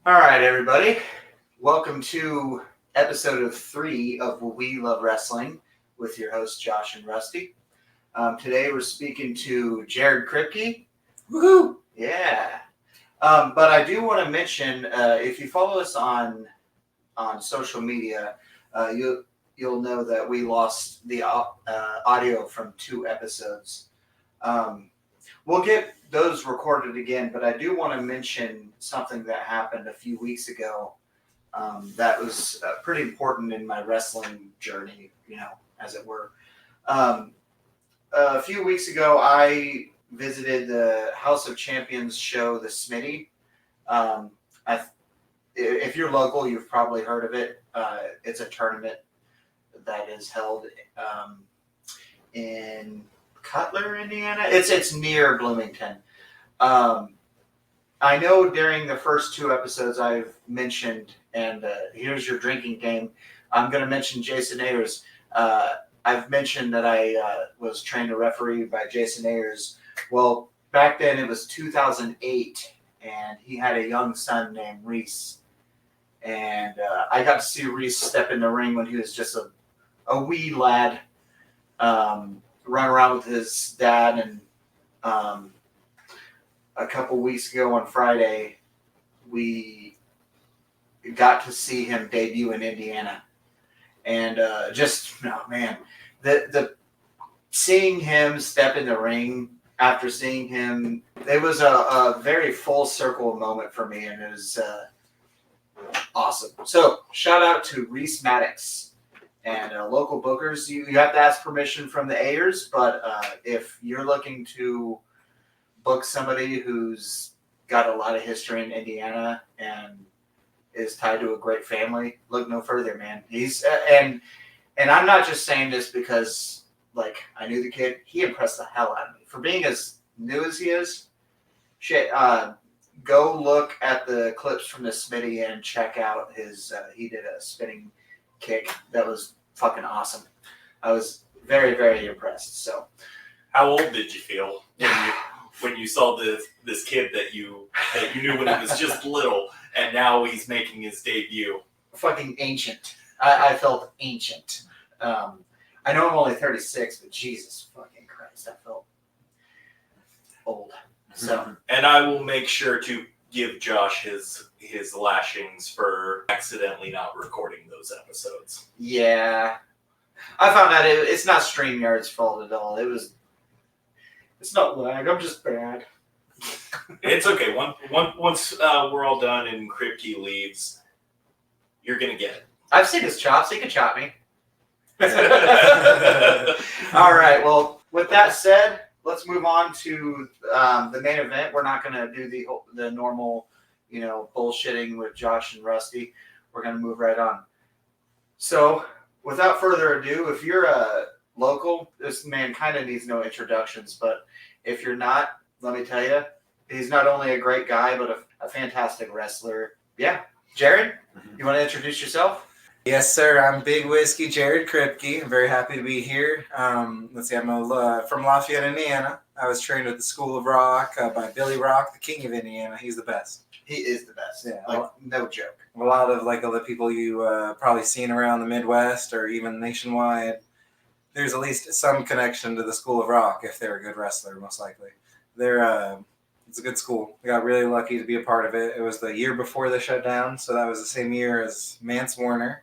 All right, everybody. Welcome to episode 3 of We Love Wrestling with your hosts, Josh and Rusty. Today we're speaking to Jared Kripke. Woohoo! Yeah. But I do want to mention, if you follow us on social media, you'll know that we lost the audio from 2 episodes. We'll get those recorded again, but I do want to mention something that happened a few weeks ago that was pretty important in my wrestling journey, as it were. A few weeks ago, I visited the House of Champions show, the Smitty. If you're local, you've probably heard of it. It's a tournament that is held in Cutler, Indiana. It's near Bloomington. I know during the first 2 episodes I've mentioned, and here's your drinking game. I'm going to mention Jason Ayers. I've mentioned that I was trained a referee by Jason Ayers. Well, back then it was 2008, and he had a young son named Reese. And I got to see Reese step in the ring when he was just a wee lad, run around with his dad. And a couple weeks ago on Friday, we got to see him debut in Indiana. And the seeing him step in the ring after seeing him, it was a very full circle moment for me, and it was awesome. So shout out to Reese Maddox and local bookers. You have to ask permission from the Ayers, but if you're looking to book somebody who's got a lot of history in Indiana and is tied to a great family, look no further, man. He's and I'm not just saying this because I knew the kid. He impressed the hell out of me for being as new as he is. Shit, go look at the clips from the Smitty and check out his. He did a spinning kick that was fucking awesome. I was very, very impressed. So, how old did you feel when you saw this kid that you knew when he was just little, and now he's making his debut? Fucking ancient. I felt ancient. I know I'm only 36, but Jesus fucking Christ, I felt old. So, and I will make sure to give Josh his lashings for accidentally not recording those episodes. Yeah, I found out it's not StreamYard's fault at all. It's not lag. I'm just bad. It's okay. Once we're all done and Kripke leaves, you're gonna get it. I've seen his chops. He can chop me. All right. Well, with that said, let's move on to the main event. We're not going to do the normal, bullshitting with Josh and Rusty. We're going to move right on. So, without further ado, if you're a local, this man kind of needs no introductions, but if you're not, let me tell you, he's not only a great guy, but a fantastic wrestler. Yeah. Jared, you want to introduce yourself? Yes, sir. I'm Big Whiskey Jared Kripke. I'm very happy to be here. Let's see, I'm from Lafayette, Indiana. I was trained at the School of Rock by Billy Rock, the king of Indiana. He's the best. He is the best. Yeah, no joke. A lot of other people you probably seen around the Midwest or even nationwide, there's at least some connection to the School of Rock if they're a good wrestler, most likely. It's a good school. We got really lucky to be a part of it. It was the year before they shut down, so that was the same year as Mance Warner.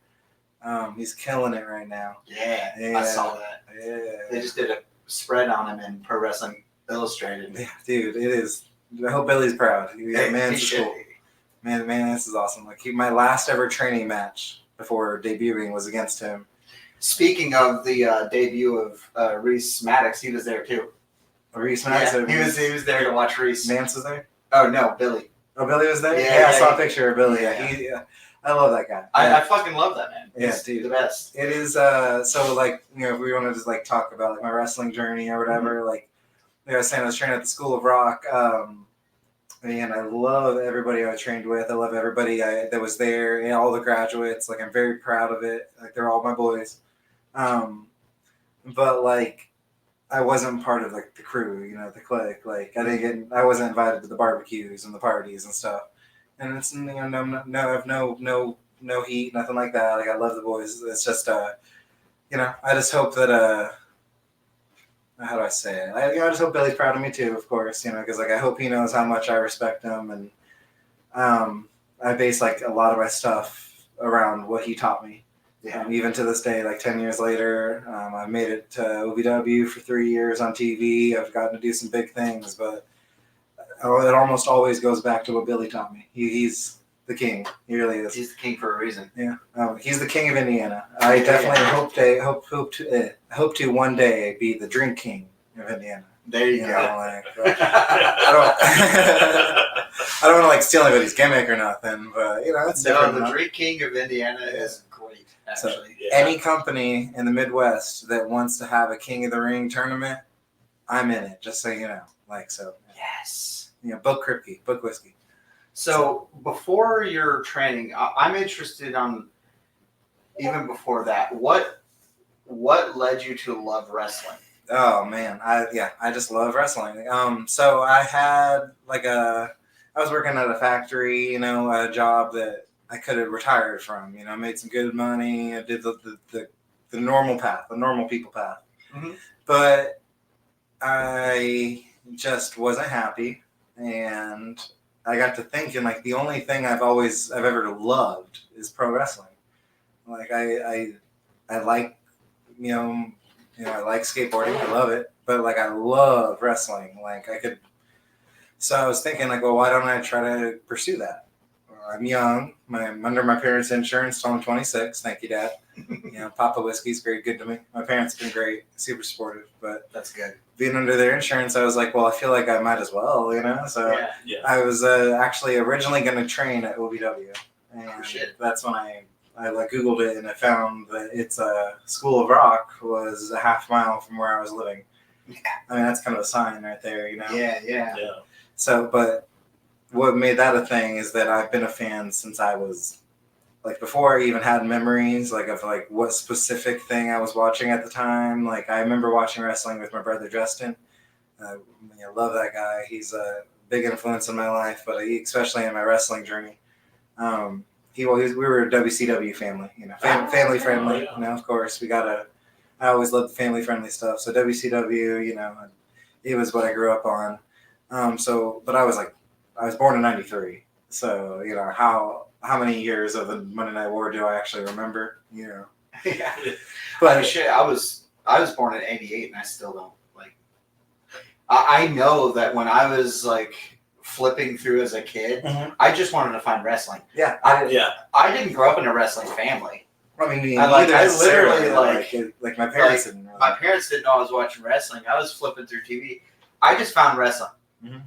He's killing it right now. Yeah, I saw that. Yeah. They just did a spread on him in Pro Wrestling Illustrated. Yeah, dude, it is. I hope Billy's proud. Man, he should cool. be. Man, this is awesome. My last ever training match before debuting was against him. Speaking of the debut of Reese Maddox, he was there too. Reese Maddox? Yeah, he was there to watch Reese. Mance was there? Oh, no, Billy. Oh, Billy was there? Yeah, I saw a picture of Billy. Yeah. I love that guy. I fucking love that man. Yeah, He's dude. the best. It is, if we want to just talk about my wrestling journey or whatever, like I was saying, I was trained at the School of Rock. And I love everybody I trained with. I love everybody that was there and all the graduates. I'm very proud of it. They're all my boys. But I wasn't part of the crew, the clique. I wasn't invited to the barbecues and the parties and stuff. and it's no heat, nothing like that. Like I love the boys. It's just I just hope that how do I say it? I just hope Billy's proud of me too, of course. Because like I hope he knows how much I respect him, and I base like a lot of my stuff around what he taught me. Yeah. Even to this day, like 10 years later, I made it to OVW for 3 years on TV. I've gotten to do some big things, but it almost always goes back to what Billy taught me. He's the king. He really is. He's the king for a reason. Yeah, he's the king of Indiana. I definitely hope to one day be the drink king of Indiana. There you go. I don't want to like steal anybody's gimmick or nothing, but it's different. The drink king of Indiana is great. Actually, So, any company in the Midwest that wants to have a King of the Ring tournament, I'm in it. Just so you know, yes. Book Kripke, book whiskey. So before your training, I'm interested on even before that. What led you to love wrestling? Oh man, I just love wrestling. So I had I was working at a factory, a job that I could have retired from. I made some good money. I did the normal path, the normal people path. Mm-hmm. But I just wasn't happy, and I got to thinking like the only thing I've ever loved is pro wrestling. Like I like I like skateboarding. I love it, but like I love wrestling. So I was thinking like, well, why don't I try to pursue that? I'm young. I'm under my parents' insurance till I'm 26. Thank you, Dad. Papa Whiskey's good to me. My parents have been great, super supportive. But that's good. Being under their insurance, I was like, well, I feel like I might as well, So Yeah. I was actually originally going to train at OVW, and that's when I Googled it and I found that its School of Rock was a half mile from where I was living. Yeah. I mean, that's kind of a sign right there, Yeah. So, but what made that a thing is that I've been a fan since I was before I even had memories of what specific thing I was watching at the time. Like I remember watching wrestling with my brother Justin. I love that guy. He's a big influence in my life, but especially in my wrestling journey. We were a WCW family, family friendly. Of course, I always loved the family friendly stuff. So WCW, it was what I grew up on. But I was born in '93. So how many years of the Monday Night War do I actually remember? Yeah. But I was born in '88, and I still don't I know that when I was flipping through as a kid, mm-hmm. I just wanted to find wrestling. Yeah, I didn't grow up in a wrestling family. I mean, I literally my parents didn't. Really. My parents didn't know I was watching wrestling. I was flipping through TV. I just found wrestling. Mm-hmm.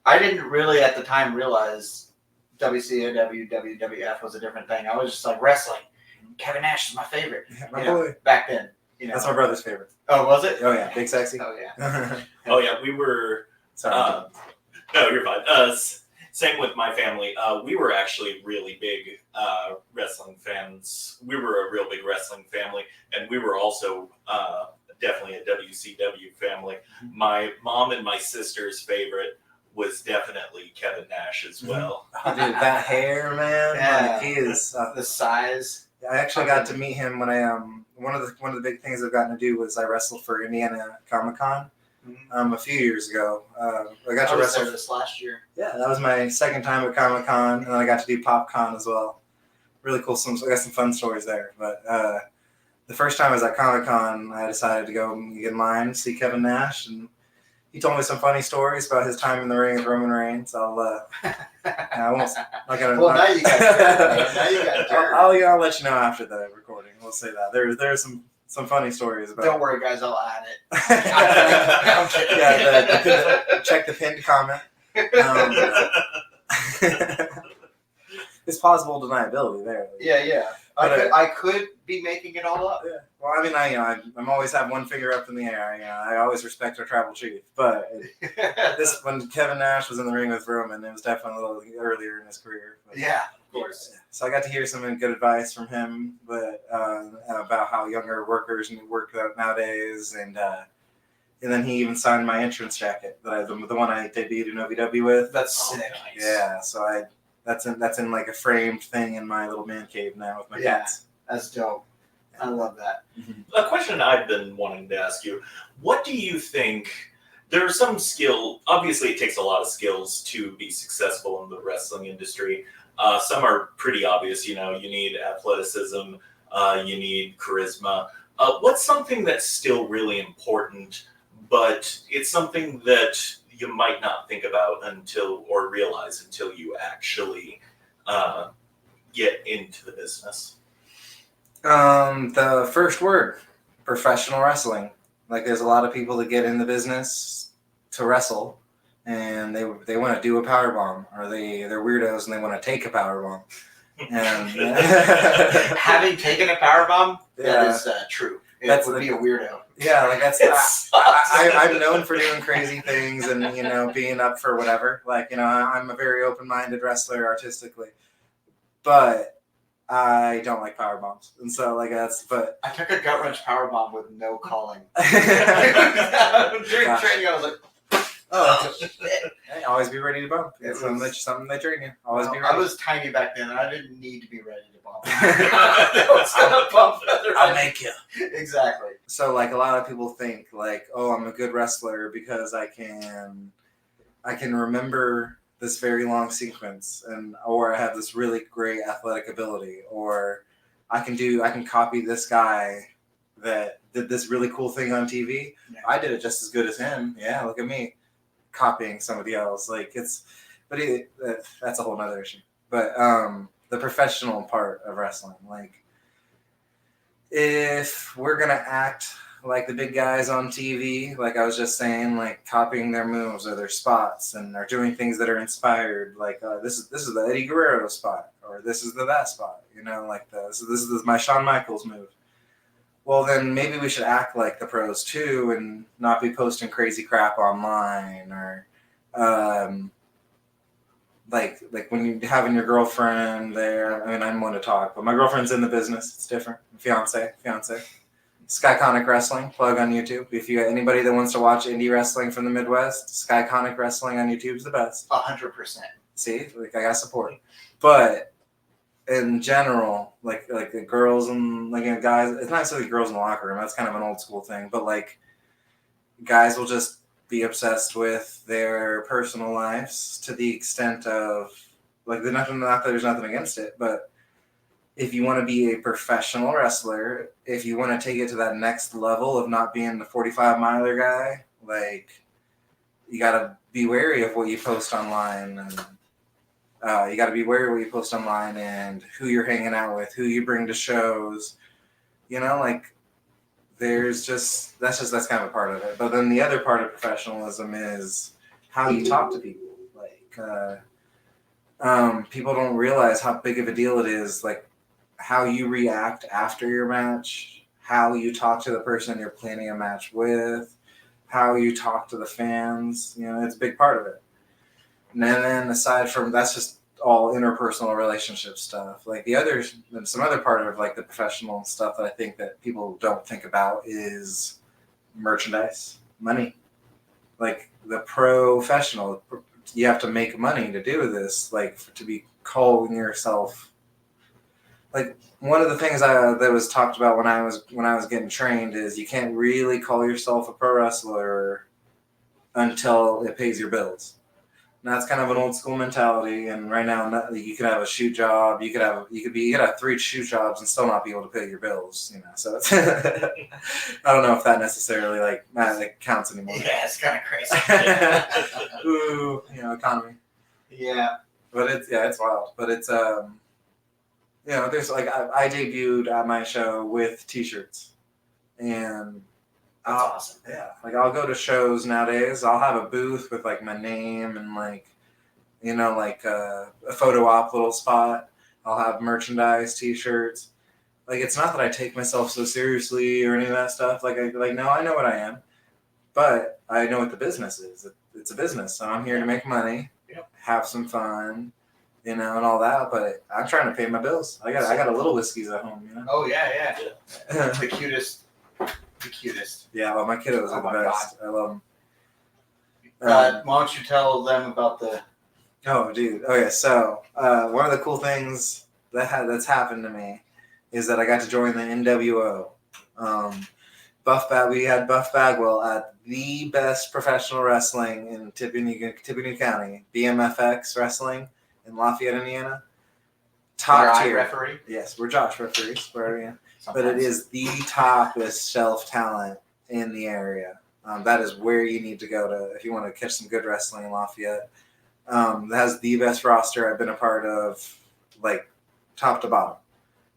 I didn't really at the time realize WCW, WWF was a different thing. I was just like wrestling. Kevin Nash is my favorite. Yeah, my boy. Back then. That's my brother's favorite. Oh, was it? Oh yeah, Big Sexy. Oh yeah. Oh yeah, we were. Sorry. No, you're fine. Same with my family. We were actually really big wrestling fans. We were a real big wrestling family, and we were also definitely a WCW family. My mom and my sister's favorite was definitely Kevin Nash as well. Oh, dude, that hair, man. Yeah. He is the size. I actually got to meet him when I one of the big things I've gotten to do was I wrestled for Indiana Comic-Con a few years ago. I got to wrestle this last year. Yeah, that was my second time at Comic-Con, and then I got to do PopCon as well. Really cool. I got some fun stories there. But the first time I was at Comic-Con, I decided to go get in line and see Kevin Nash, and he told me some funny stories about his time in the ring with Roman Reigns. I won't. Not gonna. Well, now you got dirt. Now you got dirt. I'll let you know after the recording. We'll say that there's some funny stories about. Don't worry, guys. I'll add it. I'm kidding. Yeah, check the pinned comment. It's plausible deniability there. Yeah. I could be making it all up. Yeah. Well, I mean, I'm always have one finger up in the air. I always respect our tribal chief. But when Kevin Nash was in the ring with Roman, it was definitely a little earlier in his career. But, yeah, of course. So I got to hear some good advice from him, but about how younger workers work nowadays, and then he even signed my entrance jacket, the one I debuted in OVW with. That's sick. Yeah, so That's in like a framed thing in my little man cave now with my cats. That's dope. I love that. A question I've been wanting to ask you: what do you think? There's some skill. Obviously, it takes a lot of skills to be successful in the wrestling industry. Some are pretty obvious. You need athleticism. You need charisma. What's something that's still really important, but it's something that you might not think about or realize until you actually get into the business? The first word, professional wrestling. Like, there's a lot of people that get in the business to wrestle, and they want to do a power bomb, or they're weirdos and they want to take a power bomb. And having taken a power bomb, that is true. That would be a weirdo. Yeah, like I'm known for doing crazy things and being up for whatever. Like I'm a very open-minded wrestler artistically, but I don't like power bombs, and so But I took a gut wrench power bomb with no calling. During training, I was like, "Oh shit!" Hey, always be ready to bump. It's something they train you. Always be ready. I was tiny back then, and I didn't need to be ready to bump. I was gonna bump. I'll make you. Exactly. So a lot of people think oh, I'm a good wrestler because I can remember this very long sequence, or I have this really great athletic ability, or I can copy this guy that did this really cool thing on TV. Yeah. I did it just as good as him. Yeah, look at me copying somebody else. That's a whole nother issue. But the professional part of wrestling, if we're gonna act like the big guys on TV, like I was just saying, copying their moves or their spots, and are doing things that are inspired, this is the Eddie Guerrero spot, or this is that spot, this is my Shawn Michaels move. Well, then maybe we should act like the pros too, and not be posting crazy crap online, or when you're having your girlfriend there. I mean, I'm one to talk, but my girlfriend's in the business. It's different. Fiance. Skyconic Wrestling, plug on YouTube. If you anybody that wants to watch indie wrestling from the Midwest, Skyconic Wrestling on YouTube is the best. 100%. See, I got support. But in general, the girls and guys, it's not necessarily girls in the locker room. That's kind of an old school thing. But guys will just be obsessed with their personal lives to the extent of not that there's nothing against it, but if you want to be a professional wrestler, if you want to take it to that next level of not being the 45-miler guy, you got to be wary of what you post online, and you got to be wary of what you post online and who you're hanging out with, who you bring to shows. That's kind of a part of it. But then the other part of professionalism is how you talk to people. People don't realize how big of a deal it is, how you react after your match, how you talk to the person you're planning a match with, how you talk to the fans. It's a big part of it. And then aside from that's just all interpersonal relationship stuff. Some other part of the professional stuff that I think that people don't think about is merchandise, money. The professional, you have to make money to do this. To be calling yourself. One of the things that was talked about when I was getting trained is you can't really call yourself a pro wrestler until it pays your bills. And that's kind of an old school mentality. And right now, you could have a shoot job. You could have 3 shoot jobs and still not be able to pay your bills. So it's I don't know if that necessarily counts anymore. Yeah, it's kind of crazy. Ooh, economy. Yeah, but it's wild. But it's there's I debuted at my show with T-shirts, and that's awesome. Yeah, I'll go to shows nowadays. I'll have a booth with my name and a photo op little spot. I'll have merchandise, T-shirts. It's not that I take myself so seriously or any of that stuff. No, I know what I am, but I know what the business is. It's a business, so I'm here to make money, have some fun. And all that, but I'm trying to pay my bills. I got a little whiskeys at home, Oh yeah. The cutest. Yeah, well, my kiddos are the best. God. I love them. Why don't you tell them about the Oh, dude. Okay, so one of the cool things that's happened to me is that I got to join the NWO. We had Buff Bagwell at the best professional wrestling in Tippecanoe County, BMFX Wrestling in Lafayette, Indiana. Where Top I tier. referee. Yes, we're Josh referees. But it Sometimes. is the toppest shelf talent in the area. That is where you need to go to if you want to catch some good wrestling in Lafayette. That has the best roster I've been a part of, like top to bottom.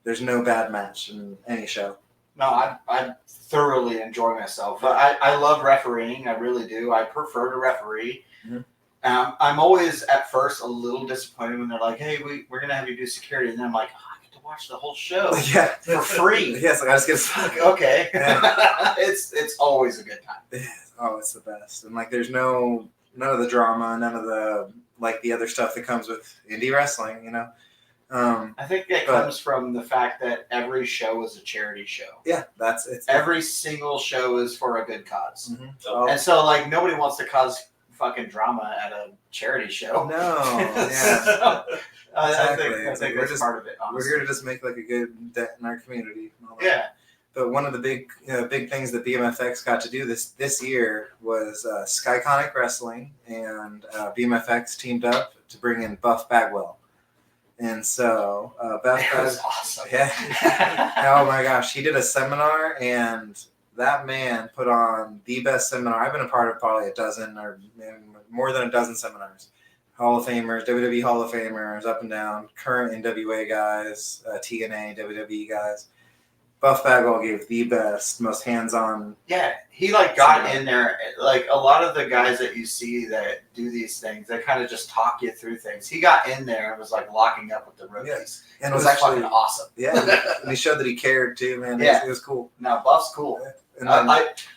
There's no bad match in any show. No, I thoroughly enjoy myself. I love refereeing. I really do. I prefer to referee. Mm-hmm. I'm always at first a little disappointed when they're like, "Hey, we're gonna have you do security," and then I'm like, "Oh, I get to watch the whole show Yeah, for free." Yes, like I just get stuck. Okay, Yeah. it's always a good time. Yeah. Oh, it's the best. And like, there's none of the drama, none of the like the other stuff that comes with indie wrestling. You know. I think it comes from the fact that every show is a charity show. Yeah, Every single show is for a good cause, mm-hmm. And so like nobody wants to cause fucking drama at a charity show. No, yeah, so, exactly. I think that's part of it. Honestly. We're here to just make like a good dent in our community. And all that. Yeah. But one of the big things that BMFX got to do this year was Skyconic Wrestling and BMFX teamed up to bring in Buff Bagwell. And so Buff That was awesome. Yeah. Oh my gosh, he did a seminar, and that man put on the best seminar. I've been a part of probably a dozen or more than a dozen seminars. Hall of Famers, WWE Hall of Famers, up and down, current NWA guys, TNA, WWE guys. Buff Bagwell gave the best, most hands-on. Yeah, he like got in there. Like a lot of the guys that you see that do these things, they kind of just talk you through things. He got in there and was like locking up with the rookies. Yes. And it was actually fucking awesome. Yeah, and he showed that he cared too, man. Yeah. It was cool. No, Buff's cool. And then,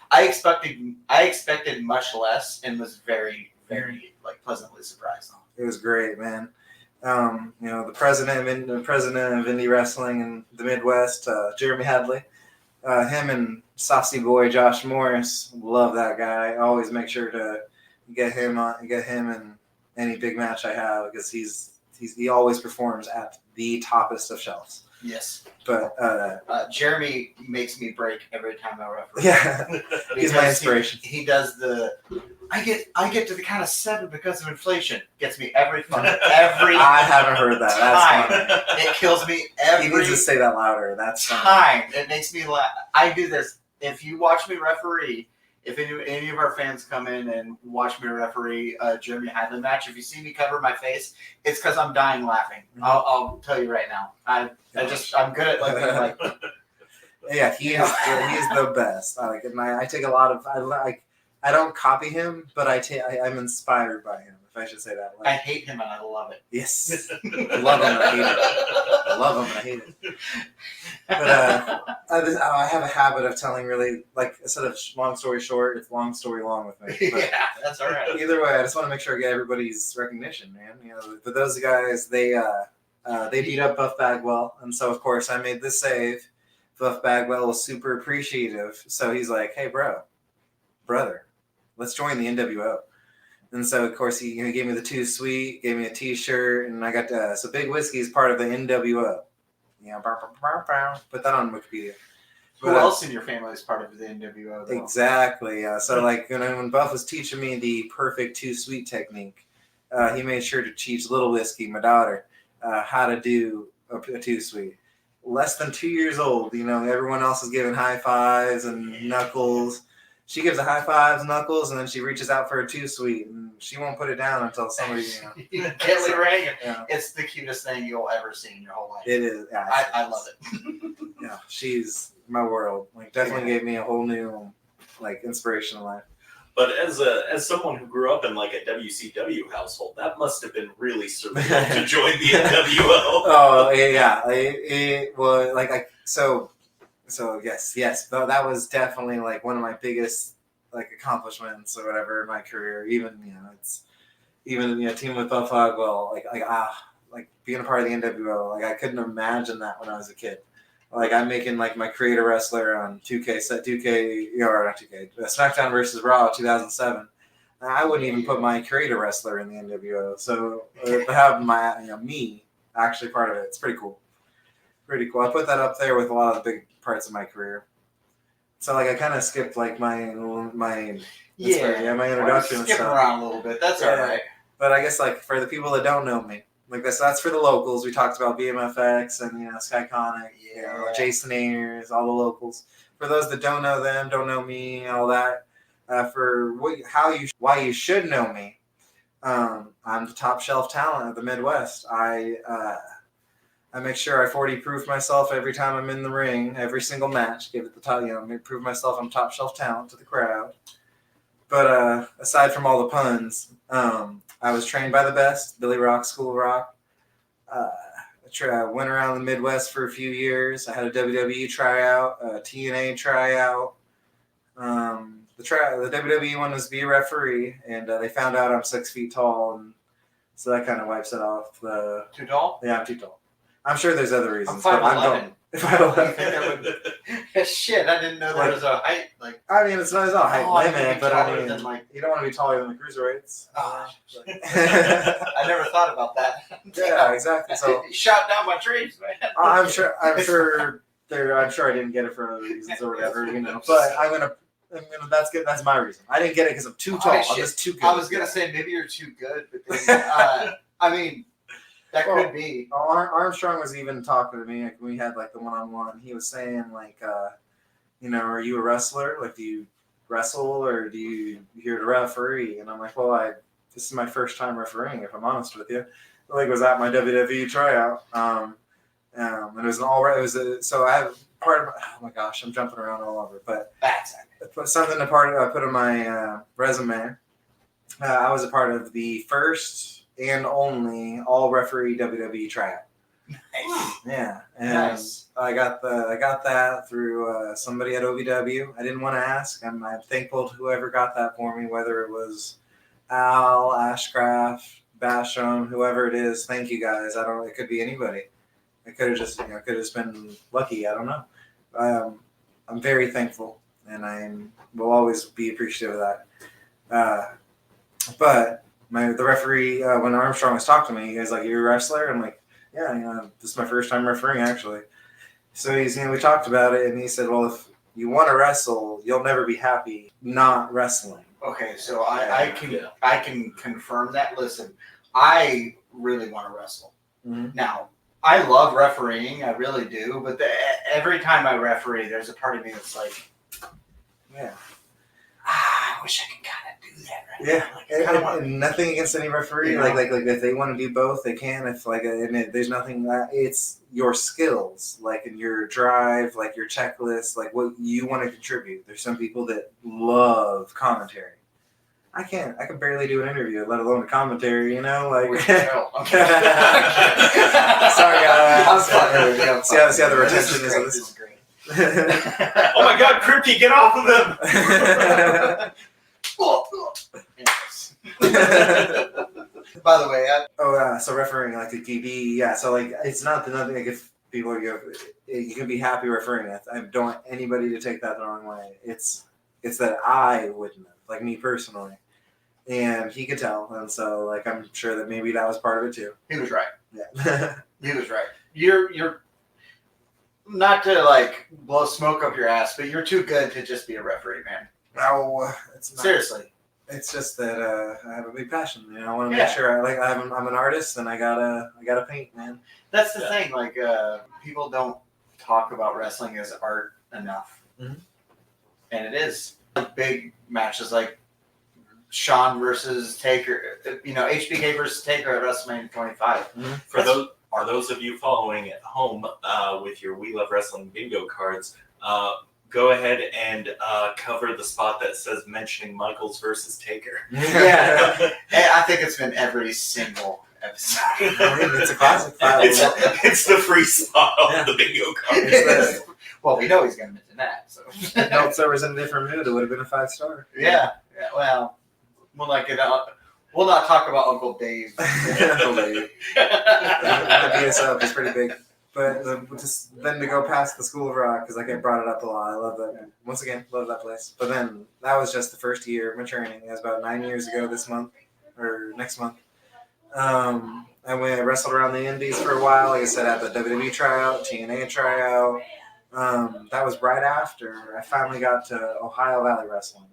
I expected much less and was very, very like pleasantly surprised. It was great, man. The president of indie wrestling in the Midwest, Jeremy Hadley, him and Saucy Boy Josh Morris, love that guy. I always make sure to get him in any big match I have because he always performs at the toppest of shelves. Yes, but Jeremy makes me break every time I referee. Yeah, he's my inspiration. He does the. I get to the count of 7 because of inflation. Gets me every. I haven't heard that. Time. That's funny. It kills me every. He needs to say that louder. That's time. It makes me laugh. I do this. If you watch me referee, if any of our fans come in and watch me referee a Jeremy Hadley match, if you see me cover my face, it's because I'm dying laughing. Mm-hmm. I'll tell you right now. I'm good at like. Yeah, he is the best. I take a lot of I don't copy him, but I'm inspired by him, if I should say that. I hate him and I love it. Yes. I love him and I hate it. I love him and I hate it. But I have a habit of telling really, instead of long story short, it's long story long with me. But yeah, that's all right. Either way, I just want to make sure I get everybody's recognition, man. But those guys, they beat up Buff Bagwell, and so, of course, I made the save. Buff Bagwell was super appreciative, so he's like, hey, brother, let's join the NWO. And so, of course, he gave me the 2 Sweet, gave me a T-shirt, and I got so Big Whiskey is part of the NWO. Put that on Wikipedia. Who else in your family is part of the NWO? Though? Exactly. So, when Buff was teaching me the perfect 2 Sweet technique, he made sure to teach Little Whiskey, my daughter, how to do a 2 Sweet. Less than 2 years old, everyone else is giving high fives and knuckles. She gives a high fives, knuckles, and then she reaches out for a 2 Sweet, and she won't put it down until somebody, you can't leave her hanging. Yeah. It's the cutest thing you'll ever see in your whole life. It is. Yeah, I love it. Yeah, she's my world. Definitely gave me a whole new, inspiration in life. But as someone who grew up in a WCW household, that must have been really surreal to join the NWO. Oh yeah, So yes, but that was definitely one of my biggest accomplishments or whatever in my career. Even teaming with Buff Bagwell, being a part of the NWO, I couldn't imagine that when I was a kid. I'm making my creator wrestler on 2K or not 2K, SmackDown versus Raw 2007. I wouldn't even put my creator wrestler in the NWO. So to have me actually part of it, it's pretty cool. Pretty cool. I put that up there with a lot of the big parts of my career. So like I kind of skipped like my introduction. Skip around a little bit. That's all right. But I guess like for the people that don't know me, like that's for the locals. We talked about BMFX and Skyconic, Jason Ayers, all the locals. For those that don't know them, don't know me, all that. Why you should know me. I'm the top shelf talent of the Midwest. I make sure I 40 proof myself every time I'm in the ring, every single match. Give it the top, prove myself I'm top shelf talent to the crowd. But aside from all the puns, I was trained by the best, Billy Rock, School of Rock. I went around the Midwest for a few years. I had a WWE tryout, a TNA tryout. The WWE one was to be a referee, and they found out I'm 6 feet tall, and so that kind of wipes it off. Too tall? Yeah, I'm too tall. I'm sure there's other reasons. I'm 5'11". 5'11". Shit, I didn't know there was a height. I mean, it's not a height limit, but I mean, than, you don't want to be taller than the cruiserweights. I never thought about that. Yeah, exactly. So you shot down my dreams, man. I'm sure I didn't get it for other reasons or whatever, But I'm gonna. That's good. That's my reason. I didn't get it because I'm too tall. I'm just too good. I was gonna say maybe you're too good, but then, I mean, that could be. Armstrong was even talking to me. Like, we had like the one-on-one. He was saying like, are you a wrestler? Like, do you wrestle or you're the referee? And I'm like, well, this is my first time refereeing. If I'm honest with you, like, was at my WWE tryout. And it was so I have part of. Oh my gosh, I'm jumping around all over, but. That's Put something to put on my resume. I was a part of the first and only all referee WWE tryout. Nice. Yeah, and nice. I got that through somebody at OVW. I didn't want to ask. I'm thankful to whoever got that for me, whether it was Al, Ashcraft, Basham, whoever it is. Thank you guys. It could be anybody. It could have just been lucky. I don't know. I'm very thankful. And I will always be appreciative of that. But the referee, when Armstrong was talking to me, he was like, "You're a wrestler?" I'm like, "Yeah, this is my first time refereeing, actually." So we talked about it, and he said, "Well, if you want to wrestle, you'll never be happy not wrestling." Okay, so I can confirm that. Listen, I really want to wrestle. Mm-hmm. Now, I love refereeing, I really do. But every time I referee, there's a part of me that's like. Yeah. I wish I could kind of do that right now. And nothing against any referee. Like if they want to do both, they can. If there's nothing. It's your skills, like in your drive, like your checklist, like what you want to contribute. There's some people that love commentary. I can't. I can barely do an interview, let alone a commentary. Like. Sorry, guys. See how the retention is on this. Oh my God, Kripke, get off of them! By the way, so refereeing like a GB, so like it's not nothing. Like if people you can be happy referring. I don't want anybody to take that the wrong way. It's that I wouldn't have, like me personally, and he could tell, and so like I'm sure that maybe that was part of it too. He was right. Yeah, he was right. You're. Not to like blow smoke up your ass, but you're too good to just be a referee, man. No, it's not. Seriously. It's just that I have a big passion. I want to make sure I'm an artist and I gotta paint, man. That's the thing. Like people don't talk about wrestling as art enough, and it is. Big matches like Shawn versus Taker. HBK versus Taker at WrestleMania 25. Mm-hmm. For those of you following at home with your We Love Wrestling bingo cards, go ahead and cover the spot that says mentioning Michaels versus Taker. Yeah. I think it's been every single episode. It's a classic. It's the free spot on the bingo card. Well, we know he's going to mention that. So. No, if there was in a different mood, it would have been a 5-star. Yeah. Well, we'll not get out. We'll not talk about Uncle Dave. Uncle Dave. The BSL is pretty big. But just then to go past the School of Rock, because like I brought it up a lot. I love that. Once again, love that place. But then that was just the first year of my training. It was about 9 years ago this month, or next month. I wrestled around the Indies for a while. Like I said, I had the WWE tryout, TNA tryout. That was right after I finally got to Ohio Valley Wrestling.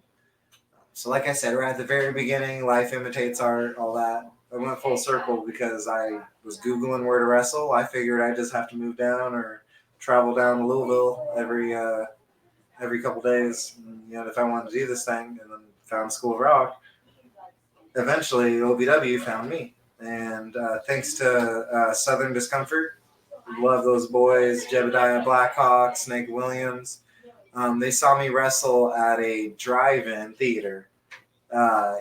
So like I said, right at the very beginning, life imitates art, all that. I went full circle because I was Googling where to wrestle. I figured I'd just have to move down or travel down to Louisville every couple days, and, if I wanted to do this thing, and then found School of Rock. Eventually, OVW found me, and thanks to Southern Discomfort, love those boys, Jebediah Blackhawk, Snake Williams. They saw me wrestle at a drive-in theater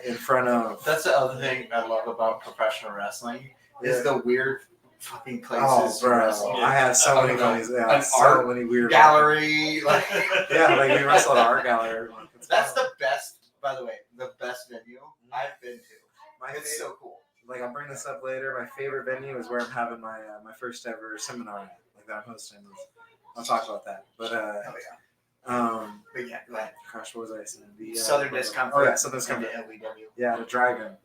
in front of. That's the other thing I love about professional wrestling is the weird fucking places. Oh, to bro! wrestle. I have so many An so art many weird gallery. Like, Yeah, like we wrestled at our gallery. that's the best. By the way, the best venue I've been to. It's so cool. Like I'll bring this up later. My favorite venue is where I'm having my my first ever seminar at, like that I'm hosting. I'll talk about that. But But yeah, go ahead. gosh, what was I saying? The Southern Discomfort. Oh yeah, Southern Discomfort. And the LEW. Yeah, at a drive-in.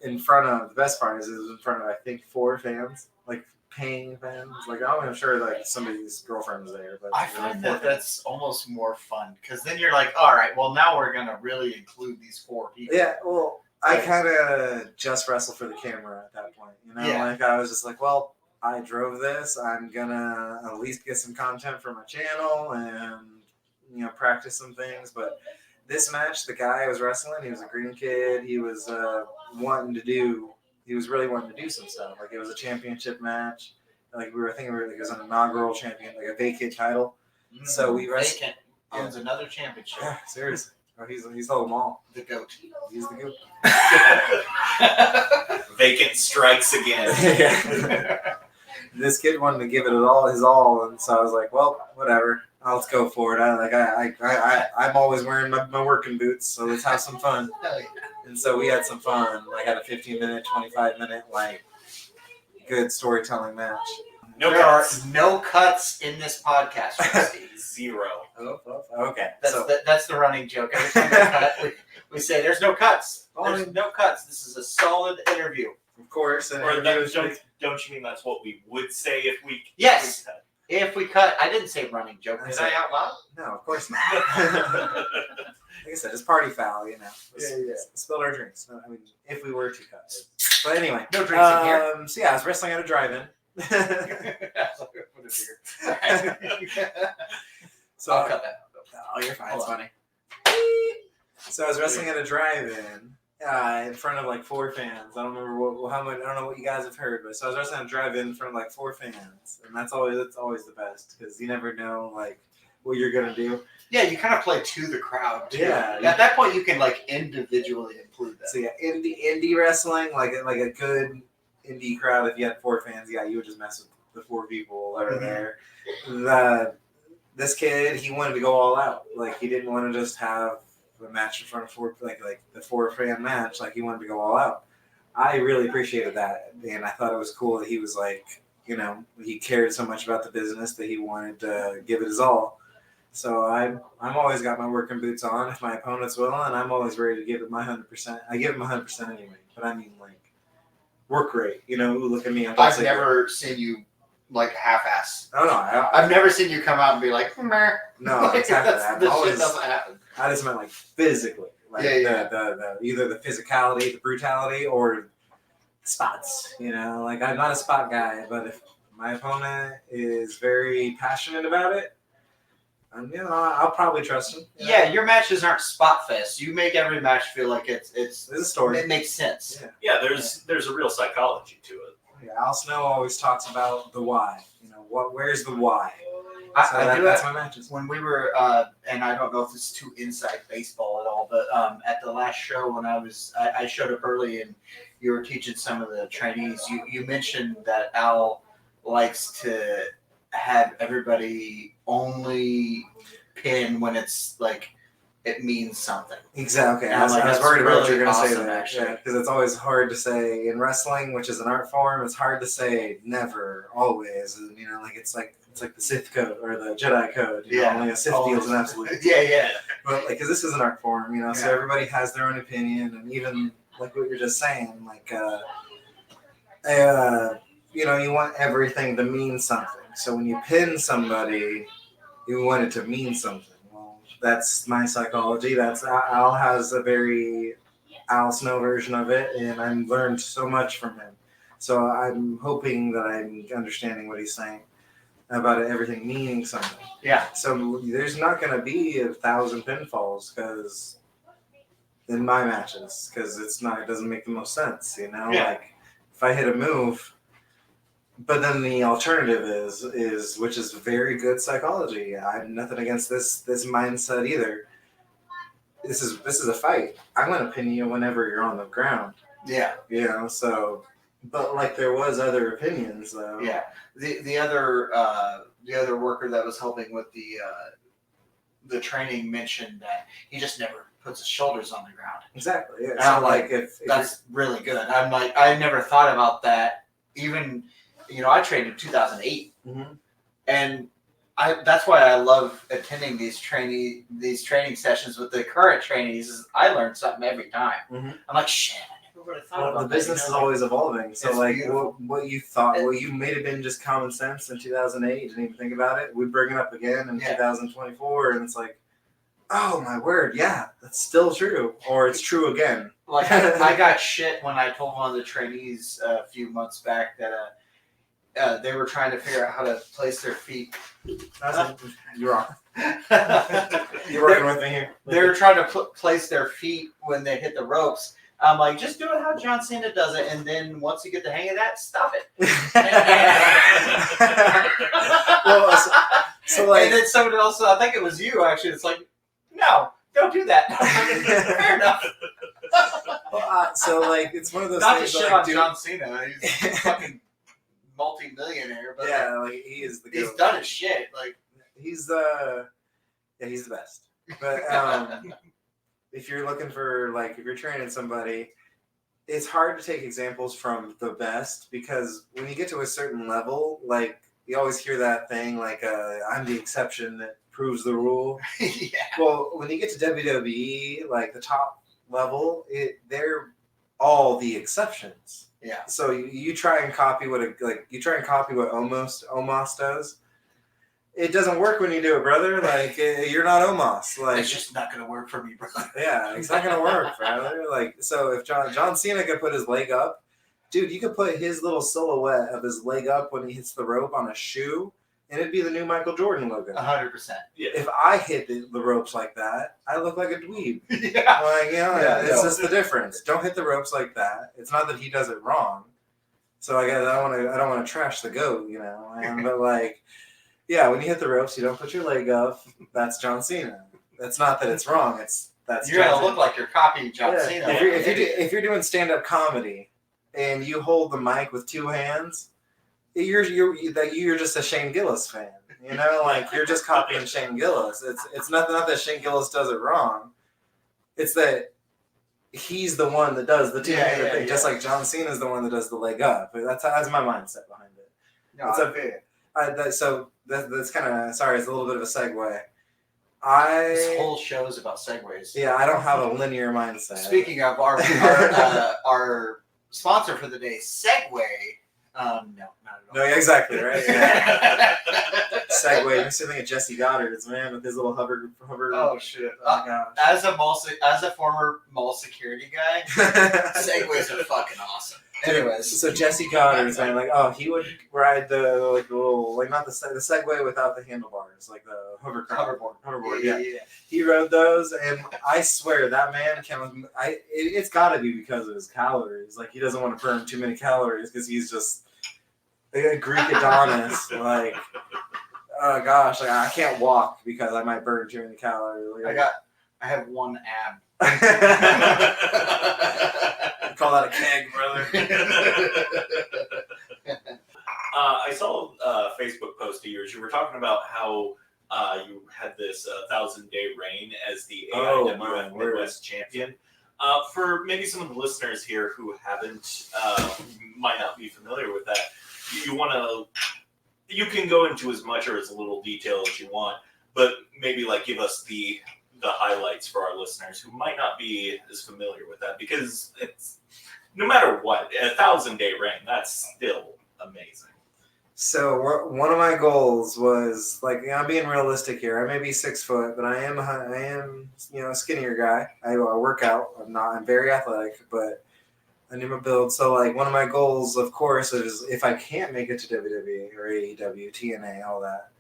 In front of the best part is it was in front of I think 4 fans, like paying fans. Like I'm sure like somebody's girlfriend was there, but I find that that's almost more fun because then you're like, all right, well now we're gonna really include these 4 people. Yeah, well, I kind of just wrestled for the camera at that point, Yeah. Like I was just like, well, I drove this. I'm gonna at least get some content for my channel and practice some things. But this match, the guy I was wrestling, he was a green kid. He was He was really wanting to do some stuff. Like it was a championship match. Like we were thinking, it was an inaugural champion, like a vacant title. So we wrestled. Vacant owns another championship. Yeah, seriously. Oh, he's holding them all. The goat. He's the goat. Vacant strikes again. Yeah. This kid wanted to give it his all, and so I was like, well, whatever. Let's go for it. I'm always wearing my working boots, so let's have some fun. Hell yeah. And so we had some fun. I had a 15-minute, 25-minute, like, good storytelling match. No There cuts. are no cuts in this podcast. Christy. 0. Okay. That's the running joke. Every time we cut, we say there's no cuts. Oh, There's no cuts. This is a solid interview. Of course. And Or don't you mean that's what we would say if we Yes. cut? If we cut, I didn't say running joke. Did I out loud? No, of course not. Like I said, it's party foul, Let's spill our drinks. No, I mean, if we were to cut. But anyway. No drinks in here. So yeah, I was wrestling at a drive-in. So I'll cut that. Oh, you're fine. It's Hold on. funny. So I was wrestling at a drive-in in front of like 4 fans. I don't remember how much. I don't know what you guys have heard, but so I was wrestling at a drive-in in front of like 4 fans, and that's always the best because you never know like what you're gonna do. Yeah, you kind of play to the crowd too. Yeah. At that point, you can like individually include that. So yeah, indie wrestling, like a good indie crowd. If you had 4 fans, yeah, you would just mess with the 4 people that are there. This kid, he wanted to go all out. Like he didn't want to just have a match in front of 4, like the 4 fan match. Like he wanted to go all out. I really appreciated that, and I thought it was cool that he was like, he cared so much about the business that he wanted to give it his all. So I'm always got my working boots on if my opponent's will, and I'm always ready to give it my 100%. I give it my 100% anyway, but I mean like work rate. Ooh, look at me. I've never seen you like half-ass. Oh no, I've never seen you come out and be like, meh. No, Like, exactly. this shit doesn't happen. I just meant like physically, like the either the physicality, the brutality, or spots. Like I'm not a spot guy, but if my opponent is very passionate about it, I'll probably trust him. Yeah, your matches aren't spot fest. You make every match feel like it's There's a story. It makes sense. Yeah, there's a real psychology to it. Yeah, Al Snow always talks about the why. Where's the why? That's my matches. When we were, and I don't know if this is too inside baseball at all, but at the last show when I showed up early and you were teaching some of the trainees, you mentioned that Al likes to have everybody only pin when it's like it means something. Exactly. And I'm like, I was that's worried about what really you're going to say awesome, there. actually. Because it's always hard to say in wrestling, which is an art form. It's hard to say never, always. And, you know, like it's like the Sith code or the Jedi code. You know, only a Sith feels an absolute. Yeah. But like, because this is an art form, you know, so Yeah. everybody has their own opinion, and even like what you're just saying, like, you know, you want everything to mean something. So when you pin somebody, you want it to mean something. Well, that's my psychology. That's Al has a very Al Snow version of it, and I've learned so much from him. So I'm hoping that I'm understanding what he's saying about everything meaning something. Yeah. So there's not going to be 1,000 pinfalls because in my matches, because it doesn't make the most sense, you know. Yeah. Like if I hit a move, but then the alternative is which is very good psychology. I have nothing against this mindset either. This is a fight. I'm going to pin you whenever you're on the ground. Yeah. You know, so. But like there was other opinions though. Yeah. The other worker that was helping with the training mentioned that he just never puts his shoulders on the ground. Exactly. Yeah. And So I'm like, if that's really good. I'm like, I never thought about that. Even, you know, I trained in 2008, and that's why I love attending these training sessions with the current trainees. Is I learn something every time. I'm like, shit. Would have thought about the business is always evolving. So like what you thought, well, you may have been just common sense in 2008, you didn't even think about it. We bring it up again in 2024, and it's like, oh my word, yeah, that's still true, or it's true again. Like I got shit when I told one of the trainees a few months back that they were trying to figure out how to place their feet. You're wrong. You're working with me here. They were trying to place their feet when they hit the ropes. I'm like, just do it how John Cena does it, and then once you get the hang of that, stop it. Well, so like, and then someone else, I think it was you actually. It's like, no, don't do that. Fair enough. Well, so like, it's one of those Not things. to shit like, on John Cena. He's a fucking multi-millionaire, but yeah, like he is the. He's done his shit. Like he's the best. But if you're looking for, like, if you're training somebody, it's hard to take examples from the best because when you get to a certain level, like, you always hear that thing, like, I'm the exception that proves the rule. yeah. Well, when you get to WWE, like, the top level, they're all the exceptions. Yeah. So you try and copy what Omos does. It doesn't work when you do it, brother. Like, you're not Omos. Like, it's just not gonna work for me, brother. Yeah, it's not gonna work, brother. Like, so if John Cena could put his leg up, dude, you could put his little silhouette of his leg up when he hits the rope on a shoe, and it'd be the new Michael Jordan logo. 100%. Yeah. If I hit the ropes like that, I look like a dweeb. Yeah. Like, you know, it's just the difference. Don't hit the ropes like that. It's not that he does it wrong. So I don't want to trash the goat, you know. But like. Yeah, when you hit the ropes, you don't put your leg up. That's John Cena. That's not that it's wrong. That's you're John gonna look like you're copying John Cena. If you're doing stand-up comedy and you hold the mic with two hands, you're just a Shane Gillis fan. You know, like you're just copying Shane Gillis. It's not that Shane Gillis does it wrong. It's that he's the one that does the two-handed thing, just like John Cena's the one that does the leg up. That's my mindset behind it. No, so that's kind of, sorry, it's a little bit of a segue. This whole show is about segues. Yeah, I don't have a linear mindset. Speaking of our sponsor for the day, Segway. No, not at all. No, yeah, exactly, right? Yeah. Segway. I'm sitting at Jesse Goddard's, man, with his little hover. Oh shit! Oh my gosh. As a former mall security guy, Segways are fucking awesome. Anyways, so Jesse Goddard's, man, like, he would ride the little, like, not the Segway without the handlebars, like the hoverboard. Yeah. He rode those, and I swear that man it's got to be because of his calories. Like, he doesn't want to burn too many calories because he's just a Greek Adonis. Like, oh gosh, like, I can't walk because I might burn too many calories. Like, I have one ab. Call that a keg, brother. I saw a Facebook post of yours. You were talking about how you had this 1,000-day reign as the Oh, AIWF my word. Midwest champion. For maybe some of the listeners here who might not be familiar with that, you can go into as much or as little detail as you want, but maybe like give us the highlights for our listeners who might not be as familiar with that, because it's, no matter what, a 1,000-day reign, that's still amazing. So one of my goals was, like, I'm being realistic here. I may be 6 foot, but I am a skinnier guy. I work out. I'm very athletic, but I need my build. So like one of my goals, of course, is if I can't make it to WWE or AEW, TNA, all that,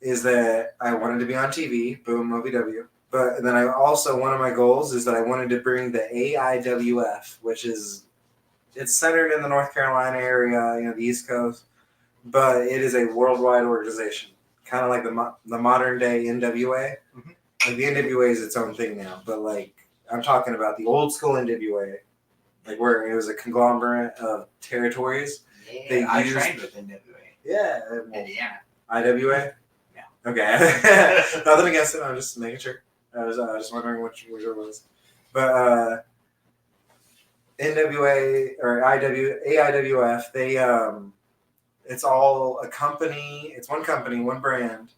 is that I wanted to be on TV. Boom, OVW. But then one of my goals is that I wanted to bring the AIWF, which it's centered in the North Carolina area, the East Coast. But it is a worldwide organization, kind of like the modern day NWA. Mm-hmm. Like the NWA is its own thing now, but like I'm talking about the old school NWA, like where it was a conglomerate of territories. Yeah, I trained with NWA. Yeah, Indiana. IWA. Yeah. Okay. Nothing against it. I'm just making sure. I was just wondering which it was, but NWA or AIWF, they it's all a company. It's one company, one brand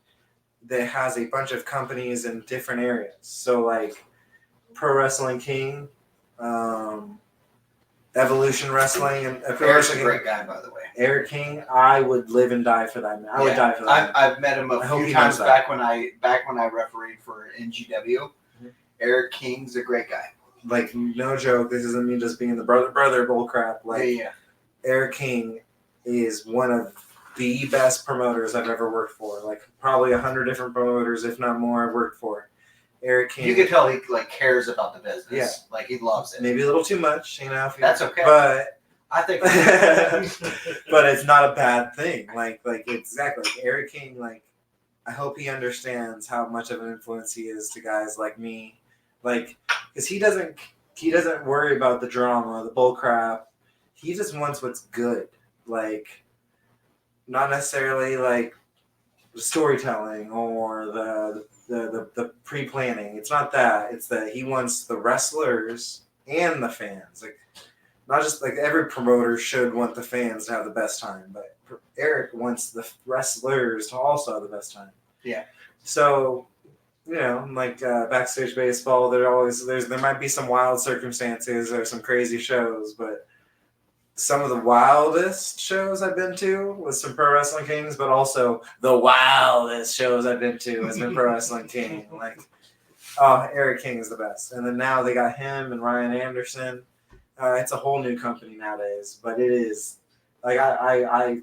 that has a bunch of companies in different areas. So like Pro Wrestling King, Evolution Wrestling, and Eric's a great guy, by the way. Eric King, I would live and die for that man. I would die for that. I've met him a few times back when I refereed for NGW. Mm-hmm. Eric King's a great guy. Like, no joke. This isn't me just being the brother bull crap. Like, yeah. Eric King is one of the best promoters I've ever worked for. Like probably 100 different promoters, if not more, I've worked for. Eric King. You can tell he like cares about the business. Yeah. Like he loves it. Maybe a little too much, That's okay. But I think but it's not a bad thing. Like exactly. Like Eric King, like I hope he understands how much of an influence he is to guys like me. Like, because he doesn't worry about the drama, the bull crap. He just wants what's good. Like, not necessarily like the storytelling or the pre-planning. It's not that. It's that he wants the wrestlers and the fans. Like, not just like every promoter should want the fans to have the best time, but Eric wants the wrestlers to also have the best time. Yeah. So, like backstage baseball, there might be some wild circumstances or some crazy shows, but some of the wildest shows I've been to was some Pro Wrestling Kings, but also the wildest shows I've been to has been Pro Wrestling King. Like, Eric King is the best. And then now they got him and Ryan Anderson. It's a whole new company nowadays, but it is like I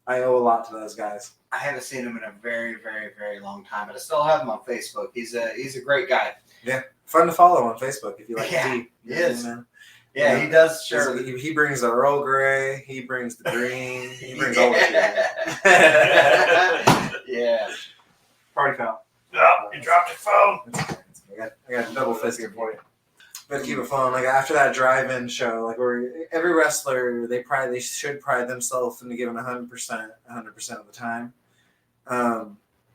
owe a lot to those guys. I haven't seen him in a very, very, very long time, but I still have him on Facebook. He's a great guy. Yeah, fun to follow on Facebook if you like tea. He is. Yeah, he does. Sure. He brings the Earl Grey. He brings the green. He brings all the Yeah. Party foul. Oh, you dropped your phone. I got double fist here for you. But keep it flowing. Like after that drive-in show, like where every wrestler they should pride themselves into giving 100% of the time.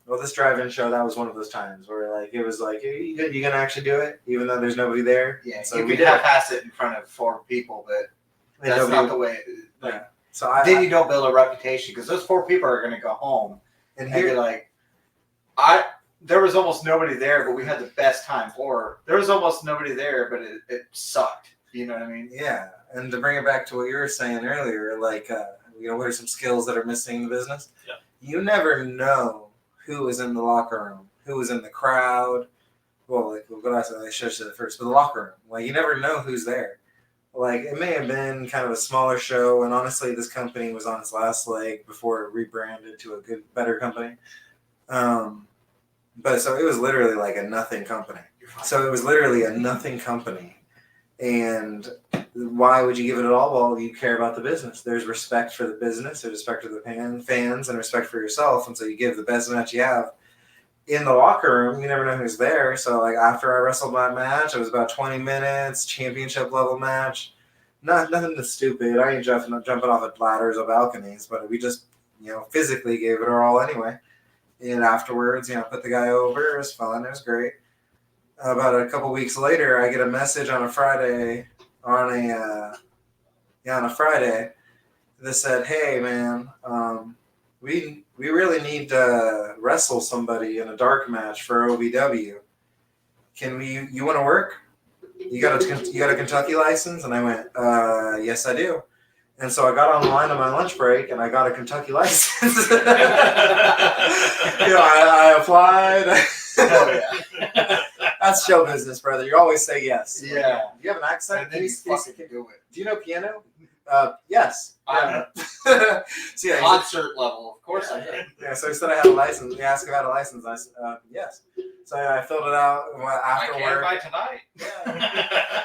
Well, this drive-in show, that was one of those times where like it was like you gonna actually do it, even though there's nobody there. Yeah, so you we could half-ass it in front of 4 people, but that's not the way. Yeah. So then you don't build a reputation because those 4 people are gonna go home and be like, there was almost nobody there, but we had the best time. Or there was almost nobody there, but it sucked. You know what I mean? Yeah. And to bring it back to what you were saying earlier, like, what are some skills that are missing in the business? Yeah. You never know who was in the locker room, who was in the crowd. Well, like, what I said, I should have said it first, but the locker room. Like, you never know who's there. Like, it may have been kind of a smaller show, and honestly, this company was on its last leg before it rebranded to a better company. But so it was literally like a nothing company. And why would you give it at all? Well, you care about the business. There's respect for the business, there's respect for the fans, and respect for yourself. And so you give the best match you have. In the locker room, you never know who's there. So like after I wrestled my match, it was about 20 minutes, championship level match. Nothing too stupid. I ain't jumping off of ladders or balconies, but we just, physically gave it our all anyway. And afterwards, put the guy over. It was fun. It was great. About a couple weeks later, I get a message on a Friday, on a Friday, that said, "Hey, man, we really need to wrestle somebody in a dark match for OVW. You want to work? You got a Kentucky license?" And I went, "Yes, I do." And so I got online on my lunch break, and I got a Kentucky license. I applied. Hell yeah. That's show business, brother. You always say yes. Yeah. Do you have an accent? And then you fucking do it. Do you know piano? Yes. I'm So, yeah, concert level, of course I did. yeah, so he said I had a license. He asked if I had a license. I said, yes. So I filled it out after I work. can't buy tonight.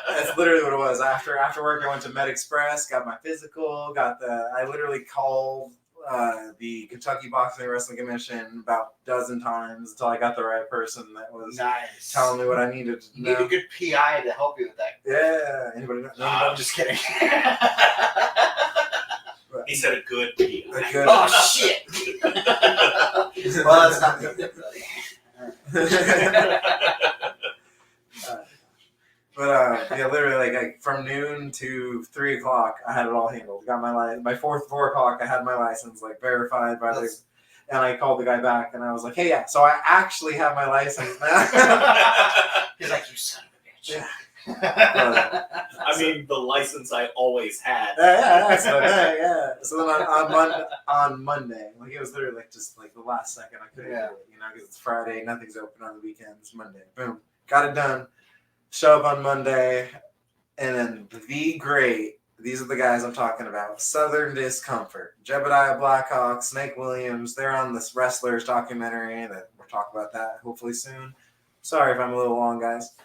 That's literally what it was. After work, I went to Med Express, got my physical, I literally called the Kentucky Boxing and Wrestling Commission about a dozen times until I got the right person that was Nice. telling me what I needed to You know. need a good PI to help you with that. Yeah. Anybody know? I'm just kidding. He said a good PI. A good- Oh, shit. Well, that's not me, buddy. But literally like from noon to 3 o'clock, I had it all handled. Got my license. By 4 o'clock, I had my license verified by and I called the guy back and I was like, "Hey, yeah, so I actually have my license now." He's like, "You son of a bitch." Yeah. I mean, the license I always had. Yeah. So then on Monday, like it was literally like just like the last second I couldn't do it, because it's Friday, nothing's open on the weekends. Monday, boom, got it done. Show up on Monday, and then the great. These are the guys I'm talking about. Southern Discomfort, Jebediah Blackhawk, Snake Williams. They're on this Wrestlers documentary that we'll talk about that hopefully soon. Sorry if I'm a little long, guys.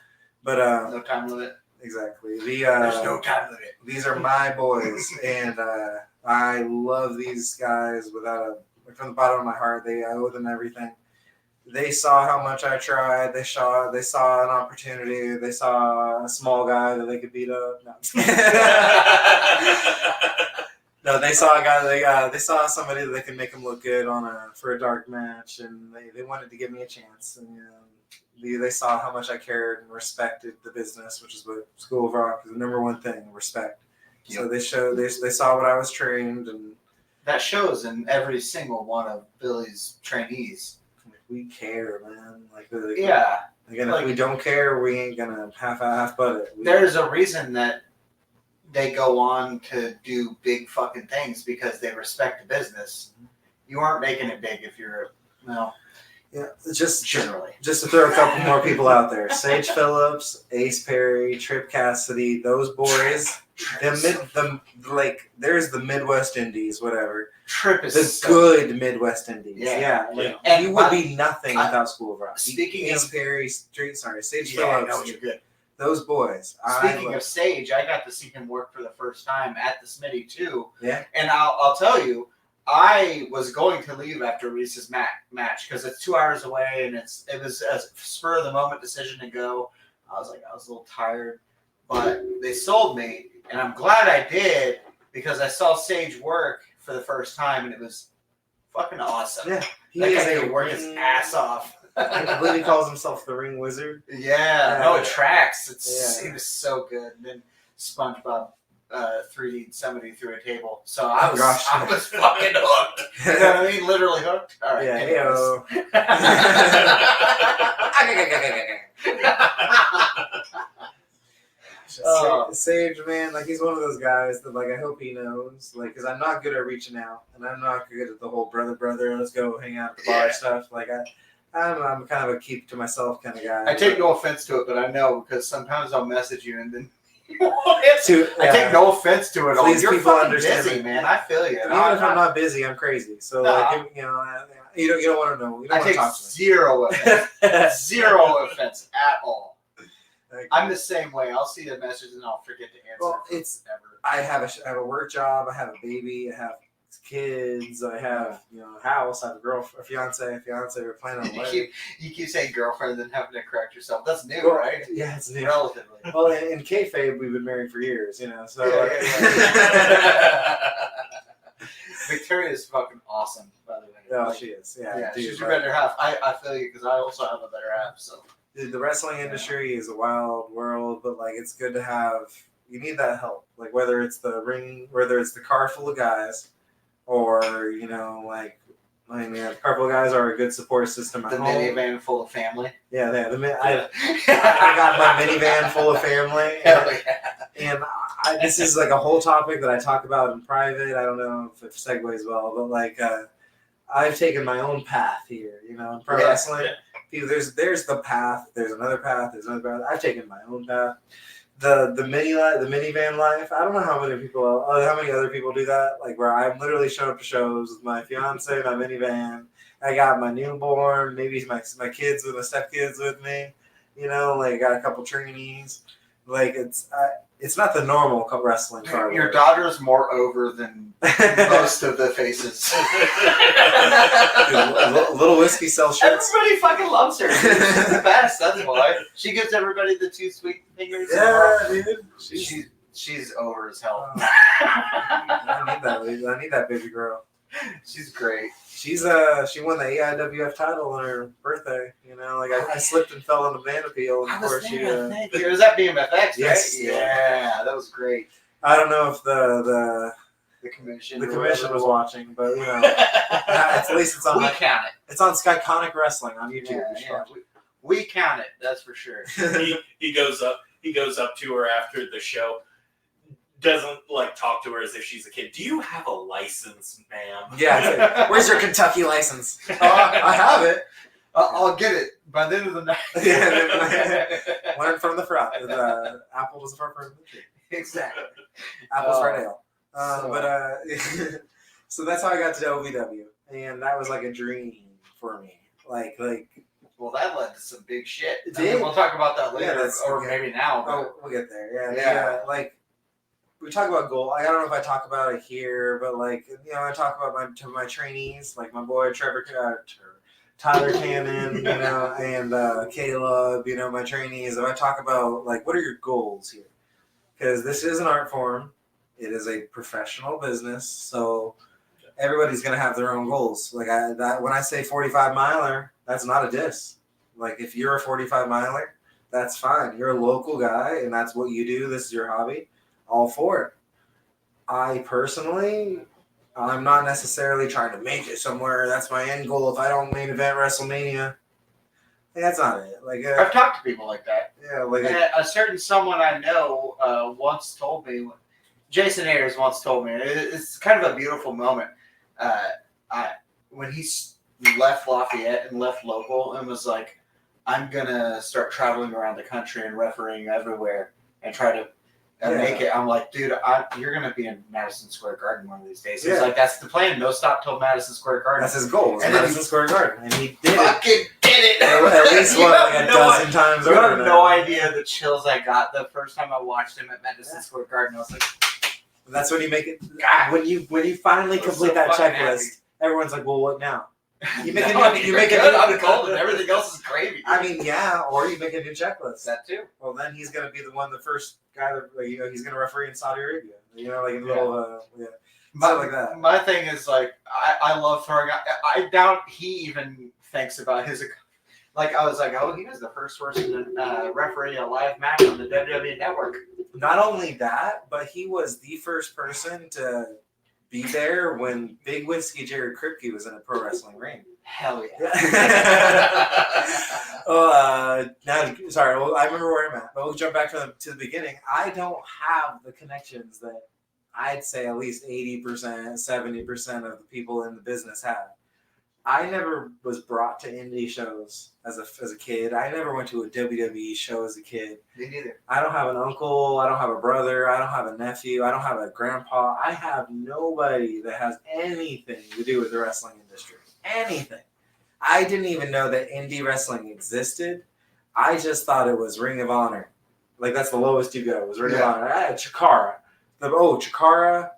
But no time limit. exactly. There's no time limit. These are my boys, and I love these guys from the bottom of my heart. I owe them everything. They saw how much I tried. They saw an opportunity. They saw a small guy that they could beat up. No, they saw a guy. They saw somebody that they could make him look good for a dark match, and they wanted to give me a chance. And they saw how much I cared and respected the business, which is what School of Rock is the number one thing: respect. Yep. So they saw what I was trained, and that shows in every single one of Billy's trainees. We care, man. Yeah. Again, if we don't care, we ain't gonna half butt it. There's a reason that they go on to do big fucking things because they respect the business. You aren't making it big if you're Yeah, just generally. Just to throw a couple more people out there: Sage Phillips, Ace Perry, Trip Cassidy. Those boys. There's the Midwest Indies, whatever. Trip is the good Midwest Indies. Yeah. And you would be nothing without School of Rock. Speaking Ace of Perry, Sage Phillips. No, you're good. Those boys. Speaking of Sage, I got to see him work for the first time at the Smitty too. Yeah. And I'll tell you, I was going to leave after Reese's match because it's 2 hours away, and it was a spur of the moment decision to go. I was a little tired, but they sold me, and I'm glad I did because I saw Sage work for the first time, and it was fucking awesome. Yeah, that guy could work his ass off. I believe he calls himself the Ring Wizard. Yeah, no, it tracks. He was so good. And then SpongeBob 3D somebody through a table. So I was fucking hooked. You know what I mean? Literally hooked. All right. Yeah, Sage, man, he's one of those guys that I hope he knows, because I'm not good at reaching out, and I'm not good at the whole brother, let's go hang out at the bar stuff. I'm kind of a keep to myself kind of guy. I take no offense to it, but I know because sometimes I'll message you and then I take no offense to it all. You're fucking busy, man. I feel you. Even if I'm not busy, I'm crazy. So you don't want to know. You don't want to talk to me. Zero offense. Zero offense at all. I'm the same way. I'll see the message and I'll forget to answer. Well, I have a work job. I have a baby. I have kids. I have a house. I have a girlfriend, a fiance. We're planning on wedding. You keep saying girlfriend and then having to correct yourself. That's new, right? Yeah, it's new. Relatively. Well, in kayfabe, we've been married for years. So. Yeah. Victoria's fucking awesome, by the way. Oh, she is. Yeah, dude, she's your better half. I feel you because I also have a better half. So dude, the wrestling industry is a wild world, but like it's good to have. You need that help, like whether it's the ring, whether it's the car full of guys, or like. I mean, the car full of guys are a good support system at the home. minivan full of family. Yeah, I got my minivan full of family. Hell yeah. And this is like a whole topic that I talk about in private. I don't know if it segues well, but like I've taken my own path here, in pro wrestling. Yeah. There's the path, there's another path, there's another path. I've taken my own path. The minivan life. I don't know how many other people do that. Like where I'm literally showing up to shows with my fiance, my minivan. I got my newborn, maybe my kids with my stepkids with me. Like got a couple trainees. Like it's not the normal wrestling car. Your daughter's more over than most of the faces. Little whiskey sells shirts. Everybody fucking loves her. She's the best. That's why she gives everybody the 2 sweet fingers. Yeah, dude. She's over as hell. I need that baby girl. She's great. She won the AIWF title on her birthday. Like I slipped and fell on the banana peel, and of course she. Was that BMFX? Yes. Right? Yeah, that was great. I don't know if the commission was watching, but at least it's on. We count it. It's on Skyconic Wrestling on YouTube. Yeah. We count it. That's for sure. he goes up. He goes up to her after the show. Doesn't talk to her as if she's a kid. Do you have a license, ma'am? Yeah. Where's your Kentucky license? I have it. I'll get it by the end of the night. Learn from the front. Apple doesn't fall from the tree. Exactly. Apple's right ale. So that's how I got to OVW, and that was like a dream for me. Like. Well, that led to some big shit. We'll talk about that later, maybe now. Oh, we'll get there. Yeah. We talk about goal. I don't know if I talk about it here, but I talk about my trainees, like my boy Tyler Cannon, and Caleb, my trainees. And I talk about what are your goals here? Because this is an art form, it is a professional business, so everybody's gonna have their own goals. When I say 45 miler, that's not a diss. If you're a 45 miler, that's fine. You're a local guy, and that's what you do. This is your hobby. All for it. I personally, I'm not necessarily trying to make it somewhere. That's my end goal. If I don't main event WrestleMania, that's not it. I've talked to people like that. Yeah, a certain someone I know once told me. Jason Ayers once told me it's kind of a beautiful moment. When he left Lafayette and left local and was like, I'm gonna start traveling around the country and refereeing everywhere and try to. Make it. I'm like, dude, you're gonna be in Madison Square Garden one of these days. He's like, that's the plan. No stop till Madison Square Garden. That's his goal. And Madison Square Garden, and he did fucking did it. At least a dozen times. You have no idea the chills I got the first time I watched him at Madison Square Garden. I was like, that's when you make it. God, when you finally complete that checklist, happy. Everyone's like, well, what now? You make I'm cold and everything else is gravy. I mean, yeah, or you make a new checklist. That too. Well, then he's gonna be the first guy that he's gonna referee in Saudi Arabia. In the middle of like that. My thing is I love throwing out. I doubt he even thinks about his. I was like, oh, he was the first person to referee a live match on the WWE Network. Not only that, but he was the first person to be there when Big Whiskey Jared Kripke was in a pro wrestling ring. Hell yeah. Sorry, I remember where I'm at, but we'll jump back to the beginning. I don't have the connections that I'd say at least 80%, 70% of the people in the business have. I never was brought to indie shows as a kid. I never went to a WWE show as a kid. Me neither. I don't have an uncle. I don't have a brother. I don't have a nephew. I don't have a grandpa. I have nobody that has anything to do with the wrestling industry. Anything. I didn't even know that indie wrestling existed. I just thought it was Ring of Honor. That's the lowest you go was Ring of Honor. I had Chikara. Chikara.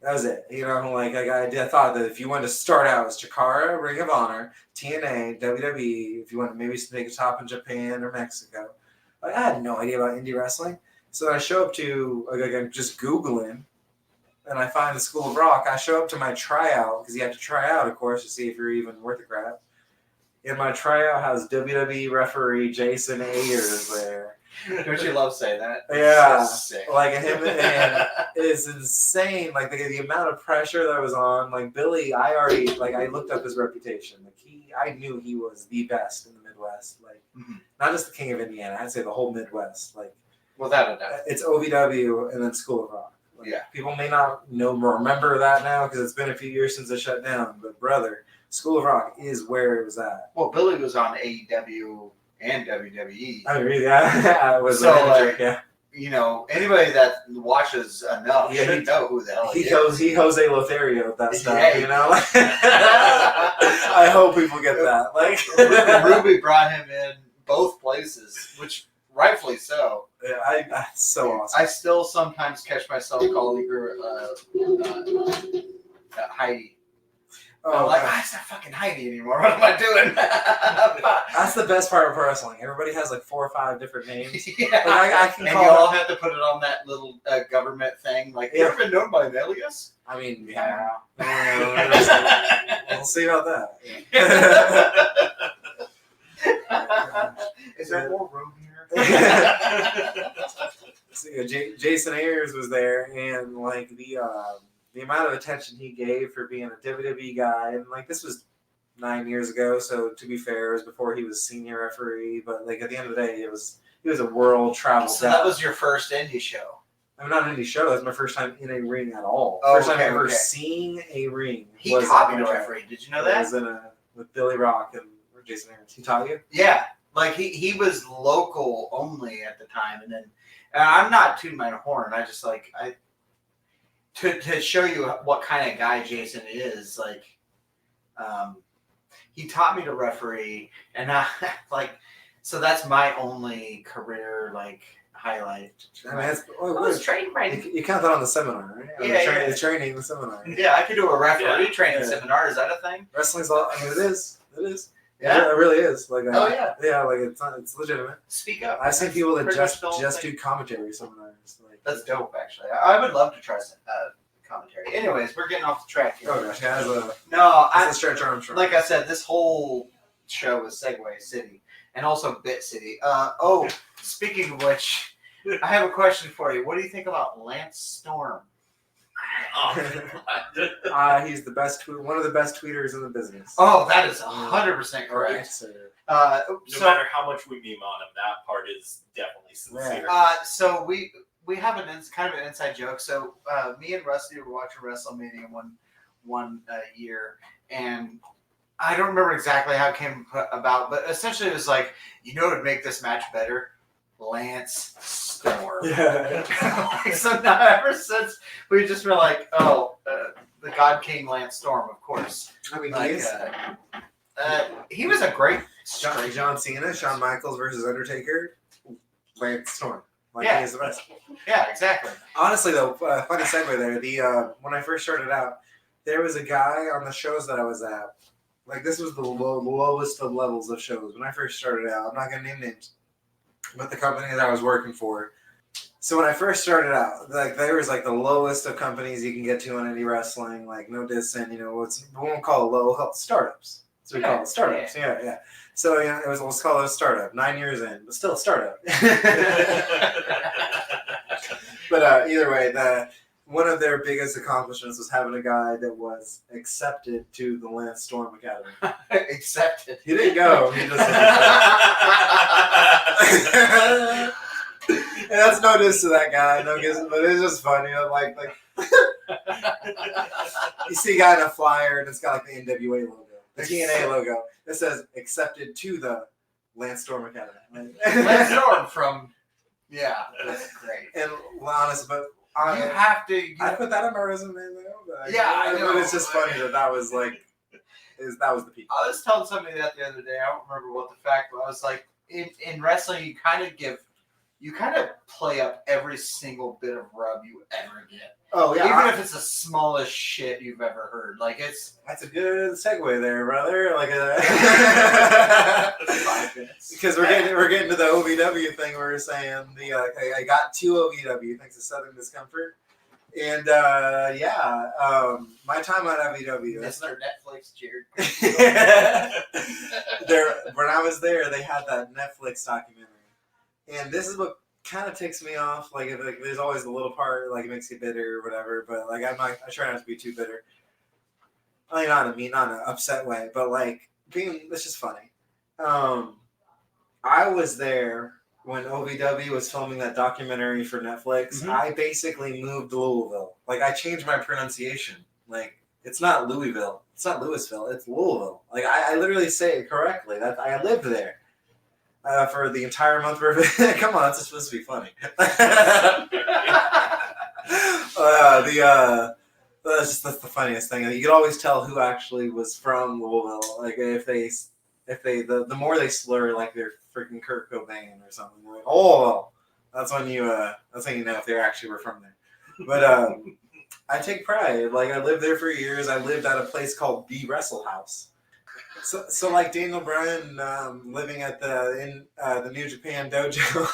That was it. I thought that if you wanted to start out as Chikara, Ring of Honor, TNA, WWE, if you want to maybe make a top in Japan or Mexico. I had no idea about indie wrestling. So I show up to, I'm just Googling, and I find the School of Rock. I show up to my tryout because you have to try out, of course, to see if you're even worth a crap. And my tryout has WWE referee Jason Ayers there. Don't you love saying that? Yeah, It's so sick. like him, and it's insane. Like the amount of pressure that was on. Like Billy, I looked up his reputation. Like I knew he was the best in the Midwest. Like not just the king of Indiana. I'd say the whole Midwest. Like Without a doubt. it's OVW and then School of Rock. Like, Yeah. People may not remember that now because it's been a few years since it shut down. But brother, School of Rock is where it was at. Well, Billy was on AEW and WWE. I mean, yeah, it was So, a manager, like, yeah. You know, anybody that watches enough Yeah, should know who the hell He is. Jose Lothario with that stuff, Yeah. you know. I hope people get that. Like Ruby brought him in both places, which rightfully so. yeah, so awesome. I still sometimes catch myself calling her Heidi. I'm like, it's not fucking Heidi anymore. What am I doing? That's the best part of pro wrestling. Everybody has like 4 or 5 different names. Yeah. Like, I can And call you all it- have to put it on that little government thing. Like, Yeah. you ever been known by an alias? I mean, Yeah. we'll see about that. Is there more room here? So, yeah, Jason Ayers was there, and like the amount of attention he gave for being a WWE guy, and like this was 9 years ago, so to be fair, it was before he was senior referee. But like at the end of the day, he was a world travel So guy. that was your first indie show. I'm not in any show. That was my first time in a ring at all. Oh, First time okay, ever okay. seeing a ring. He was taught at me to my referee. Did you know It that? was with Billy Rock and Jason Ayers. He taught you? Yeah. Like he was local only at the time, and I'm not tooting my horn. I just like to show you what kind of guy Jason is. Like, he taught me to referee, and so that's my only career highlight. I mean, that's, I was trained right. you count that on the seminar, right? Or Yeah, the training, the seminar. Yeah, I could do a referee training Yeah. seminar. Is that a thing? Wrestling's all. I mean, it is. It is. Yeah. It really is. Like, Oh yeah. yeah, like it's legitimate. Speak up. I've seen people that Pretty much the whole just thing. do commentary seminars. Like, That's dope, actually. I would love to try some commentary. Anyways, we're getting off the track here. oh gosh, yeah, No, that's a stretch Armstrong. like I said, this whole show is Segway City and also Bit City. Speaking of which, I have a question for you. What do you think about Lance Storm? He's the best. One of the best tweeters in the business. Oh, that is 100% correct. Sir. No matter how much we meme on him, that part is definitely sincere. So we have kind of an inside joke. So me and Rusty were watching WrestleMania one year, and I don't remember exactly how it came about, but essentially it was like, what would make this match better? Lance Storm. Yeah. So now ever since we just were like, the God King Lance Storm, of course. I mean, He was a great John Cena, Shawn Michaels versus Undertaker, Lance Storm. Like, Yeah. he's the best. Yeah, exactly. Honestly, though, funny segue there. The when I first started out, there was a guy on the shows that I was at. Like, this was the lowest of levels of shows when I first started out. I'm not gonna name names, but the company that I was working for. So when I first started out, like there was like the lowest of companies you can get to in indie wrestling. Like, no dissing, we won't call it low, startups. So we call it startups. Yeah. So let's call it a startup. 9 years in, but still a startup. But either way, one of their biggest accomplishments was having a guy that was accepted to the Lance Storm Academy. Accepted. He didn't go. He just. And that's no diss to that guy, but it's just funny. Like you see a guy in a flyer and it's got like the NWA logo, the TNA logo that says "accepted to the Lance Storm Academy." Lance Storm from, that's great. And honest, but You have to. I put that on my resume though. But I know. But it's just funny that was like, that was the peak. I was telling somebody that the other day. I don't remember what the fact was. I was like, in wrestling, you kind of play up every single bit of rub you ever get. Oh yeah, Even if it's the smallest shit you've ever heard. Like, that's a good segue there, brother. Like 5 minutes. because we're getting to the OVW thing. We're saying I got 2 OVW thanks to Southern Discomfort. And my time on WW. Mr. Netflix, Jared. When I was there, they had that Netflix documentary, and this is what kind of ticks me off. Like there's always a little part like it makes you bitter or whatever, but like I try not to be too bitter. Like not in an upset way, but like it's just funny. I was there when OVW was filming that documentary for Netflix. Mhm. I basically moved to Louisville. Like I changed my pronunciation. Like it's not Louisville. It's not Louisville. It's Louisville. Like I literally say it correctly. That I lived there for the entire month. Come on, it's supposed to be funny. That's the funniest thing. You could always tell who actually was from Louisville. Like if the more they slur, like they're freaking Kurt Cobain or something. Like, oh, that's when you know if they actually were from there. But I take pride. Like I lived there for years. I lived at a place called the Wrestle House. So like Daniel Bryan living at the New Japan dojo.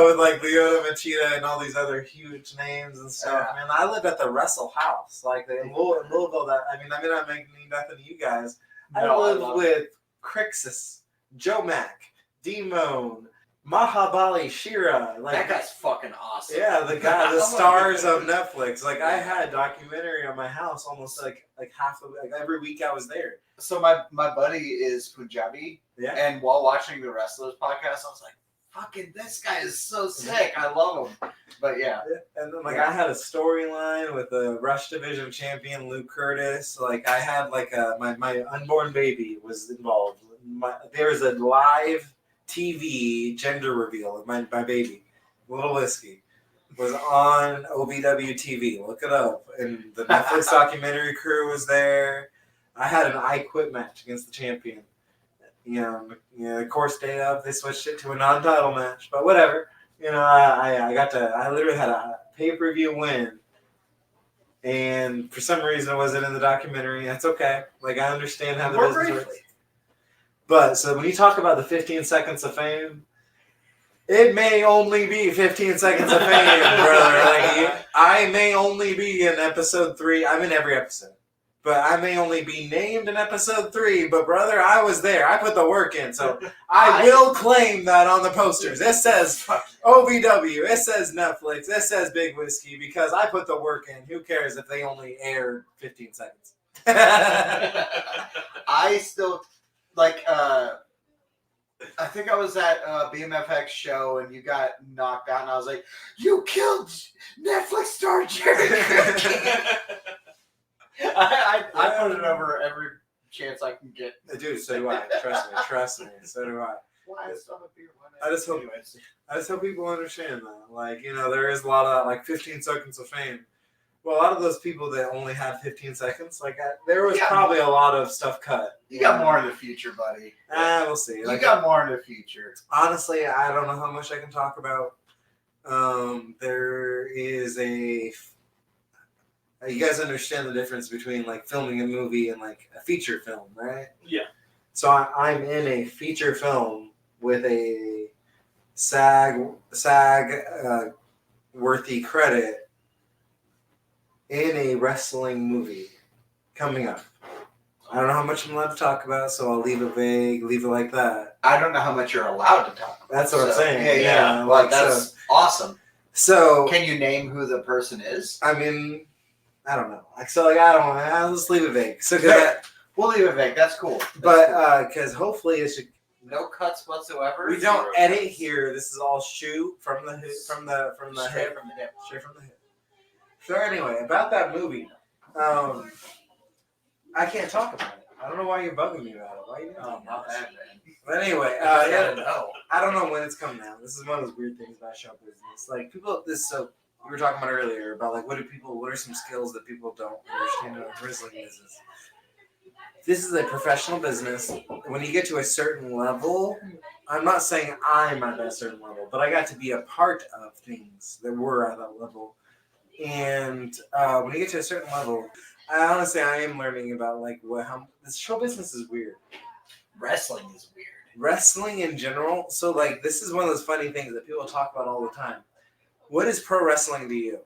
With like Leota Machida and all these other huge names and stuff. Man, I lived at the Wrestle House, like in Louisville. I'm not making nothing to you guys. I lived with Crixus, Joe Mack, D-Moan, Mahabali Shira. Like that guy's fucking awesome. Yeah, the stars of Netflix. Like I had documentary on my house almost like half of every week I was there. So my buddy is Punjabi, and while watching the Wrestlers podcast, I was like, fucking, this guy is so sick. I love him. But yeah. And then I had a storyline with the Rush Division champion Luke Curtis. Like I had my unborn baby was involved. There was a live TV gender reveal of my baby, Little Whiskey, was on OVW TV. Look it up. And the Netflix documentary crew was there. I had an I Quit match against the champion. Of course, day of, they switched it to a non-title match, but whatever. I literally had a pay-per-view win, and for some reason it wasn't in the documentary. That's okay. Like, I understand how the business works. But, so when you talk about the 15 seconds of fame, it may only be 15 seconds of fame, brother. Like, I may only be in episode 3. I'm in every episode. But I may only be named in episode 3, but brother, I was there. I put the work in, so I will claim that on the posters. It says OVW, it says Netflix, it says Big Whiskey, because I put the work in. Who cares if they only aired 15 seconds? I still, I think I was at BMFX show and you got knocked out, and I was like, you killed Netflix star Jerry Kripke. I put it over every chance I can get. Dude, so do I. Trust me. So do I. Why is stuff up here? I just hope people understand that. Like, there is a lot of 15 seconds of fame. Well, a lot of those people that only had 15 seconds, there was probably a lot of stuff cut. You got more in the future, buddy. We'll see. You got more in the future. Honestly, I don't know how much I can talk about. There is you guys understand the difference between filming a movie and a feature film, right? Yeah. So I'm in a feature film with a SAG worthy credit in a wrestling movie coming up. I don't know how much I'm allowed to talk about, so I'll leave it vague, leave it like that. I don't know how much you're allowed to talk about. That's what I'm saying. Yeah. That's awesome. So can you name who the person is? I mean, I don't know. I don't know. Let's leave it vague. So we'll leave it vague. That's cool. But because hopefully it should. No cuts whatsoever. We don't edit here. This is all shoot from the hip. Straight from the hip. Straight from the hip. So anyway, about that movie, I can't talk about it. I don't know why you're bugging me about it. Why are you doing that? Not bad, man. But anyway, I don't know. I don't know when it's coming out. This is one of those weird things about show business. We were talking about earlier about what are some skills that people don't understand about wrestling business. This is a professional business. When you get to a certain level, I'm not saying I'm at that certain level, but I got to be a part of things that were at that level. And when you get to a certain level, I am learning about how this show business is weird. Wrestling is weird. Wrestling in general. So this is one of those funny things that people talk about all the time. What is pro wrestling to you?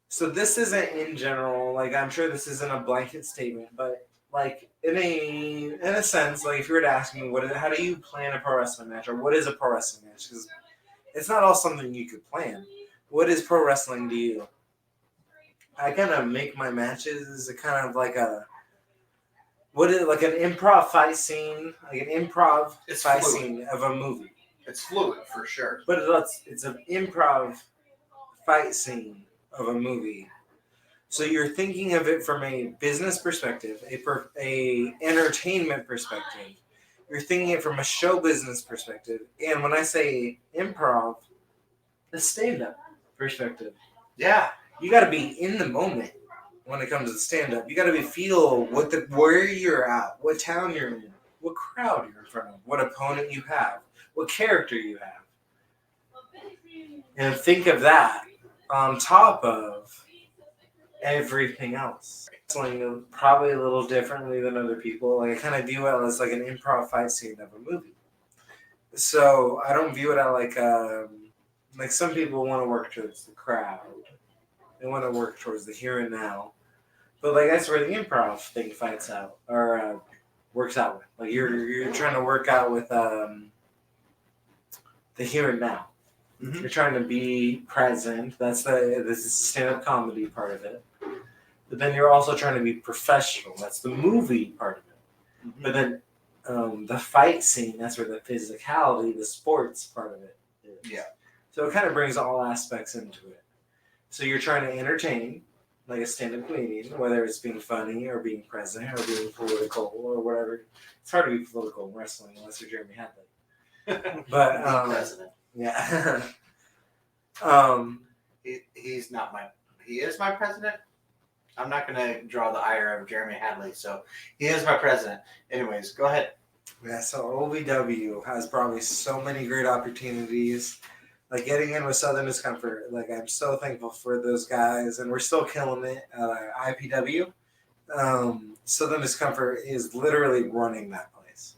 So this isn't in general, like I'm sure this isn't a blanket statement, but like in a sense, like if you were to ask me how do you plan a pro wrestling match, or what is a pro wrestling match? Because it's not all something you could plan. What is pro wrestling to you? I kind of make my matches kind of like like an improv fight scene, like an improv fight scene of a movie. It's fluid for sure. But it's an improv fight scene of a movie. So you're thinking of it from a business perspective, a entertainment perspective. You're thinking it from a show business perspective. And when I say improv, a stand-up perspective. Yeah. You got to be in the moment when it comes to stand-up. You got to feel where you're at, what town you're in, what crowd you're in front of, what opponent you have, what character you have. And think of that on top of everything else. Wrestling probably a little differently than other people. Like I kind of view it as like an improv fight scene of a movie. So I don't view it at like some people want to work towards the crowd. They want to work towards the here and now. But like that's where the improv thing fights out or works out with. Like you're trying to work out with the here and now. Mm-hmm. You're trying to be present. This is the stand-up comedy part of it. But then you're also trying to be professional. That's the movie part of it. Mm-hmm. But then the fight scene, that's where the physicality, the sports part of it is. Yeah. So it kind of brings all aspects into it. So you're trying to entertain, like a stand-up comedian, whether it's being funny or being present or being political or whatever. It's hard to be political in wrestling unless you're Jeremy Hadley. But president. Yeah. He's not he is my president. I'm not going to draw the ire of Jeremy Hadley, so he is my president. Anyways, go ahead. Yeah, so OVW has brought me so many great opportunities. Like getting in with Southern Discomfort, like I'm so thankful for those guys, and we're still killing it at IPW. Southern Discomfort is literally running that place.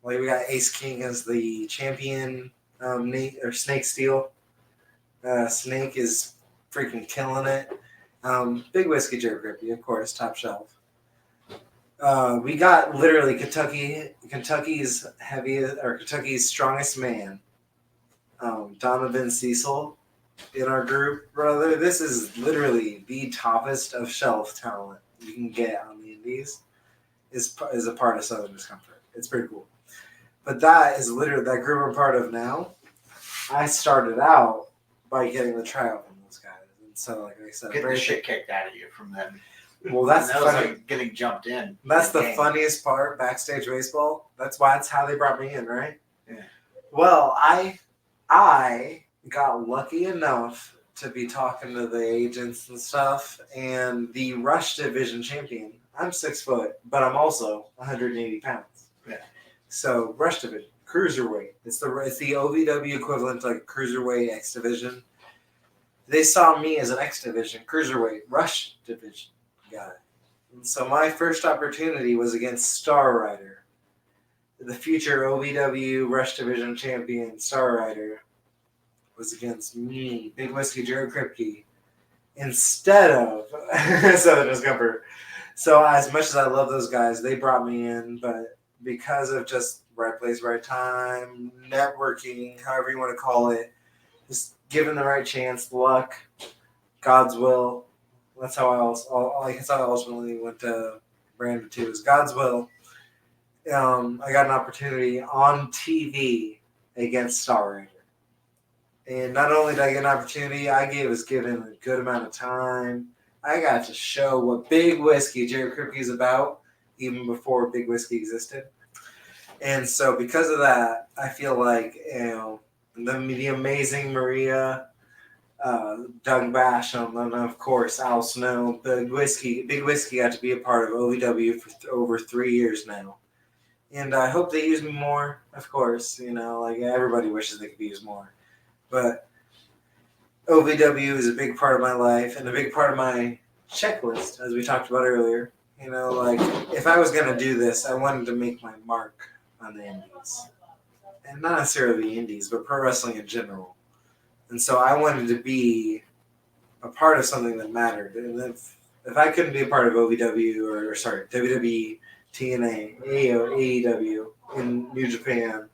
Like we got Ace King as the champion, Snake Steel. Snake is freaking killing it. Big Whiskey Joe Kripke, of course, top shelf. We got literally Kentucky's strongest man, Donovan Cecil, in our group, brother. This is literally the toppest of shelf talent you can get on the indies. Is a part of Southern Discomfort. It's pretty cool. But that is literally that group I'm part of now. I started out by getting the tryout from those guys, and so like I said, getting the shit kicked out of you from them. Well, that's that was like getting jumped in. That's the funniest part, backstage baseball. That's how they brought me in, right? Yeah. Well, I got lucky enough to be talking to the agents and stuff, and the Rush Division champion. I'm 6 foot, but I'm also 180 pounds. Yeah. So Rush Division, cruiserweight. It's the OVW equivalent to like cruiserweight X Division. They saw me as an X Division cruiserweight Rush Division guy. And so my first opportunity was against Star Rider, the future OVW Rush Division champion. Star Rider was against me, Big Whiskey Joe Kripke, instead of Southern Discomfort. So as much as I love those guys, they brought me in, but because of just right place, right time, networking, however you want to call it, just given the right chance, luck, God's will. That's how I ultimately went to Brandon too. Is God's will. I got an opportunity on TV against Star Rider. And not only did I get an opportunity, I was given a good amount of time. I got to show what Big Whiskey Jerry Kripke is about, even before Big Whiskey existed. And so because of that, I feel like, the amazing Maria, Doug Basham, and of course Al Snow, Big Whiskey got to be a part of OVW for over 3 years now. And I hope they use me more, of course. Like everybody wishes they could be used more. But OVW is a big part of my life and a big part of my checklist, as we talked about earlier. Like if I was going to do this, I wanted to make my mark on the indies. And not necessarily the indies, but pro wrestling in general. And so I wanted to be a part of something that mattered. And if I couldn't be a part of OVW or WWE, TNA, AEW in New Japan,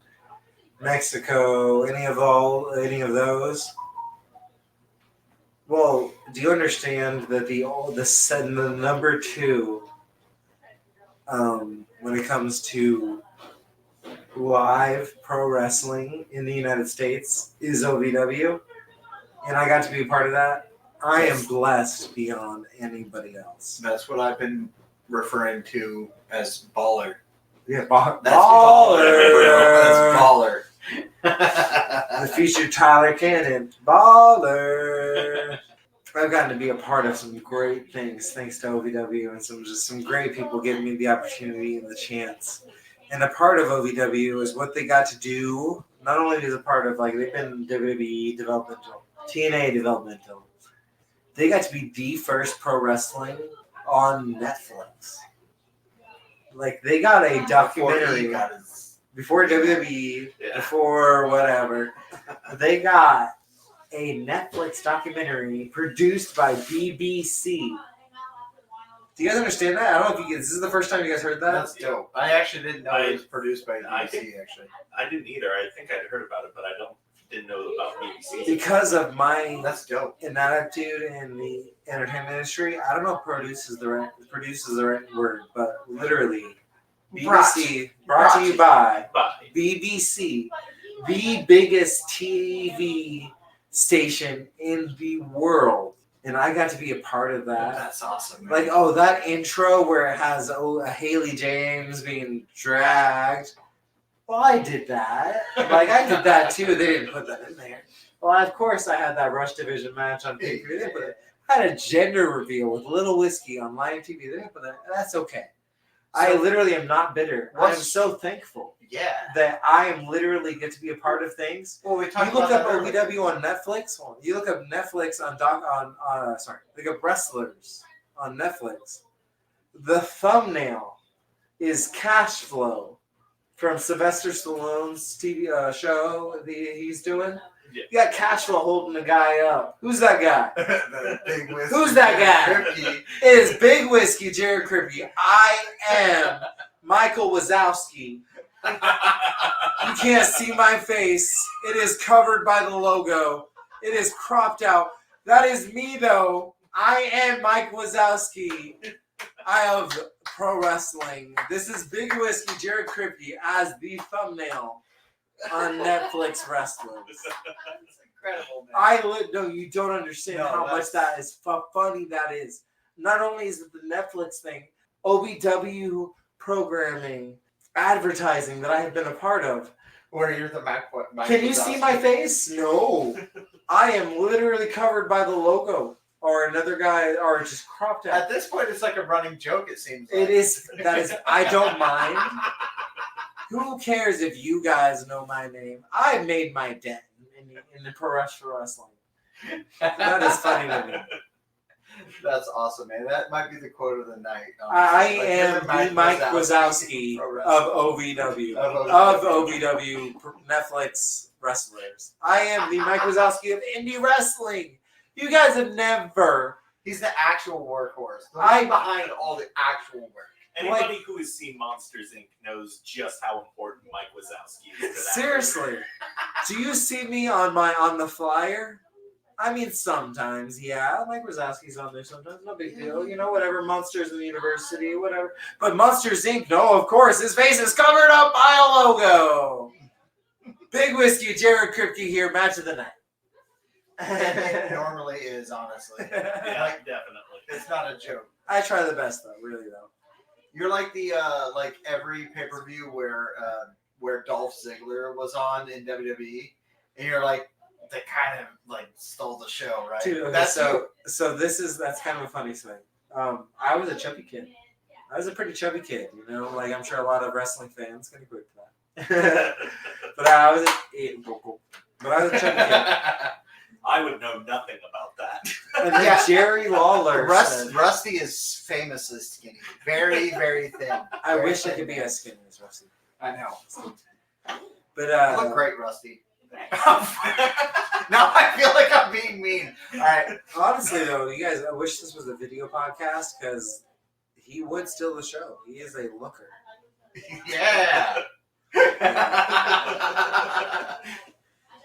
Mexico, any of those. Well, do you understand that the number two when it comes to live pro wrestling in the United States is OVW, and I got to be a part of that. I am blessed beyond anybody else. That's what I've been referring to as baller. Yeah, Baller. baller. That's baller. The featured Tyler Cannon, baller. I've gotten to be a part of some great things thanks to OVW and some great people giving me the opportunity and the chance. And a part of OVW is what they got to do. Not only is a part of, like, they've been WWE developmental, TNA developmental. They got to be the first pro wrestling on Netflix. Like, they got a documentary before WWE, before whatever. They got a Netflix documentary produced by BBC. Do you guys understand that? I don't know if this is the first time you guys heard that. That's dope. I actually didn't know it was produced by BBC. I didn't either. I think I'd heard about it, but I didn't know about BBC. Because of my That's dope. attitude in the entertainment industry, I don't know if produce is the right word, but literally BBC brought to you by BBC, the biggest TV station in the world. And I got to be a part of that. That's awesome, man. Like, that intro where it has Haley James being dragged. Well, I did that. Like, I did that too. They didn't put that in there. Well, of course, I had that Rush Division match on TV. They didn't put it. I had a gender reveal with Little Whiskey on live TV. They didn't put that. That's okay. I literally am not bitter. I'm so thankful. Yeah. That I am literally get to be a part of things. Well, we talked you look about up OVW on Netflix. You look up Netflix look up wrestlers on Netflix. The thumbnail is Cash Flow from Sylvester Stallone's TV show he's doing. Yeah. You got Cash Flow holding the guy up. Who's that guy? Big Whiskey. Who's that guy? Kripke. It is Big Whiskey, Jared Kripke. I am Michael Wazowski. You can't see my face. It is covered by the logo. It is cropped out. That is me, though. I am Mike Wazowski. I of pro wrestling. This is Big Whiskey, Jared Kripke as the thumbnail on Netflix Wrestlers. That's incredible, man. No, you don't understand how much that is funny that is. Not only is it the Netflix thing, OVW programming, advertising that I have been a part of. Where you're the Mac. Can you see my face? No. I am literally covered by the logo. Or another guy, or just cropped out. At this point, it's like a running joke, it seems like. It is. That is. I don't mind. Who cares if you guys know my name? I made my dent in the pro wrestling. That is funny to me. That's awesome, man. That might be the quote of the night. I am the Mike Wazowski of OVW. Of OVW Netflix wrestlers. I am the Mike Wazowski of indie wrestling. You guys have never. He's the actual workhorse. I'm behind all the actual work. Anybody who has seen Monsters Inc. knows just how important Mike Wazowski is to that. Seriously. Do you see me on the flyer? I mean, sometimes, yeah. Mike Wazowski's on there sometimes. No big deal. You know, whatever. Monsters in the University, whatever. But Monsters Inc., no, of course. His face is covered up by a logo. Big Whiskey, Jared Kripke here. Match of the night. It normally is, honestly. Yeah, like, definitely. It's not a joke. I try the best, though. Really, though. You're like the like every pay-per-view where Dolph Ziggler was on in WWE, and you're like, they kind of like stole the show, right? Dude, okay, that's that's kind of a funny thing. I was a chubby kid. I was a pretty chubby kid, you know. Like, I'm sure a lot of wrestling fans can agree to that. But I was a chubby kid. I would know nothing about that. And then Jerry Lawler. Rusty is famously skinny. Very, very thin. I wish I could be as skinny as Rusty. I know. But you look great, Rusty. Now I feel like I'm being mean. All right. Honestly, though, you guys, I wish this was a video podcast because he would steal the show. He is a looker. Yeah.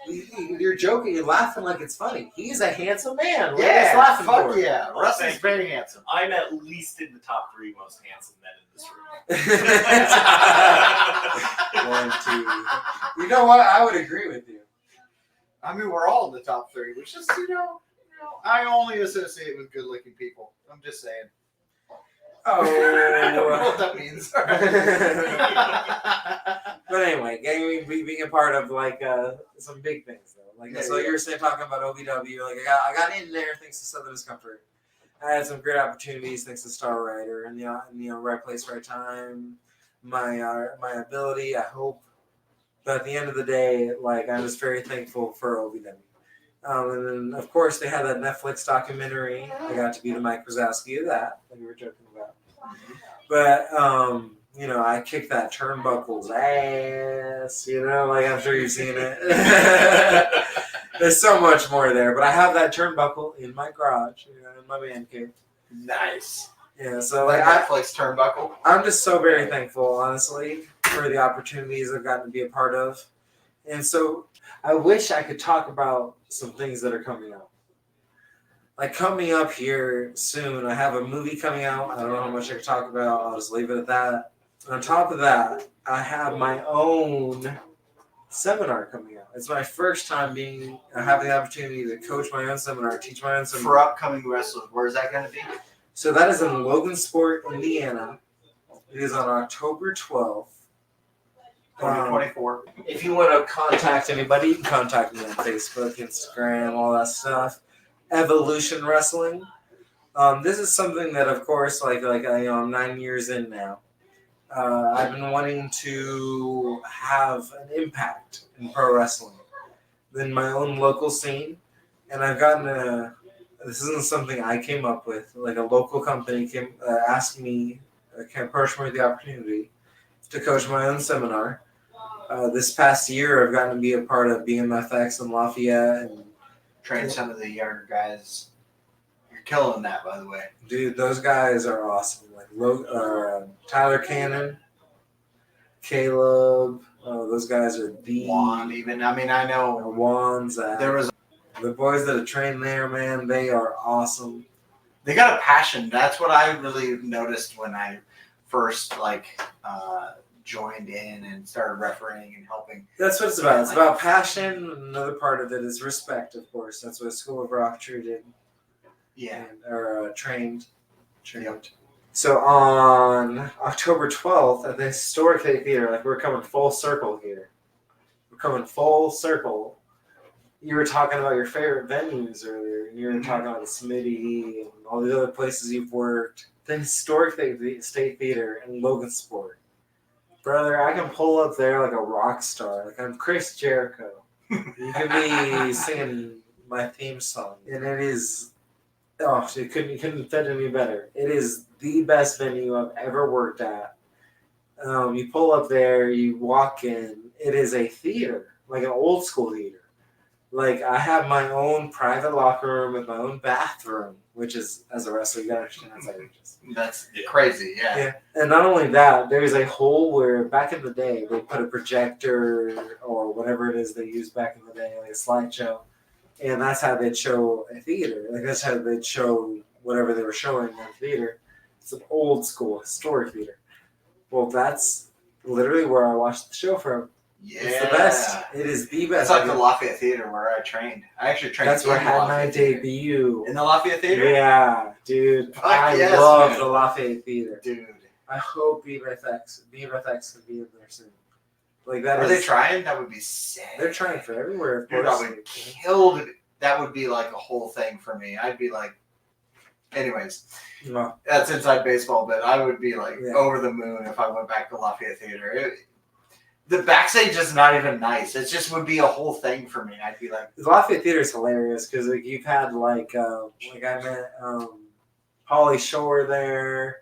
You're joking. You're laughing like it's funny. He's a handsome man. What are you Yeah. laughing Fuck for? yeah. Well, Russ thank is very handsome. I'm at least in the top 3 most handsome men in this room. 1, 2. You know what? I would agree with you. I mean, we're all in the top 3, which is, I only associate with good-looking people. I'm just saying. I don't know Oh. what that means. But anyway, being a part of like some big things though. Like Yeah, so yeah. you were saying talking about OVW. Like I got in there thanks to Southern Discomfort. I had some great opportunities thanks to Star Rider and right place, right time. My ability, I hope. But at the end of the day, like I'm just very thankful for OVW. And then of course they had that Netflix documentary. I got to be the Mike Wazowski of that, like we were joking about. But I kicked that turnbuckle's ass. Like I'm sure you've seen it. There's so much more there, but I have that turnbuckle in my garage, in my man cave. Nice. Yeah, so Like like Netflix turnbuckle. I'm just so very thankful, honestly, for the opportunities I've gotten to be a part of, and so I wish I could talk about some things that are coming up. Like coming up here soon, I have a movie coming out. I don't know how much I can talk about. I'll just leave it at that. And on top of that, I have my own seminar coming out. It's my first time having the opportunity to coach my own seminar, teach my own seminar. For upcoming wrestlers, where is that going to be? So that is in Logansport, Indiana. It is on October 12th. 2024. If you want to contact anybody, you can contact me on Facebook, Instagram, all that stuff. Evolution Wrestling. This is something that, of course, I'm 9 years in now. I've been wanting to have an impact in pro wrestling in my own local scene, and I've gotten this isn't something I came up with. Like a local company asked me, approached me with the opportunity to coach my own seminar. This past year, I've gotten to be a part of BMFX in Lafayette and Train some of the younger guys. You're killing that, by the way. dude, those guys are awesome. Like Tyler Cannon, Caleb, those guys are the Juan, even. I mean, I know Juans. there was. The boys that are trained there, man, they are awesome. They got a passion. That's what I really noticed when I first joined in and started refereeing and helping. That's what it's about. It's about passion. Another part of it is respect, of course. That's what School of Rock treated. Yeah. Or trained. Yep. So on October 12th at the Historic Theater, like we're coming full circle here. We're coming full circle. You were talking about your favorite venues earlier, and you were talking about the Smitty and all the other places you've worked. The Historic State Theater in Logansport. Brother, I can pull up there like a rock star. Like I'm Chris Jericho. You could be singing my theme song. And it is, it couldn't fit any better. It is the best venue I've ever worked at. You pull up there, you walk in. It is a theater, like an old school theater. Like, I have my own private locker room with my own bathroom, which is, as a wrestler, you gotta understand that's outrageous. That's crazy, yeah. And not only that, there's a hole where back in the day, they put a projector or whatever it is they used back in the day, like a slideshow, and that's how they'd show a theater. Like, that's how they'd show whatever they were showing in the theater. It's an old school, historic theater. Well, that's literally where I watched the show from. Yeah. It's the best. It is the best. It's like the Lafayette Theater where I trained. I actually trained. That's where I in the had my Lafayette Theater. debut. In the Lafayette Theater? Yeah, dude. Fuck I yes, love man. the Lafayette Theater. Dude. I hope BMFX could be in there soon. Like that Are is, they trying? That would be sick. They're trying for everywhere. Of Dude, course. I would kill it. That would be like a whole thing for me. I'd be like, anyways, No. that's inside baseball, but I would be like Yeah. over the moon if I went back to Lafayette Theater. The backstage is not even nice. It just would be a whole thing for me. I'd be like, The Lafayette Theater is hilarious because like you've had I met Pauly Shore there.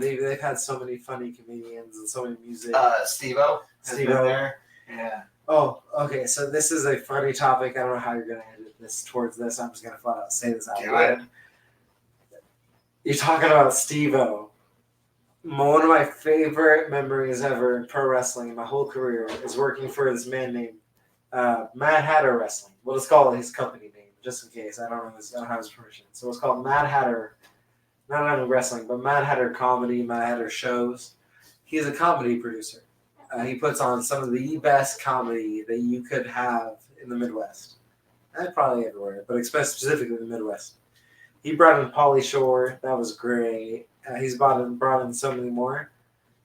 They've had so many funny comedians and so many music. Steve-O has been Steve-O. there. Yeah. Oh, okay. So this is a funny topic. I don't know how you're gonna edit this towards this. I'm just gonna flat out say this out Do loud. You're talking about Steve-O. One of my favorite memories ever in pro wrestling in my whole career is working for this man named Mad Hatter Wrestling. We'll just call it his company name, just in case. I don't have his permission. So it's called Mad Hatter, not only wrestling, but Mad Hatter comedy, Mad Hatter shows. He's a comedy producer. He puts on some of the best comedy that you could have in the Midwest. And probably everywhere, but specifically the Midwest. He brought in Pauly Shore. That was great. He's brought in so many more.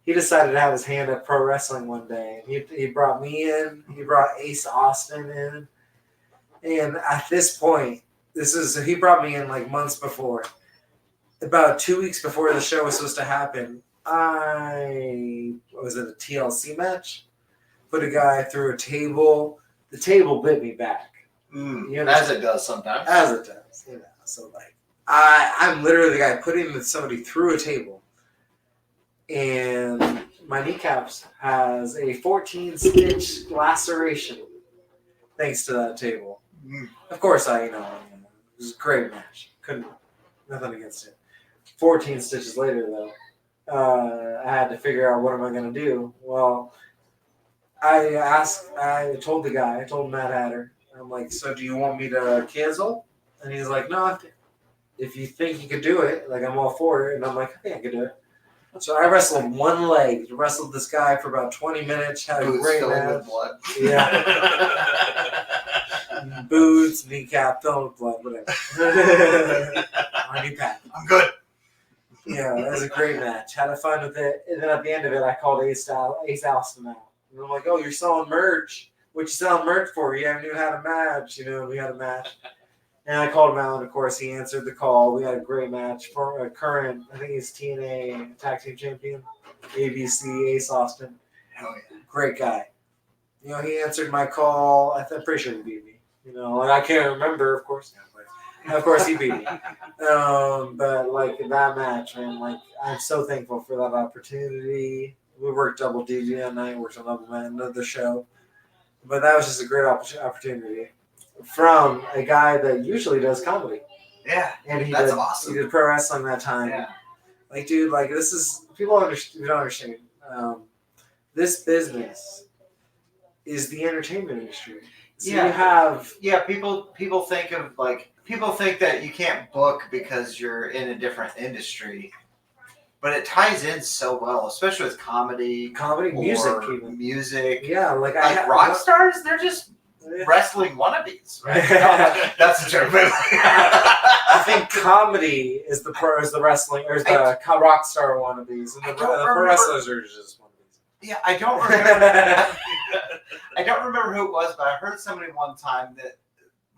He decided to have his hand at pro wrestling one day. He brought me in. He brought Ace Austin in. And at this point, he brought me in like months before. About 2 weeks before the show was supposed to happen, I was at a TLC match. Put a guy through a table. The table bit me back. As it does sometimes. As it does. You know, so like I'm literally the guy putting somebody through a table, and my kneecaps has a 14-stitch laceration thanks to that table. Of course, it was a great match. Nothing against it. 14 stitches later, though, I had to figure out what am I going to do. Well, I told Matt Hatter, I'm like, so do you want me to cancel? And he's like, no, if you think you could do it, like I'm all for it. And I'm like, I think I could do it. So I wrestled one leg, wrestled this guy for about 20 minutes, had a great match. With blood. Yeah. Boots, kneecap, filled with blood, whatever. My knee pad. I'm good. Yeah, it was a great match. Had fun with it. And then at the end of it, I called Ace Austin out. And I'm like, oh, you're selling merch. What you selling merch for? You haven't even had a match. We had a match. And I called him out, and of course, he answered the call. We had a great match for a current, I think he's TNA Tag Team Champion, ABC, Ace Austin. Hell yeah. Great guy. He answered my call. I'm pretty sure he beat me. I can't remember, of course. Of course, he beat me. But, like, that match, man, I'm so thankful for that opportunity. We worked double duty that night, worked on double man of the show. But that was just a great opportunity from a guy that usually does comedy. Yeah, and that's awesome. He did pro wrestling that time. Yeah. Like, dude, this is, people don't understand. This business is the entertainment industry. So you have... Yeah, people think that you can't book because you're in a different industry. But it ties in so well, especially with comedy, music, even. Music. Yeah, rock stars, they're just wrestling wannabes, right? That's the term. I think comedy is the wrestling, or is the rock star wannabes, and the pro wrestlers are just wannabes. Yeah, I don't remember. I don't remember who it was, but I heard somebody one time that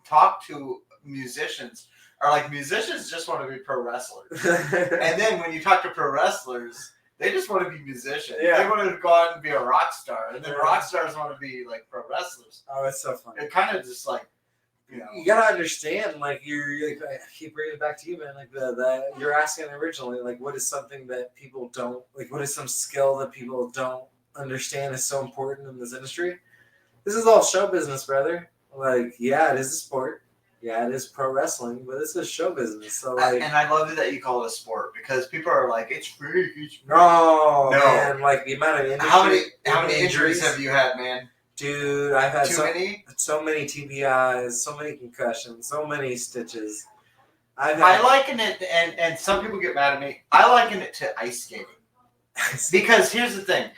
talked to musicians. Are like, musicians just want to be pro wrestlers. And then when you talk to pro wrestlers, they just want to be musicians. Yeah. They want to go out and be a rock star. And then rock stars want to be like pro wrestlers. Oh, it's so funny. It kind of just you got to understand, I keep bringing it back to you, man. You're asking originally, what is something that people don't, what is some skill that people don't understand is so important in this industry? This is all show business, brother. Yeah, it is a sport. Yeah, it is pro wrestling, but it's a show business. So and I love it that you call it a sport because people are like, it's free. No, man, the amount of industry. How many injuries have you had, man? Dude, I've had so many TBIs, so many concussions, so many stitches. I liken it, and some people get mad at me. I liken it to ice skating because here's the thing: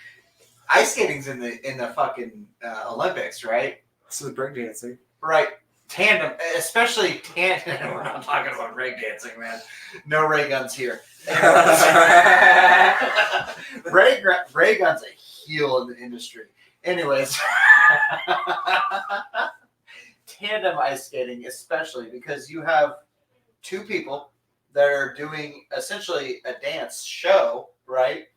ice skating's in the fucking Olympics, right? So the breakdancing, right? Tandem, especially tandem. We're not talking about breakdancing, man. No ray guns here. Ray guns a heel in the industry. Anyways, tandem ice skating, especially because you have two people that are doing essentially a dance show, right?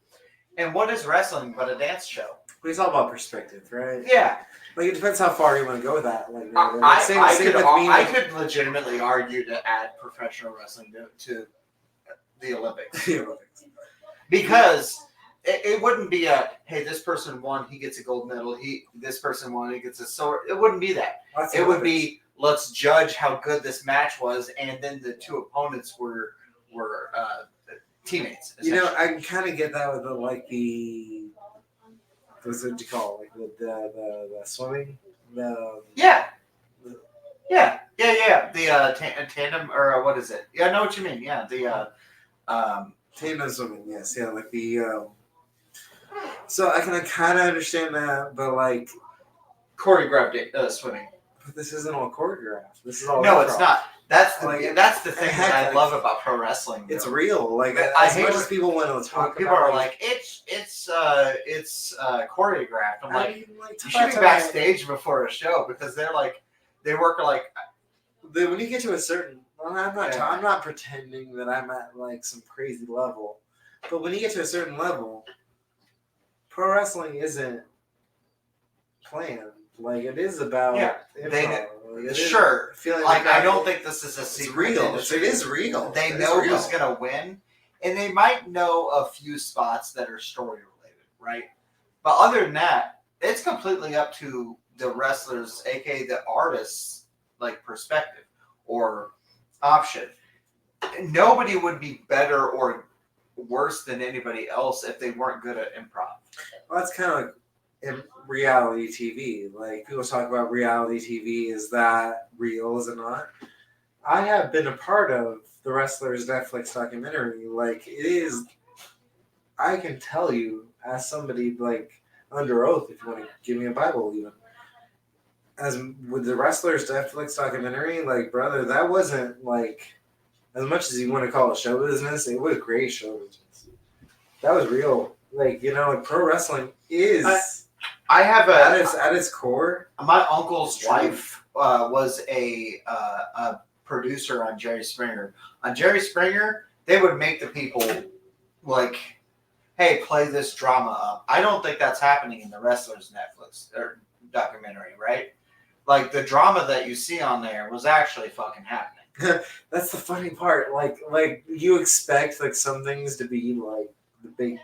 And what is wrestling but a dance show? It's all about perspective, right? Yeah. It depends how far you want to go with that. I could legitimately argue to add professional wrestling to the Olympics. Because it wouldn't be a, hey, this person won, he gets a gold medal. This person won, he gets a silver. It wouldn't be that. It would be, let's judge how good this match was, and then the two opponents were teammates. You know, I can kind of get that with what's it you call it? Like the swimming, Yeah. The tandem, or what is it? Yeah, I know what you mean. Yeah, the tandem swimming. Yes, yeah, like the. So I can kind of understand that, but like choreographed swimming. But this isn't all choreographed. This is all. No, it's not. That's the thing heck, that I love about pro wrestling. It's real. Like I as hate much as people want to talk people about, are like it's choreographed. I'm I like, mean, you should be backstage before a show because they work like. When you get to a certain, well, I'm not pretending that I'm at like some crazy level, but when you get to a certain level, pro wrestling isn't planned. Like it is about sure. Feeling like I don't think this is a secret. It's real. It is real. They know who's gonna win, and they might know a few spots that are story related, right? But other than that, it's completely up to the wrestlers, aka the artists, like perspective or option. Nobody would be better or worse than anybody else if they weren't good at improv. Well, that's kind of like in reality TV. Like people talk about reality TV. Is that real? Is it not? I have been a part of the Wrestlers Netflix documentary. Like it is. I can tell you as somebody like under oath, if you want to give me a Bible even. As with the Wrestlers Netflix documentary, like brother, that wasn't like as much as you want to call it show business. It was great show business. That was real. Like like pro wrestling is. I have at its core. My uncle's wife was a producer on Jerry Springer. On Jerry Springer, they would make the people like, "Hey, play this drama up." I don't think that's happening in the Wrestlers Netflix documentary, right? Like the drama that you see on there was actually fucking happening. That's the funny part. Like you expect like some things to be like the big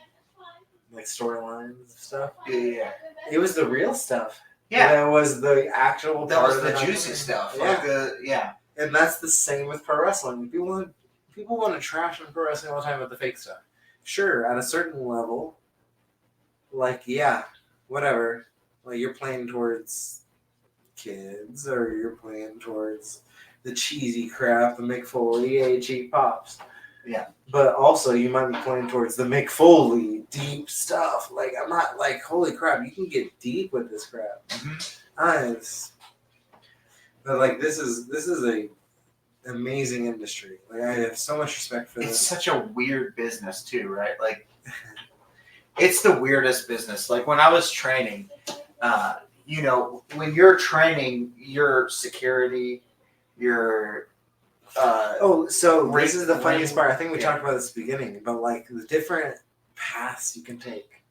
like storylines and stuff. Yeah. It was the real stuff. Yeah. That was the actual. That was the juicy stuff. Yeah. And that's the same with pro wrestling. People want to trash on pro wrestling all the time with the fake stuff. Sure, at a certain level, like whatever. Like you're playing towards kids, or you're playing towards the cheesy crap, the Mick Foley, cheap pops. Yeah. But also, you might be playing towards the Mick Foley deep stuff. Like I'm not like, holy crap, you can get deep with this crap. Mm-hmm. But like this is a amazing industry. Like I have so much respect for this. It's such a weird business too, right? Like it's the weirdest business. Like when I was training, when you're training, your security, your so this is the funniest part. I think we talked about this at the beginning, but like the different paths you can take.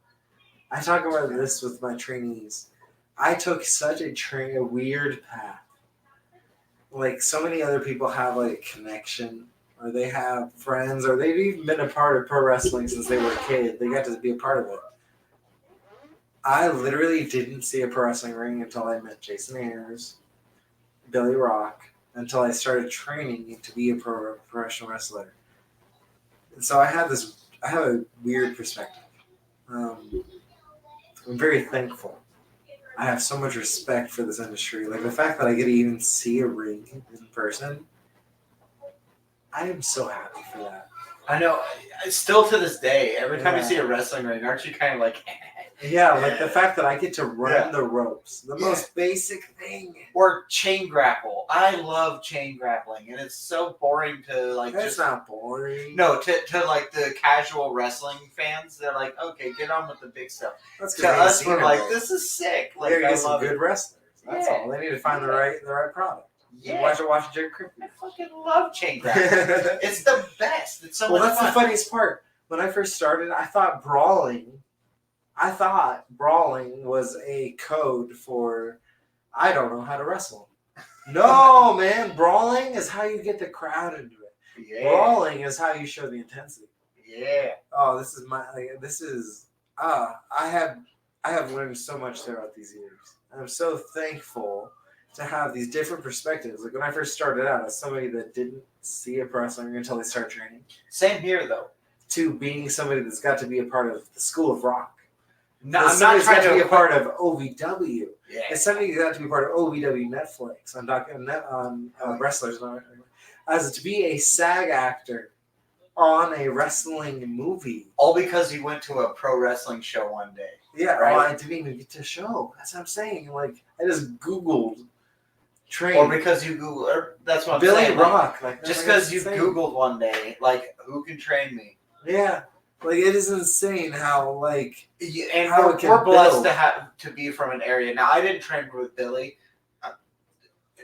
I talk about this with my trainees. I took such a weird path. Like so many other people have like connection, or they have friends, or they've even been a part of pro wrestling since they were a kid. They got to be a part of it. I literally didn't see a pro wrestling ring until I met Jason Ayers, Billy Rock, until I started training to be a professional wrestler. And so I have a weird perspective. I'm very thankful. I have so much respect for this industry. Like the fact that I get to even see a ring in person, I am so happy for that. I know. Still to this day, every time you see a wrestling ring, aren't you kind of like... Yeah, like the fact that I get to run the ropes. The most basic thing. Or chain grapple. I love chain grappling, and it's so boring to like. That's not boring. No, to like the casual wrestling fans, they're like, okay, get on with the big stuff. That's to us, we're like, this is sick. Like, I love good wrestlers. That's all. They need to find the right product. Yeah. Watch Jerry Kripke. I fucking love chain grappling. It's the best. It's so much fun. That's the funniest part. When I first started, I thought brawling was a code for I don't know how to wrestle. No, man, brawling is how you get the crowd into it. Yeah. Brawling is how you show the intensity. Yeah. Oh, this is I have learned so much throughout these years. I'm so thankful to have these different perspectives. Like when I first started out as somebody that didn't see a pro wrestler until they start training, Same here, though. to being somebody that's got to be a part of the School of Rock. No, As I'm not somebody's trying got to be a part of OVW. Yeah. As somebody got to be part of OVW Netflix on wrestlers. As to be a SAG actor on a wrestling movie. All because you went to a pro wrestling show one day. Yeah, right? I didn't even get to show. That's what I'm saying. Like, I just Googled train. Or because you Google, or that's what I'm Billy saying. Rock. Just because you Googled one day, like, who can train me? Yeah. Like, it is insane how, like, And how we're blessed to be from an area. Now, I didn't train with Billy.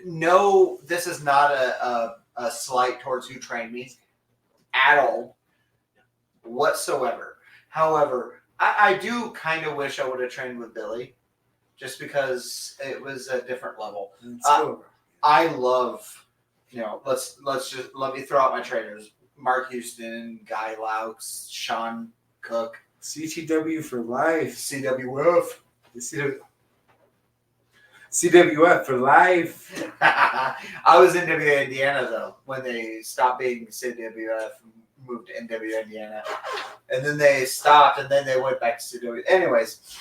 No, this is not a slight towards who trained me at all, whatsoever. However, I do kind of wish I would have trained with Billy, just because it was a different level. I love, let me throw out my trainers: Mark Houston, Guy Laux, Sean Cook, CTW for life. CWF. CWF for life. I was in NWA Indiana though when they stopped being CWF and moved to NWA Indiana, and then they stopped and then they went back to CWF. Anyways,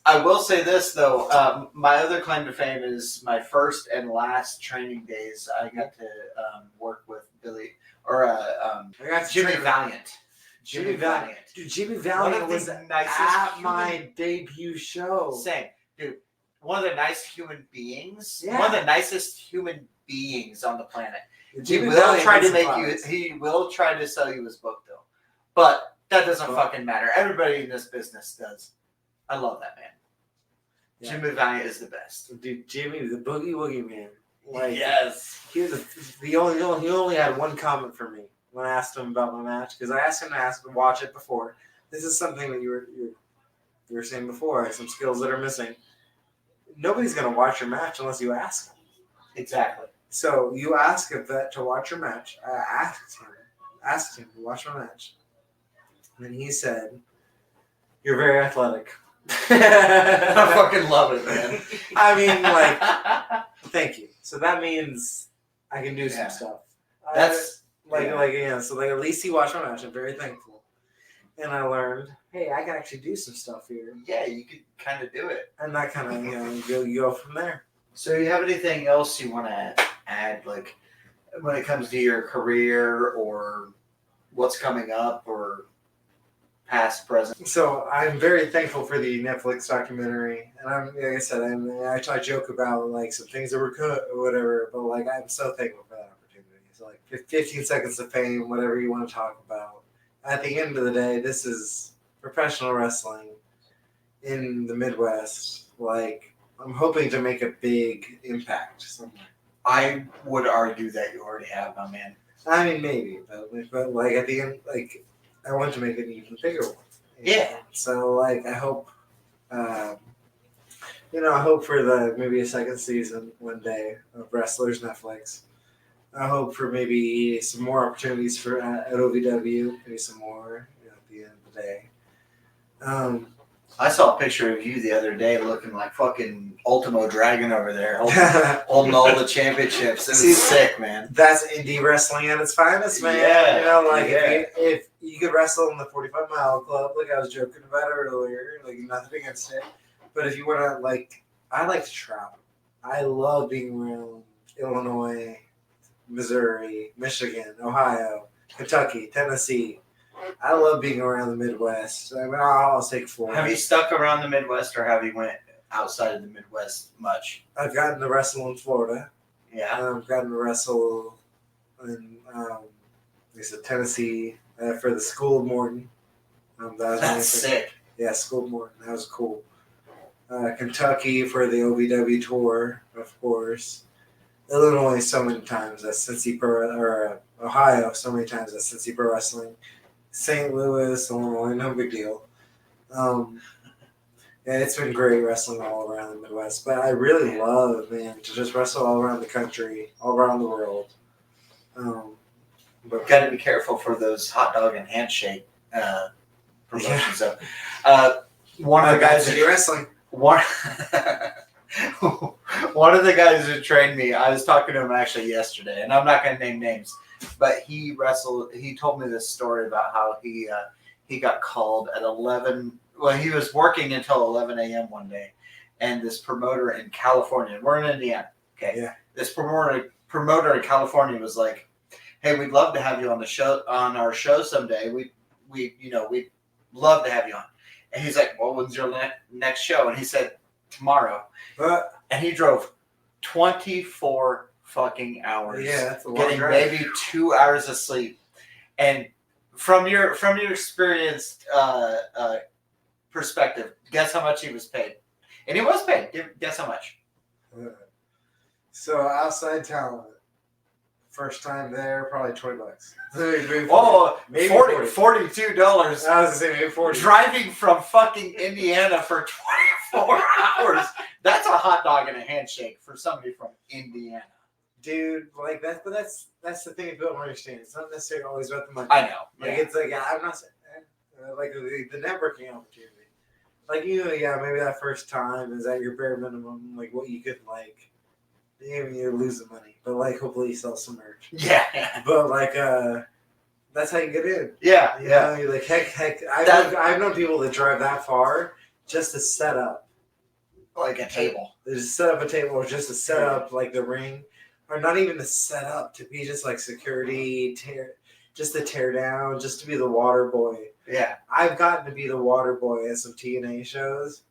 I will say this though, my other claim to fame is my first and last training days. I got to work with Billy Jimmy Valiant. Jimmy Valiant. Dude, Jimmy Valiant was at my debut show. Same. Dude, one of the nice human beings. Yeah. One of the nicest human beings on the planet. Jimmy He will Valiant try to was make surprised. he will try to sell you his book though. But that doesn't fucking matter. Everybody in this business does. I love that man. Yeah. Jimmy Valiant is the best. Dude, Jimmy, the Boogie Woogie Man. Like, yes. He was he only had one comment for me when I asked him about my match, because I asked him to watch it before. This is something that you were saying before, some skills that are missing. Nobody's gonna watch your match unless you ask them. Exactly. So you ask a vet to watch your match. I asked him to watch my match, and he said, "You're very athletic." I fucking love it, man. I mean, like, thank you. So that means I can do some stuff. That's so at least he watched my match. I'm very thankful, and I learned, hey, I can actually do some stuff here. Yeah, you could kind of do it, and that kind of you go from there. So, you have anything else you want to add, like when it comes to your career or what's coming up or past, present? So I'm very thankful for the Netflix documentary, and like I said, I joke about like some things that were cut or whatever, but like I'm so thankful for that opportunity. So like 15 seconds of fame, whatever you want to talk about. At the end of the day, this is professional wrestling in the Midwest. Like, I'm hoping to make a big impact somewhere. I would argue that you already have, my man. I mean, maybe, but like at the end, like I want to make an even bigger one. Yeah. So like I hope, I hope for maybe a second season one day of Wrestlers Netflix. I hope for maybe some more opportunities for at OVW, maybe some more at the end of the day. I saw a picture of you the other day looking like fucking Ultimo Dragon over there, holding all the championships. It was sick, man. That's indie wrestling at its finest, man. Yeah. If you could wrestle in the 45 Mile Club, like I was joking about earlier, like nothing against it. But if you want to, I like to travel. I love being around Illinois, Missouri, Michigan, Ohio, Kentucky, Tennessee. I love being around the Midwest. I mean, I'll take Florida. Have you stuck around the Midwest, or have you went outside of the Midwest much? I've gotten to wrestle in Florida. Yeah. I've gotten to wrestle in, Tennessee for the School of Morton. That's sick. Yeah, School of Morton. That was cool. Kentucky for the OVW tour, of course. Illinois so many times at Cincy Ohio so many times at Cincy Pro Wrestling. St. Louis, Illinois, no big deal. It's been great wrestling all around the Midwest, but I really love, man, to just wrestle all around the country, all around the world. But got to be careful for those hot dog and handshake promotion. So one of the guys City Wrestling. one one of the guys who trained me, I was talking to him actually yesterday, and I'm not going to name names, but he told me this story about how he got called at 11. Well, he was working until 11 a.m. one day, and this promoter in California, we're in Indiana, okay? Yeah. This promoter in California was like, "Hey, we'd love to have you on our show someday. We'd love to have you on." And he's like, "Well, when's your next show?" And he said, "Tomorrow." And he drove 24 fucking hours. Yeah, that's a long getting drive. maybe 2 hours of sleep. And from your experienced perspective, guess how much he was paid? And he was paid. Guess how much? So outside talent, first time there, probably $20. Oh, maybe $42. I was gonna say maybe 40. Driving from fucking Indiana for 24 hours. That's a hot dog and a handshake for somebody from Indiana. Dude, like that's the thing people don't understand. It's not necessarily always about the money. I know. Like it's like I'm not saying like the networking opportunity. Like maybe that first time is at your bare minimum, like what you could like. Even you lose the money, but like hopefully you sell some merch. Yeah. But like that's how you get in. Yeah. You know, you're like heck. I've known people that drive that far just to set up Like a table. They just set up a table or just to set up like the ring, or not even to set up, to be just like security, just to tear down, just to be the water boy. Yeah. I've gotten to be the water boy at some TNA shows.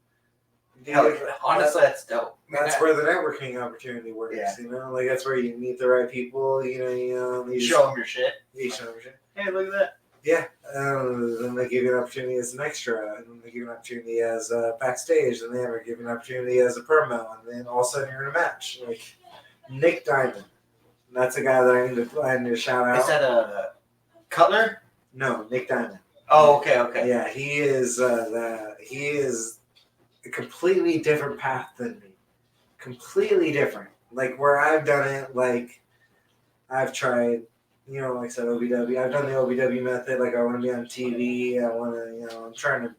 Dude, honestly, that's dope. That's where the networking opportunity works. Yeah. You know, like that's where you meet the right people. You show them your shit. You show them your shit. Hey, look at that. Yeah, then they give you an opportunity as an extra, and then they give you an opportunity as backstage, and they ever give you an opportunity as a promo, and then all of a sudden you're in a match. Like Nick Diamond, that's a guy that I need to shout out. Is that a Cutler? No, Nick Diamond. Oh, okay. Yeah, he is a completely different path than me. Completely different. Like where I've done it, like I've tried. Like I said, OVW. I've done the OVW method. Like, I want to be on TV. I want to, I'm trying to.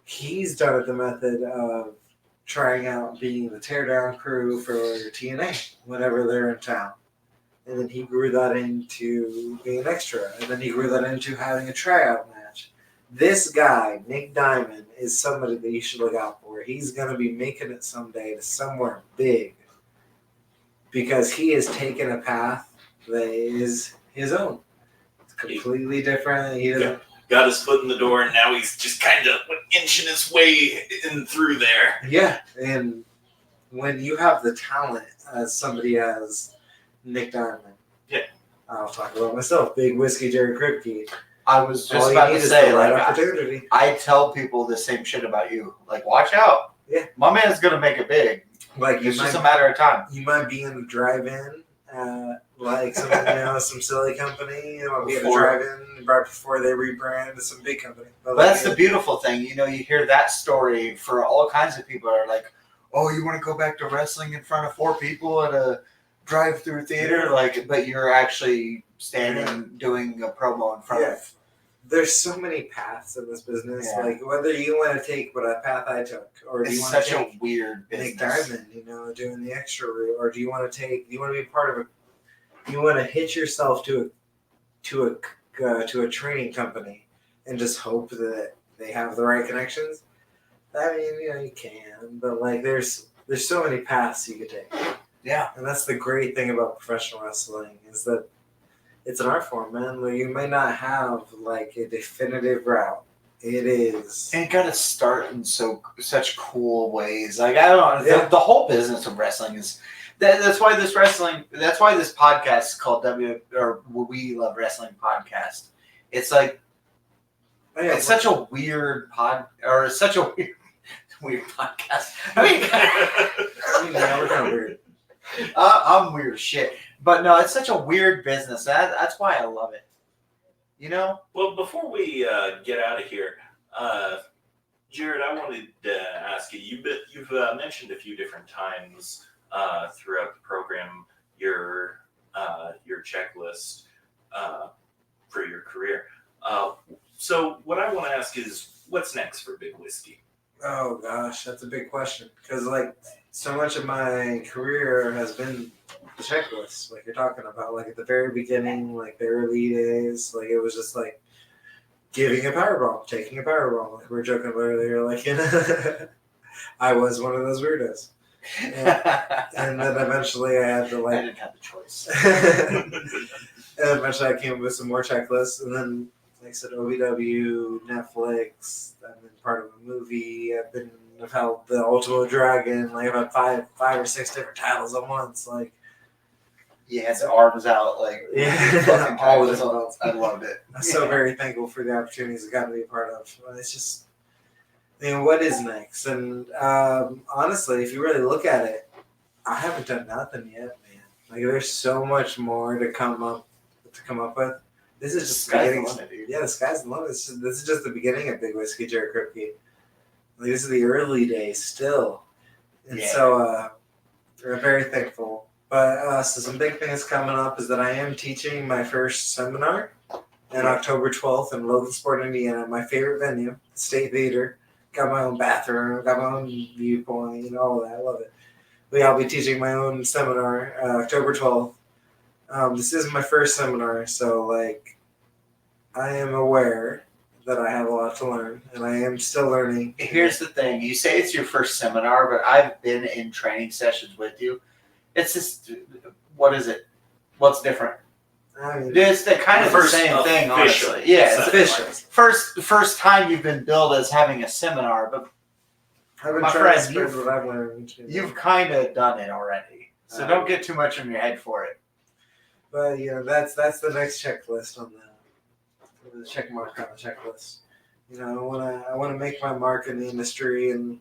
He's done it the method of trying out being the teardown crew for TNA whenever they're in town. And then he grew that into being an extra. And then he grew that into having a tryout match. This guy, Nick Diamond, is somebody that you should look out for. He's going to be making it someday to somewhere big. Because he has taken a path that is his own. It's completely different. He doesn't got his foot in the door, and now he's just kind of inching his way in through there. Yeah, and when you have the talent as somebody as Nick Diamond, I'll talk about myself. Big Whiskey Jerry Kripke. I was just about to say, like, opportunity. I tell people the same shit about you. Like, watch out. Yeah, my man's gonna make it big. Like, it's just a matter of time. You might be in the drive-in. Like some silly company, I'll be at a drive-in right before they rebrand to some big company. But that's the beautiful thing, you hear that story for all kinds of people are like, "Oh, you want to go back to wrestling in front of 4 people at a drive-through theater?" Like, but you're actually standing doing a promo in front of. There's so many paths in this business. Yeah. Like whether you want to take what a path I took, or do you want to take a weird business. Nick Diamond, doing the extra route, or do you want to be part of you want to hitch yourself to a training company and just hope that they have the right connections. I mean, you can, but like there's so many paths you could take. Yeah, and that's the great thing about professional wrestling is that it's an art form, man. Like, you may not have like a definitive route. It is. And it got to start in such cool ways. Like, I don't know, the whole business of wrestling is. That's why this podcast is called We Love Wrestling podcast. It's like, it's such a weird it's such a weird podcast. I mean, we're kind of weird. I'm weird shit. But no, it's such a weird business. That's why I love it. Well, before we get out of here, Jared, I wanted to ask you. You've mentioned a few different times throughout the program your checklist for your career. So what I want to ask is, what's next for Big Whiskey? Oh gosh, that's a big question. Because like so much of my career has been the checklist, like you're talking about. Like at the very beginning, like the early days, like it was just like giving a power bomb, taking a power bomb. Like we were joking about earlier, like I was one of those weirdos. And then eventually I had to I like didn't have the choice. and eventually I came up with some more checklists, and then like I said, OVW, Netflix. I've been part of a movie. I've held the Ultimate Dragon. Like I've had five or six different titles at once. Like Yeah, his arms out, like yeah, all the different belts. I loved it. I'm so very thankful for the opportunities I got to be a part of. It's just, what is next? And honestly, if you really look at it, I haven't done nothing yet, man. Like there's so much more to come up with. This is just Sky's the beginning. limit, dude. Yeah, the sky's the limit. This is just the beginning of Big Whiskey, Jared Kripke. Like this is the early days still, and so we're very thankful. But so some big things coming up is that I am teaching my first seminar on October 12th in Logansport, Indiana, my favorite venue, the State Theater. Got my own bathroom, got my own viewpoint, all of that. I love it. But yeah, I'll be teaching my own seminar October 12th. This is my first seminar, so like I am aware that I have a lot to learn, and I am still learning. Here's the thing: you say it's your first seminar, but I've been in training sessions with you. It's just, what is it? What's different? I mean, It's the kind of the First same thing, official honestly. Yeah, it's seminar. official. first time you've been billed as having a seminar, but I've been my trying to friend, spread what I've learned. you've kind of done it already. So don't get too much in your head for it. But that's the next checklist on the check mark on the checklist. I want to make my mark in the industry, and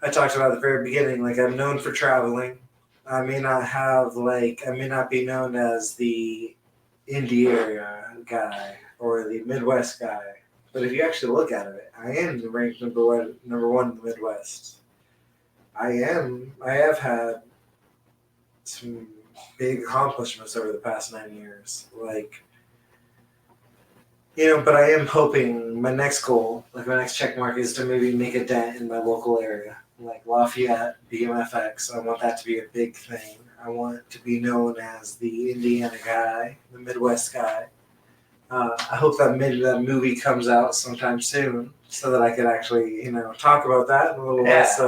I talked about at the very beginning. Like I'm known for traveling. I may not be known as the indie area guy or the Midwest guy, but if you actually look at it, I am ranked number one in the Midwest. I have had some big accomplishments over the past 9 years. But I am hoping my next goal, like my next check mark, is to maybe make a dent in my local area. Like Lafayette, BMFX, I want that to be a big thing. I want to be known as the Indiana guy, the Midwest guy. I hope that movie comes out sometime soon so that I could actually, talk about that in a little less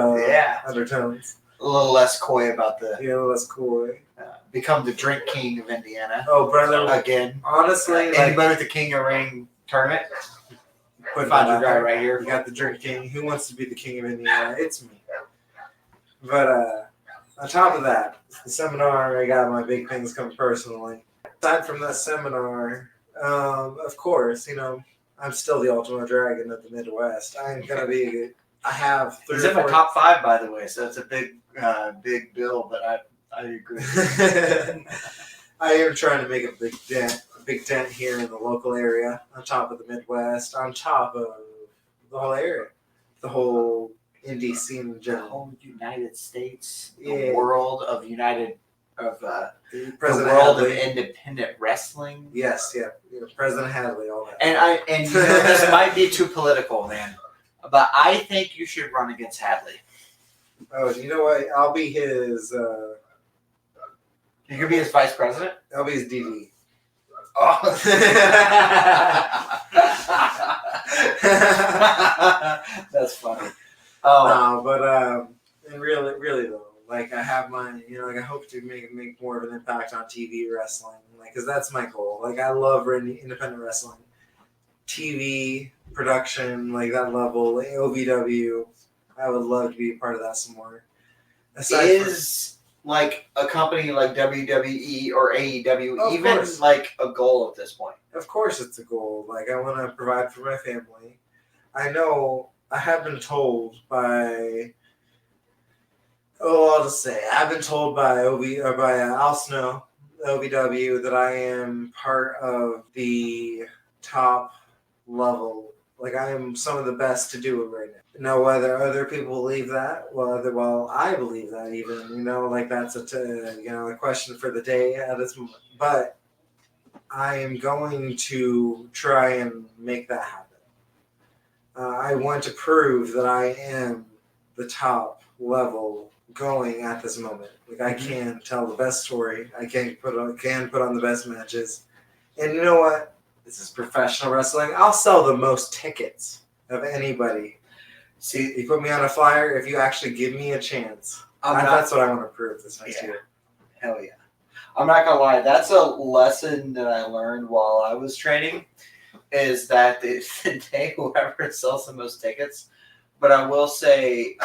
undertones. A little less coy about A little less cool. become the drink king of Indiana. Oh, brother. Again. Honestly, Anybody with the King of Ring tournament? Find your guy right here. You got the drink king. Who wants to be the king of Indiana? It's me. But on top of that, the seminar, I got my big things coming personally. Aside from that seminar, of course, I'm still the Ultimate Dragon of the Midwest. I'm gonna be. I have. He's in my top 5, by the way, so that's a big bill. But I agree. I am trying to make a big dent here in the local area, on top of the Midwest, on top of the whole area, the whole indie scene in The general. whole United States, Yeah. the world of President the world Hadley. of independent wrestling. Yes, yeah. President Hadley, all that. And this might be too political, man, but I think you should run against Hadley. Oh, you know what? I'll be his. You could be his vice president. I'll be his DD. Oh. That's funny. Oh, No, but and really though, like I have my, I hope to make more of an impact on TV wrestling, because that's my goal. Like I love independent wrestling, TV production, like that level, OVW. I would love to be a part of that some more. is like a company like WWE or AEW Of even course. like a goal at this point? Of course, it's a goal. Like I want to provide for my family. I know I have been told by. Oh, I'll just say I've been told by Al Snow, OVW, that I am part of the top level. Like I am some of the best to do it right now. Now, whether other people believe that, well, I believe that even, like that's a question for the day at this moment. But I am going to try and make that happen. I want to prove that I am the top level going at this moment. Like I can tell the best story. I can put on the best matches. And you know what? This is professional wrestling. I'll sell the most tickets of anybody. See, you put me on a flyer. If you actually give me a chance, that's what I want to prove this next year. Hell yeah. I'm not going to lie. That's a lesson that I learned while I was training, is that they whoever sells the most tickets. But I will say,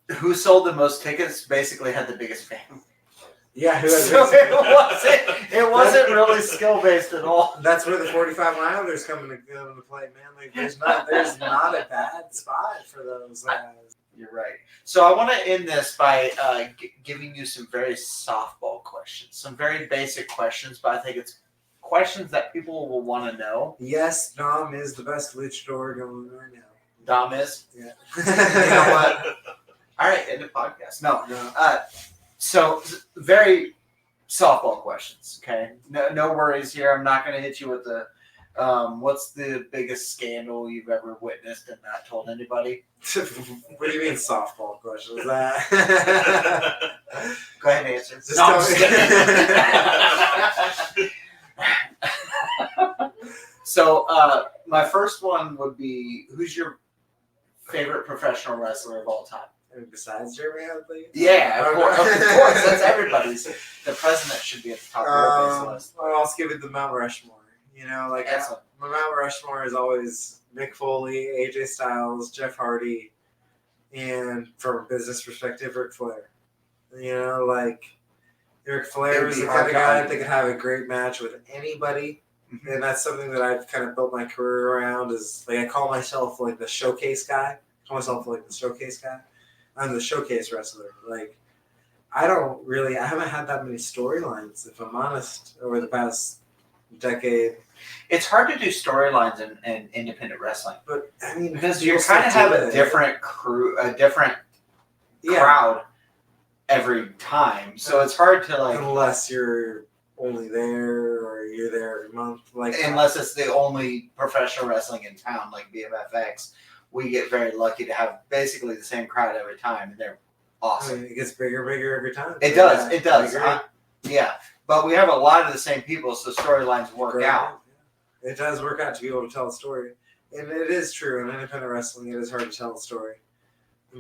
who sold the most tickets basically had the biggest family. Yeah, who has so it wasn't really skill based at all. That's where the 45 milers come into play, man. Like there's not a bad spot for those guys. You're right. So I want to end this by giving you some very softball questions, some very basic questions, but I think it's questions that people will want to know. Yes, Dom is the best luchador going right now. Dom is? Yeah. You know what? All right, end the podcast. No. So very softball questions, okay? No worries here. I'm not going to hit you with the what's the biggest scandal you've ever witnessed and not told anybody? What do you mean softball questions? That Go ahead and answer. Just tell me. So my first one would be, who's your favorite professional wrestler of all time? Besides Jeremy Hadley? Yeah, of course. That's everybody's. The president should be at the top of the list. Well, I'll give it the Mount Rushmore. You know, like my Mount Rushmore is always Mick Foley, AJ Styles, Jeff Hardy, and from a business perspective, Ric Flair. You know, like Ric Flair is the kind of guy that could have a great match with anybody. Mm-hmm. And that's something that I've kind of built my career around. Is like I call myself like the showcase guy. I'm the showcase wrestler. Like I haven't had that many storylines, if I'm honest, over the past decade. It's hard to do storylines in independent wrestling, but I mean, because you kind of have a different crew, a different crowd every time. So it's hard to like, unless you're only there or you're there every month, like unless it's the only professional wrestling in town, like BMFX. We get very lucky to have basically the same crowd every time, and they're awesome. I mean, it gets bigger and bigger every time. It does. It does. Yeah. But we have a lot of the same people, so storylines work out. It does work out to be able to tell a story. And it is true. In independent wrestling, it is hard to tell a story.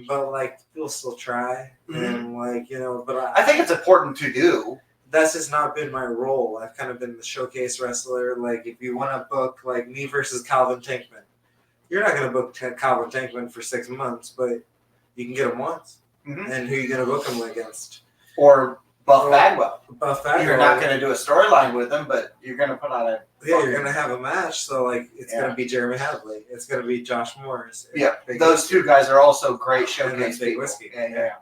But, like, people still try. Mm-hmm. And, like, you know, but I think it's important to do. That's just not been my role. I've kind of been the showcase wrestler. Like, if you want to book, like, me versus Calvin Tankman, you're not going to book Calvin Tankman for 6 months, but you can get him once. Mm-hmm. And who are you going to book him against? Or Buff Bagwell. Buff Bagwell. You're not going to do a storyline with him, but you're going to put on a... Yeah, you're going to have a match. So, like, it's going to be Jeremy Hadley. It's going to be Josh Morris. Yeah, those two guys are also great showcase Big people. Whiskey. Yeah.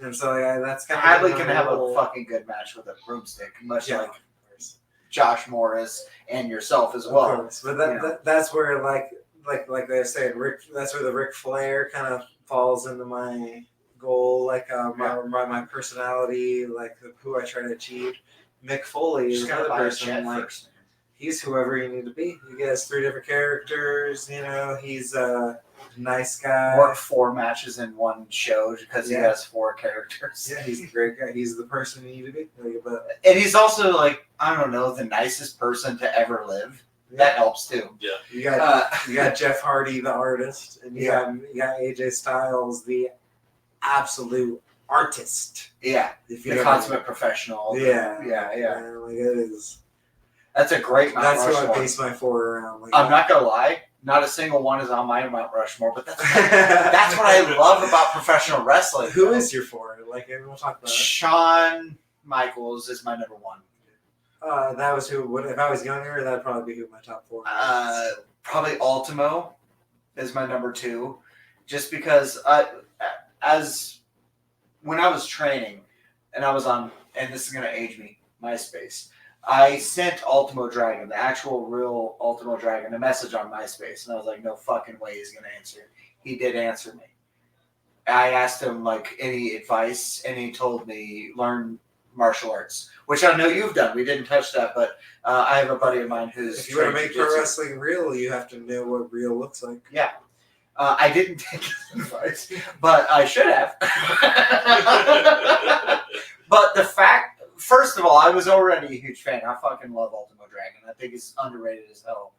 And so, that's kind of... Hadley can have a fucking good match with a broomstick, much like Josh Morris and yourself as well. Of course. But that's where, like they said, that's where the Ric Flair kind of falls into my goal, like my personality, like who I try to achieve. Mick Foley is another person. Like he's whoever you need to be. He has 3 different characters. You know, he's a nice guy. Worked 4 matches in one show because he has 4 characters. Yeah, he's a great guy. He's the person you need to be. And he's also like, I don't know, the nicest person to ever live. That helps too. Yeah. You got Jeff Hardy, the artist, and you got AJ Styles, the absolute artist. Yeah. The consummate professional. Yeah. Like it is. That's a great Mount Rushmore. That's who I base my 4 around. Like I'm not gonna lie, not a single one is on my Mount Rushmore, but that's what I love about professional wrestling. Who is your 4? Like we'll talk about it. Shawn Michaels is my number 1. That was who. If I was younger, that'd probably be who my top 4 was. Probably Ultimo is my number 2, just because as when I was training and I was on, and this is gonna age me, MySpace. I sent Ultimo Dragon, the actual real Ultimo Dragon, a message on MySpace, and I was like, no fucking way he's gonna answer. He did answer me. I asked him like any advice, and he told me learn martial arts, which I know you've done. We didn't touch that, but I have a buddy of mine who's If you want to trained make pro jiu-jitsu. wrestling real, you have to know what real looks like. Yeah. I didn't take his advice, but I should have. But the fact, first of all, I was already a huge fan. I fucking love Ultimo Dragon. I think he's underrated as hell.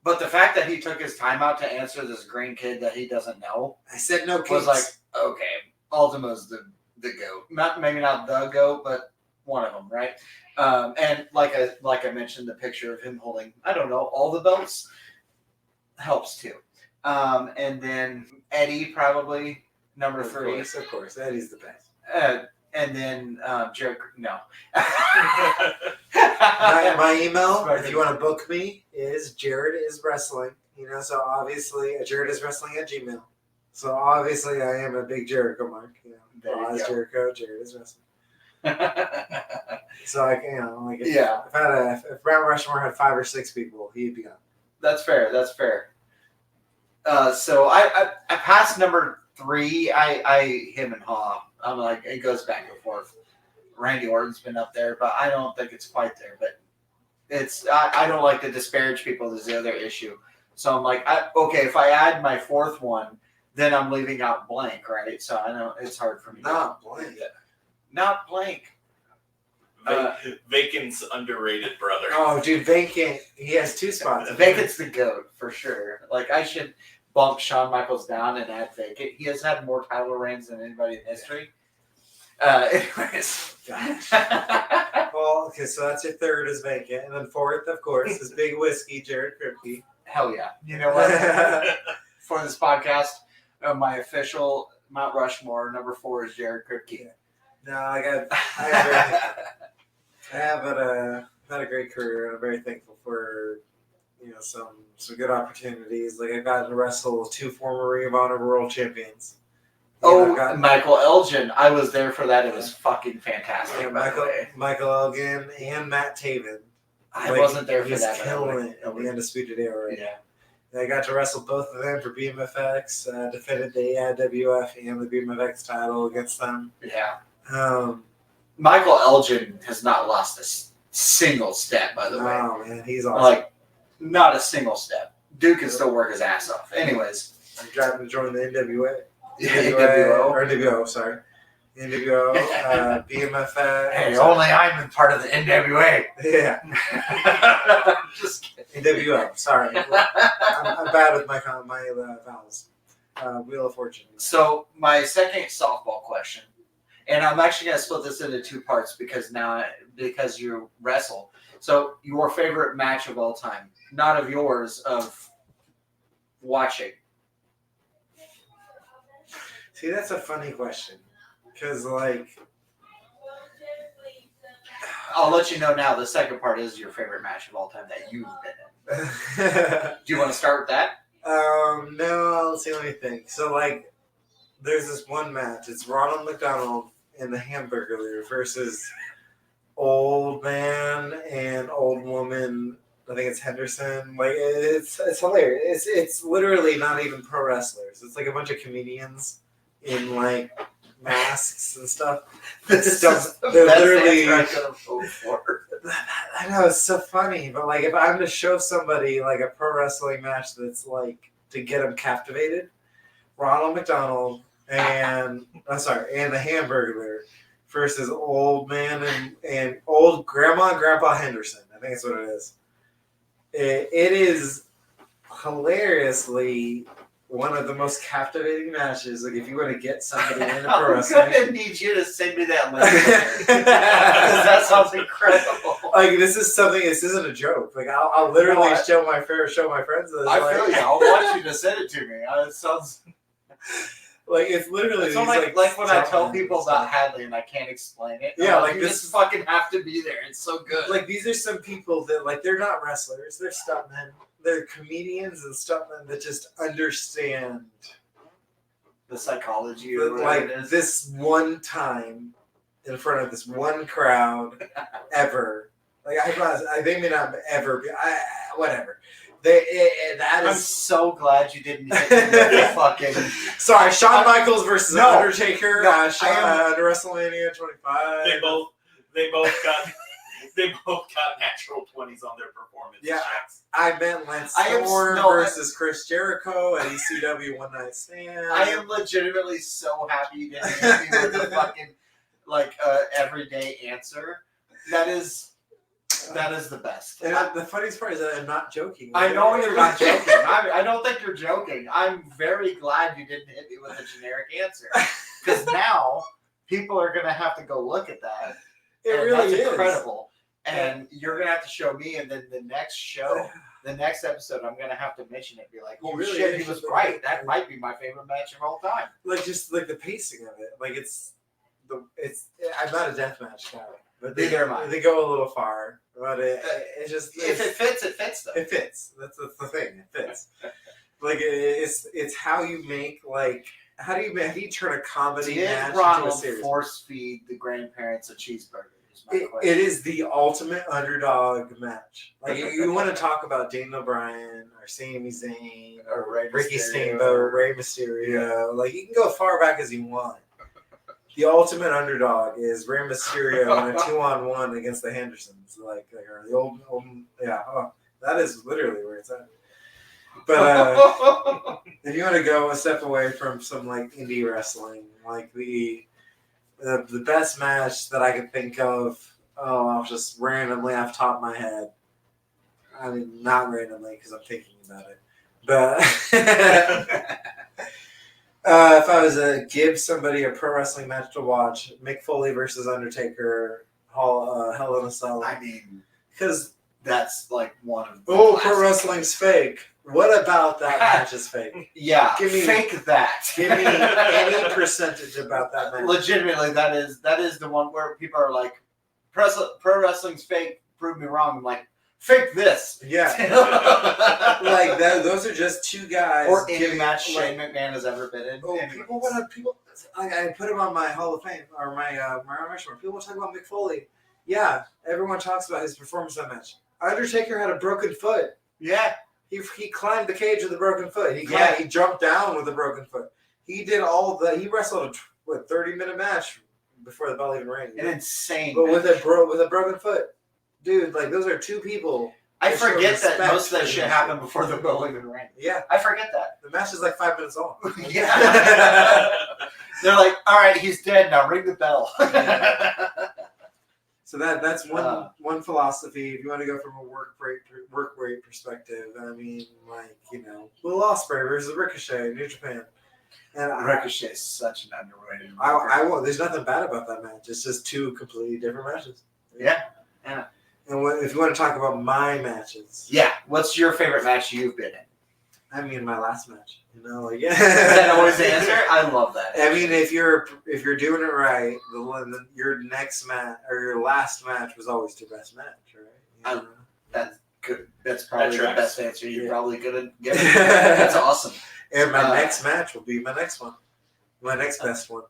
But the fact that he took his time out to answer this green kid that he doesn't know I said no was kids. like, okay, Ultimo's the GOAT. Maybe not the GOAT, but one of them, right? And like I mentioned, the picture of him holding, I don't know, all the belts helps too. And then Eddie, probably number 3. Of course, Eddie's the best. And then Jared, no. My email, if you want to book me, is Jared is Wrestling. So obviously, Jared is Wrestling at Gmail. So obviously, I am a big Jericho mark. There you Oz go. Jericho, Jared is Wrestling. So I can, Yeah. If Mount Rushmore had 5 or 6 people, he'd be on. That's fair. So I passed number 3. I him and Haw. I'm like, it goes back and forth. Randy Orton's been up there, but I don't think it's quite there. But I don't like to disparage people. There's the other issue. So I'm like, okay, if I add my 4th one, then I'm leaving out blank, right? So I know it's hard for me. Not blank. Not blank. Vacant's underrated brother. Oh, dude, Vacant. He has 2 spots. Vacant's the GOAT for sure. Like I should bump Shawn Michaels down and add Vacant. He has had more title reigns than anybody in history. Anyways. Well, okay, so that's your 3rd is Vacant. And then 4th, of course, is Big Whiskey, Jared Kripke. Hell yeah. You know what? For this podcast, my official Mount Rushmore, number 4 is Jared Kripke. No, I have had a great career, and I'm very thankful for some good opportunities. Like I've gotten to wrestle 2 former Ring of Honor World Champions. Michael Elgin. I was there for that. It was fucking fantastic. By the way. Michael Elgin and Matt Taven. I wasn't there for He's that. killing it in the Undisputed Era right Yeah. now. I got to wrestle both of them for BMFX. Defended the AIWF and the BMFX title against them. Yeah. Michael Elgin has not lost a single step, by the way. Oh man, he's awesome. Like, not a single step. Dude can still work his ass off. Anyways. I'm driving to join the NWA. NWO. Or NWO, sorry. NWO, BMFX. Hey, only I'm part of the NWA. Yeah. Just kidding. NWO, sorry. I'm bad with my vowels. Wheel of Fortune. So, my second softball question, and I'm actually going to split this into 2 parts because you wrestle. So, your favorite match of all time, not of yours, of watching. See, that's a funny question. Because, like... I'll let you know now, the second part is your favorite match of all time that you've been in. Do you want to start with that? No, let's see, let me think. So, like, there's this one match. It's Ronald McDonald and the Hamburglar versus Old Man and Old Woman. I think it's Henderson. Like, it's hilarious. It's literally not even pro wrestlers. It's like a bunch of comedians in, like, masks and stuff. They're literally... I know, it's so funny, but like if I'm to show somebody like a pro wrestling match that's like to get them captivated, Ronald McDonald and the Hamburglar versus Old Man and Old Grandma and Grandpa Henderson. I think that's what it is. It is hilariously one of the most captivating matches. Like if you want to get somebody in a pro wrestling, I'm gonna need you to send me that link. That sounds incredible. Like this isn't a joke. Like I'll literally show my friends this. I feel you. I'll want you to send it to me. It sounds like it's literally it's like when I tell people about Hadley and I can't explain it. Yeah, like you this just fucking have to be there. It's so good. Like these are some people that like they're not wrestlers. They're stuntmen. They're comedians and stuntmen that just understand the psychology of like this one time in front of this one crowd ever. Like I think may not ever be whatever. That I'm is so glad you didn't hit me with the fucking. sorry. Shawn Michaels versus No. Undertaker. No, Under WrestleMania 25. They both got natural 20s on their performance Yeah. checks. I meant Lance Storm versus Chris Jericho at ECW One Night Stand. I am legitimately so happy you didn't hit me with the fucking everyday answer. That is the best. And the funniest part is that I'm not joking. I know you're not joking. I don't think you're joking. I'm very glad you didn't hit me with a generic answer, because now people are gonna have to go look at that. It and really that's is incredible. And you're gonna have to show me, and then the next show, the next episode, I'm gonna have to mention it. Be like, oh really shit, is. he was right. That might be my favorite match of all time. Like just like the pacing of it. Like I'm not a deathmatch guy, but Neither am I. they go a little far. But it just If it fits, it fits though. it fits. That's the thing. It fits. Like it's how you make how do you turn a comedy Did match into a Ronald series? force feed the grandparents a cheeseburger? Is my It question. is the ultimate underdog match. Like you want to talk about Daniel Bryan or Sami Zayn Or Rey Ricky Mysterio. Steamboat, Rey Mysterio. Like you can go far back as you want. The ultimate underdog is Rey Mysterio in a 2-on-1 against the Hendersons. Or the old yeah. Oh, that is literally where it's at. But if you want to go a step away from some indie wrestling, the best match that I can think of, I'll just randomly off the top of my head. I mean, not randomly because I'm thinking about it. But if I was to give somebody a pro wrestling match to watch, Mick Foley versus Undertaker, Hell in a Cell. I mean, Because that's one of the pro classics. wrestling's fake. What about that match is fake? Yeah, Give me- fake that. Give me any percentage about that match. Legitimately, that is the one where people are like, pro wrestling's fake. Prove me wrong. I'm like, fake this. Yeah. Those are just two guys. Or any giving, match Shane McMahon has ever been in. Oh, people. I put him on my Hall of Fame or my Mount Rushmore. People talk about Mick Foley. Yeah, everyone talks about his performance in that match. Undertaker had a broken foot. Yeah. He climbed the cage with a broken foot. He jumped down with a broken foot. He did he wrestled a 30-minute match before the bell even rang. An insane. But match. with a broken foot, dude. Those are two people. I show forget that respect most of that for shit this. happened before the bell even rang. Yeah, I forget that. the match is 5 minutes long. Yeah. They're like, all right, he's dead now. Ring the bell. So that's one philosophy. If you want to go from a work rate perspective, I mean, Will Ospreay versus Ricochet, New Japan, and Ricochet is such an underrated. I won't. There's nothing bad about that match. It's just two completely different matches. Yeah. And if you want to talk about my matches, Yeah. What's your favorite match you've been in? I mean, my last match. Is that always the answer? I love that. I mean, if you're doing it right, your next match or your last match was always your best match, right? That's good. That's probably the tracks. best answer you're Yeah. probably gonna get. That's awesome. And my next match will be my next one, my next best one.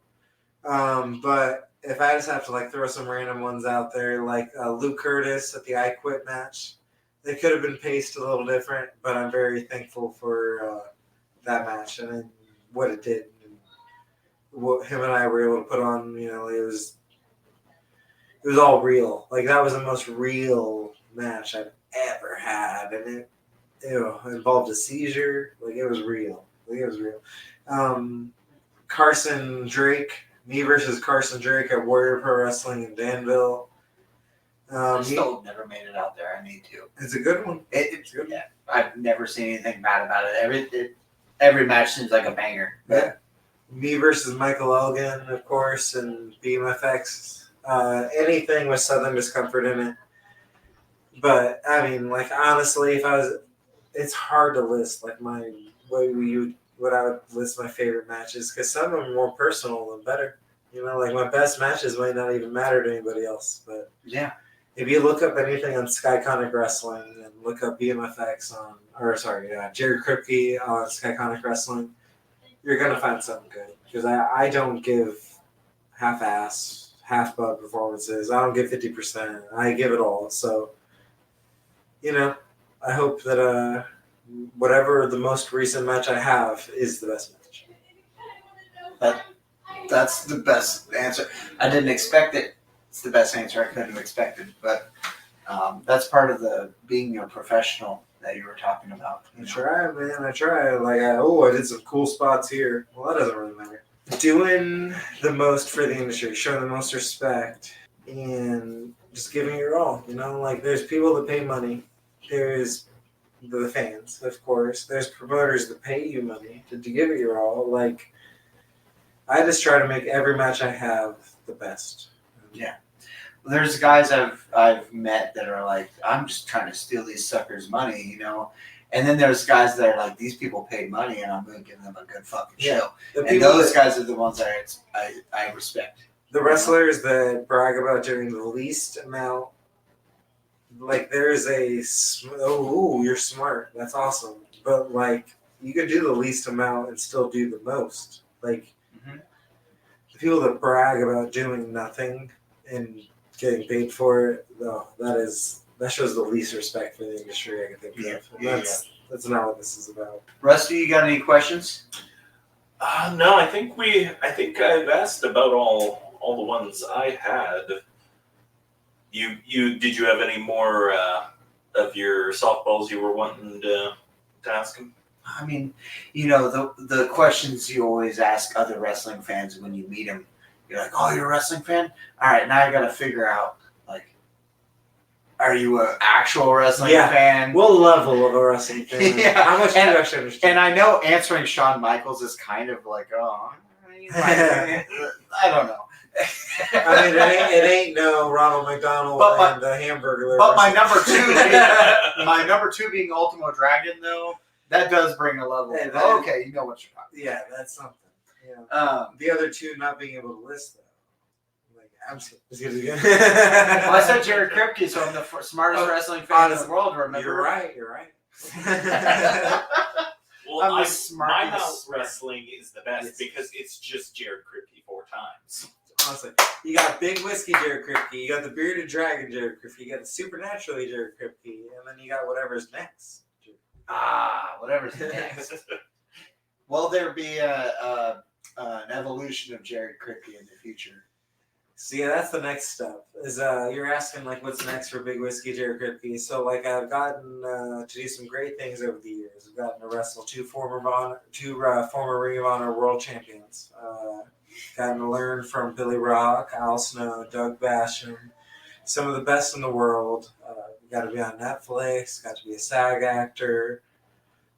But if I just have to throw some random ones out there, Luke Curtis at the I Quit match, they could have been paced a little different, but I'm very thankful for that match and what it did, and what him and I were able to put on. It was all real. That was the most real match I've ever had, and it involved a seizure. It was real. Carson Drake, me versus Carson Drake at Warrior Pro Wrestling in Danville. I still never made it out there. I need to. It's a good one. It's good. Yeah, I've never seen anything bad about it. Every match seems like a banger. Yeah. Me versus Michael Elgin, of course, and BMFX. Anything with Southern Discomfort in it. But I mean, honestly, it's hard to list what I would list my favorite matches, because some of them are more personal and better. My best matches might not even matter to anybody else. But Yeah. if you look up anything on Skyconic Wrestling and look up BMFX Jerry Kripke on Skyconic Wrestling, you're gonna find something good, because I don't give half-ass, half-butt performances. I don't give 50%. I give it all. So, I hope that whatever the most recent match I have is the best match. That's the best answer. I didn't expect it. It's the best answer I could have expected, but that's part of the being a professional that you were talking about. I try, man. I try. Like, I did some cool spots here. Well, that doesn't really matter. Doing the most for the industry, showing the most respect, and just giving your all. You know, like there's people that pay money. There's the fans, of course. There's promoters that pay you money to give it your all. Like, I just try to make every match I have the best. Yeah. There's guys I've met that are like, I'm just trying to steal these suckers' money, you know. And then there's guys that are like, these people paid money, and I'm going to give them a good fucking show. And those guys are the ones that I respect. The wrestlers that brag about doing the least amount, like there's you're smart. That's awesome. But like, you could do the least amount and still do the most. Like, the people that brag about doing nothing and getting paid for it, that shows the least respect for the industry I can think of. That's not what this is about. Rusty, you got any questions? No, I think I've asked about all the ones I had. Did you have any more of your softballs you were wanting to ask him? I mean, you know, the questions you always ask other wrestling fans when you meet them. You're like, oh, you're a wrestling fan? All right, now I got to figure out, like, are you an actual wrestling fan? What level of a wrestling fan? Yeah. How much do you actually understand? And I know answering Shawn Michaels is kind of like, oh, I don't know. I mean, it ain't no Ronald McDonald and the Hamburger. But my number two being Ultimo Dragon, though, that does bring a level. Hey, okay, you know what you're talking about. Yeah, that's something. Yeah. The other two not being able to list though. Like, I'm just kidding. Well, I said Jared Kripke, so I'm the smartest wrestling fan in the world. Remember? You're right. Well, I'm the smartest. My Mount Wrestling is the best because it's just Jared Kripke 4 times. Honestly, you got Big Whiskey Jared Kripke, you got the Bearded Dragon Jared Kripke, you got the Supernaturally Jared Kripke, and then you got whatever's next. Whatever's next. Will there be an evolution of Jared Kripke in the future? So yeah, that's the next step. Is you're asking like what's next for Big Whiskey Jared Kripke? So like I've gotten to do some great things over the years. I've gotten to wrestle two former Ring of Honor world champions. Gotten to learn from Billy Rock, Al Snow, Doug Basham, some of the best in the world. Got to be on Netflix. Got to be a SAG actor.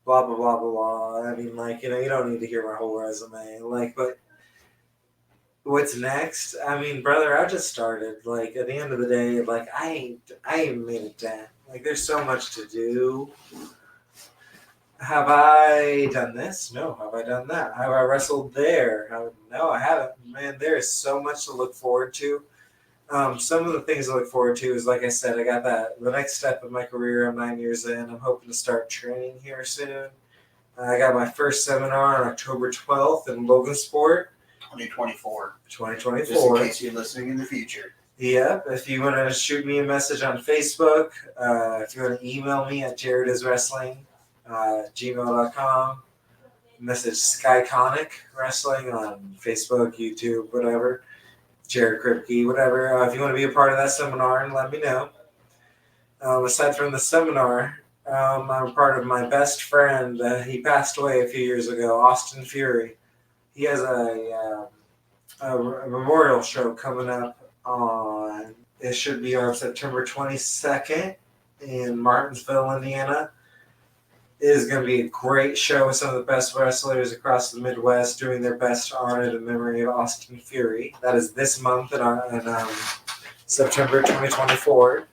Blah blah blah blah blah. I mean, like, you know, you don't need to hear my whole resume. Like, but what's next? I mean, brother, I just started. Like, at the end of the day, like, I ain't made a dent. Like, there's so much to do. Have I done this? No. Have I done that? Have I wrestled there? No, I haven't. Man, there is so much to look forward to. Some of the things I look forward to is, like I said, I got the next step of my career. I'm 9 years in. I'm hoping to start training here soon. I got my first seminar on October 12th in Logansport. 2024. Just in case you're listening in the future. Yep. If you want to shoot me a message on Facebook, if you want to email me at jarediswrestling, gmail.com, message Skyconic Wrestling on Facebook, YouTube, whatever. Jared Kripke, whatever. If you want to be a part of that seminar, let me know. Aside from the seminar, I'm a part of my best friend. He passed away a few years ago, Austin Fury. He has a memorial show coming up it should be on September 22nd in Martinsville, Indiana. It is going to be a great show with some of the best wrestlers across the Midwest doing their best to honor the memory of Austin Fury. That is this month in September 2024.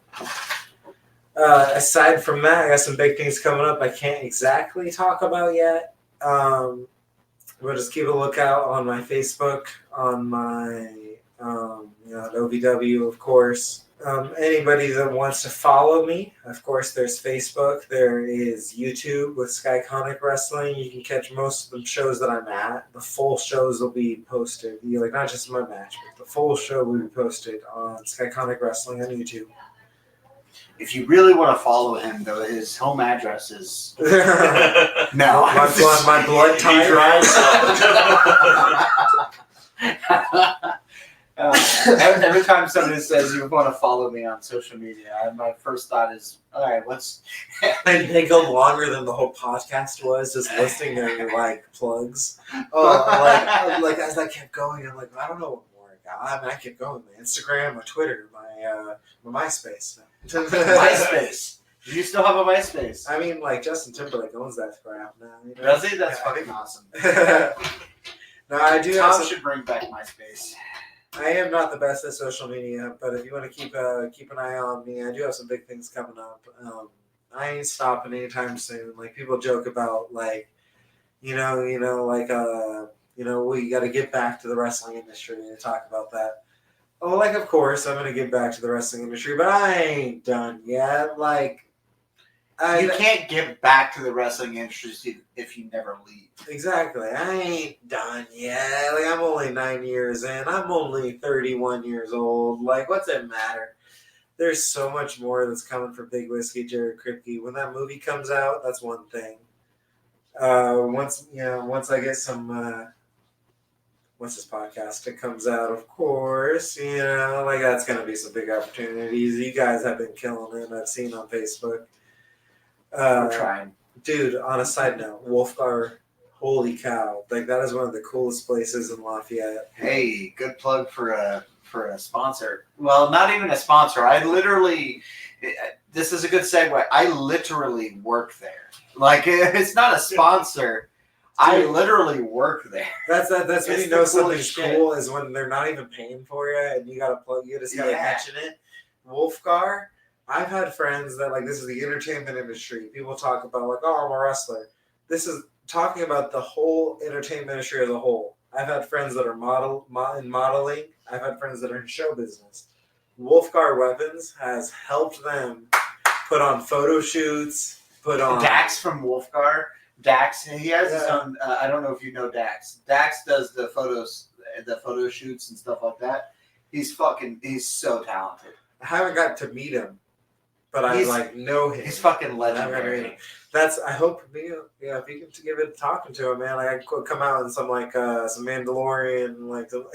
Aside from that, I got some big things coming up I can't exactly talk about yet. But just keep a lookout on my Facebook, on my OVW, of course. Anybody that wants to follow me, of course, there's Facebook. There is YouTube with Skyconic Wrestling. You can catch most of the shows that I'm at. The full shows will be posted. Like, not just my match, but the full show will be posted on Skyconic Wrestling on YouTube. If you really want to follow him, though, his home address is no. my blood He type. drives Every time somebody says you want to follow me on social media, my first thought is, all right, let's. And they go longer than the whole podcast was, just listing their like plugs. Like as I kept going, I'm like, I don't know what more I got. I mean, I kept going. My Instagram, my Twitter, my MySpace. MySpace. Do you still have a MySpace? I mean, like Justin Timberlake owns that crap now. You know? Does he? That's fucking awesome. No, I do. Tom should bring back MySpace. I am not the best at social media, but if you want to keep an eye on me, I do have some big things coming up. I ain't stopping anytime soon. Like people joke about, like, we got to get back to the wrestling industry and talk about that. Oh, like of course I'm gonna get back to the wrestling industry, but I ain't done yet. Like, You can't get back to the wrestling industry if you never leave. Exactly. I ain't done yet. Like, I'm only 9 years in. I'm only 31 years old. Like, what's it matter? There's so much more that's coming for Big Whiskey, Jared Kripke. When that movie comes out, that's one thing. Once I get some, once this podcast comes out, of course, like that's going to be some big opportunities. You guys have been killing it. I've seen on Facebook. We're trying. Dude, on a side note, Wolfgar, holy cow. Like, that is one of the coolest places in Lafayette. Hey, good plug for a sponsor. Well, not even a sponsor. This is a good segue. I literally work there. Like, it's not a sponsor. I literally work there. That's when It's you know the something's coolest shit. cool is when they're not even paying for you and you gotta plug. You just gotta Yeah. mention it. Wolfgar. I've had friends that, like, this is the entertainment industry. People talk about, like, oh, I'm a wrestler. This is talking about the whole entertainment industry as a whole. I've had friends that are in modeling. I've had friends that are in show business. Wolfgar Weapons has helped them put on photo shoots, put on... Dax from Wolfgar. Dax, he has his own, I don't know if you know Dax. Dax does the photo shoots and stuff like that. He's so talented. I haven't got to meet him, but I know him. He's fucking legendary. I hope if you can give it talking to him, man. Like, I could come out in some some Mandalorian, like some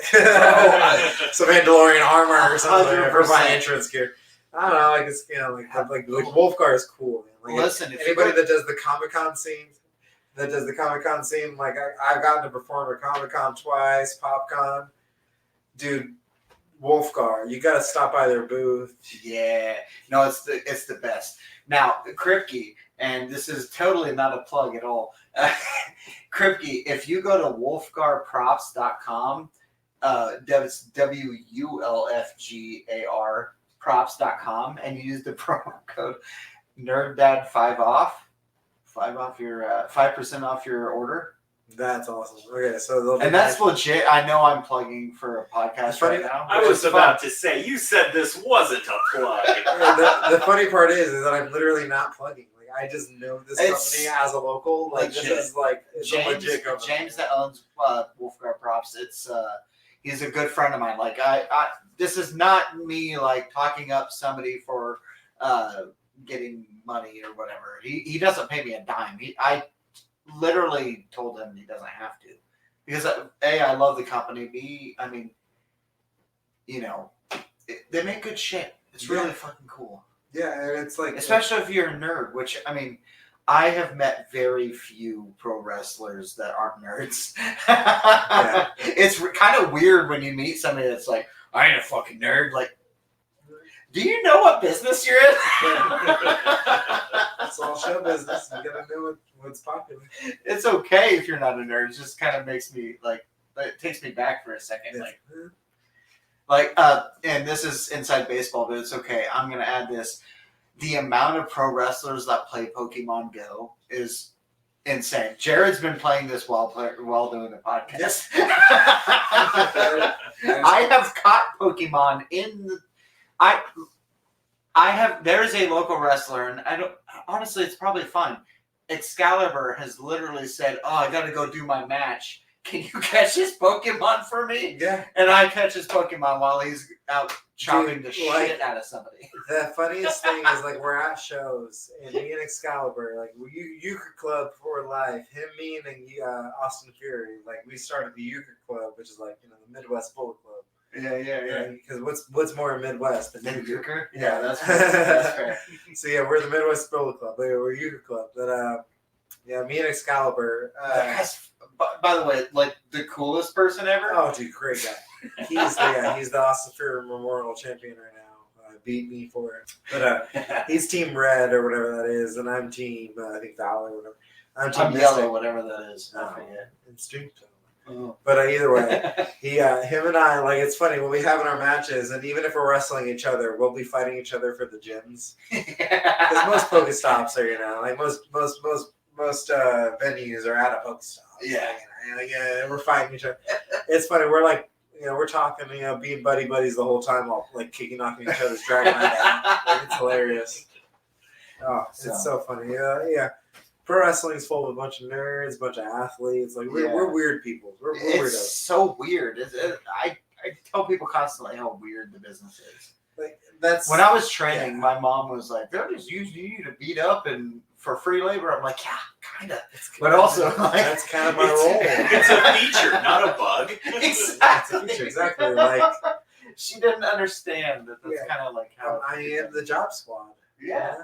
Mandalorian armor or something for my entrance gear. I don't know. I just like Wolfgar is cool, man. Like, listen, if anybody that does the Comic-Con scene, like I've gotten to perform at Comic-Con twice, PopCon, dude. Wolfgar, you got to stop by their booth. Yeah, no, it's the best. Now, Kripke, and this is totally not a plug at all. Kripke, if you go to wolfgarprops.com, that's WULFGAR props.com, and you use the promo code NerdDad5 off, 5% off your order. That's awesome. Okay, so that's legit. I know I'm plugging for a podcast right now. I was about to say, you said this wasn't a plug. The funny part is that I'm literally not plugging. Like, I just know this company as a local. Like, legit. this is like legit company. James that owns Wolfgar Props. He's a good friend of mine. Like, I this is not me like talking up somebody for getting money or whatever. He doesn't pay me a dime. I literally told him he doesn't have to, because I love the company. B, I mean, they make good shit. It's really fucking cool. Yeah, and it's like, especially if you're a nerd, which, I mean, I have met very few pro wrestlers that aren't nerds. Yeah. It's kind of weird when you meet somebody that's like, I ain't a fucking nerd. Like, do you know what business you're in? It's all show business. You gotta know what's popular. It's okay if you're not a nerd. It just kind of makes me it takes me back for a second. And this is inside baseball, but it's okay. I'm gonna add this. The amount of pro wrestlers that play Pokemon Go is insane. Jared's been playing this while doing the podcast. I have caught Pokemon in the. There's a local wrestler, and honestly, it's probably fun. Excalibur has literally said, oh, I got to go do my match. can you catch this Pokemon for me? Yeah. And I catch his Pokemon while he's out chopping Dude, the like, shit out of somebody. The funniest thing is, like, we're at shows, and me and Excalibur, like, Euchre Club for life. Him, me, and Austin Fury, like, we started the Euchre Club, which is like, you know, the Midwest Bullet Club. Yeah. Because what's more Midwest than Euchre? Euchre? Yeah, that's fair. That's fair. So yeah, we're the Midwest Bullet Club. We're Euchre Club. But yeah, me and Excalibur. That guy's, by the way, like the coolest person ever. Oh, dude, great guy. He's the Austin Fury Memorial Champion right now. Beat me for it. But he's Team Red or whatever that is, and I'm Team I think Valor or whatever. I'm Team I'm Mystic. Yellow, whatever that is. I forget. Instinct. Oh. But either way, him and I, like, it's funny when we have in our matches, and even if we're wrestling each other, we'll be fighting each other for the gyms. Because most Pokestops are, you know, like most venues are at a Pokestop. Yeah. Yeah, we're fighting each other. It's funny. We're like, you know, we're talking, you know, being buddies the whole time, while like kicking, knocking each other's dragging down. Like, it's hilarious. Oh, it's so funny. Yeah. Pro wrestling is full of a bunch of nerds, a bunch of athletes. Like we're weird people. We're it's weirdos. so weird. I tell people constantly how weird the business is. Like that's when I was training, my mom was like, "They're just using you to beat up and for free labor." I'm like, "Yeah, kind of." But also, like, that's kind of my role. It's a feature, not a bug. Exactly. Like she didn't understand that. That's kind of like how I am the job squad. Yeah.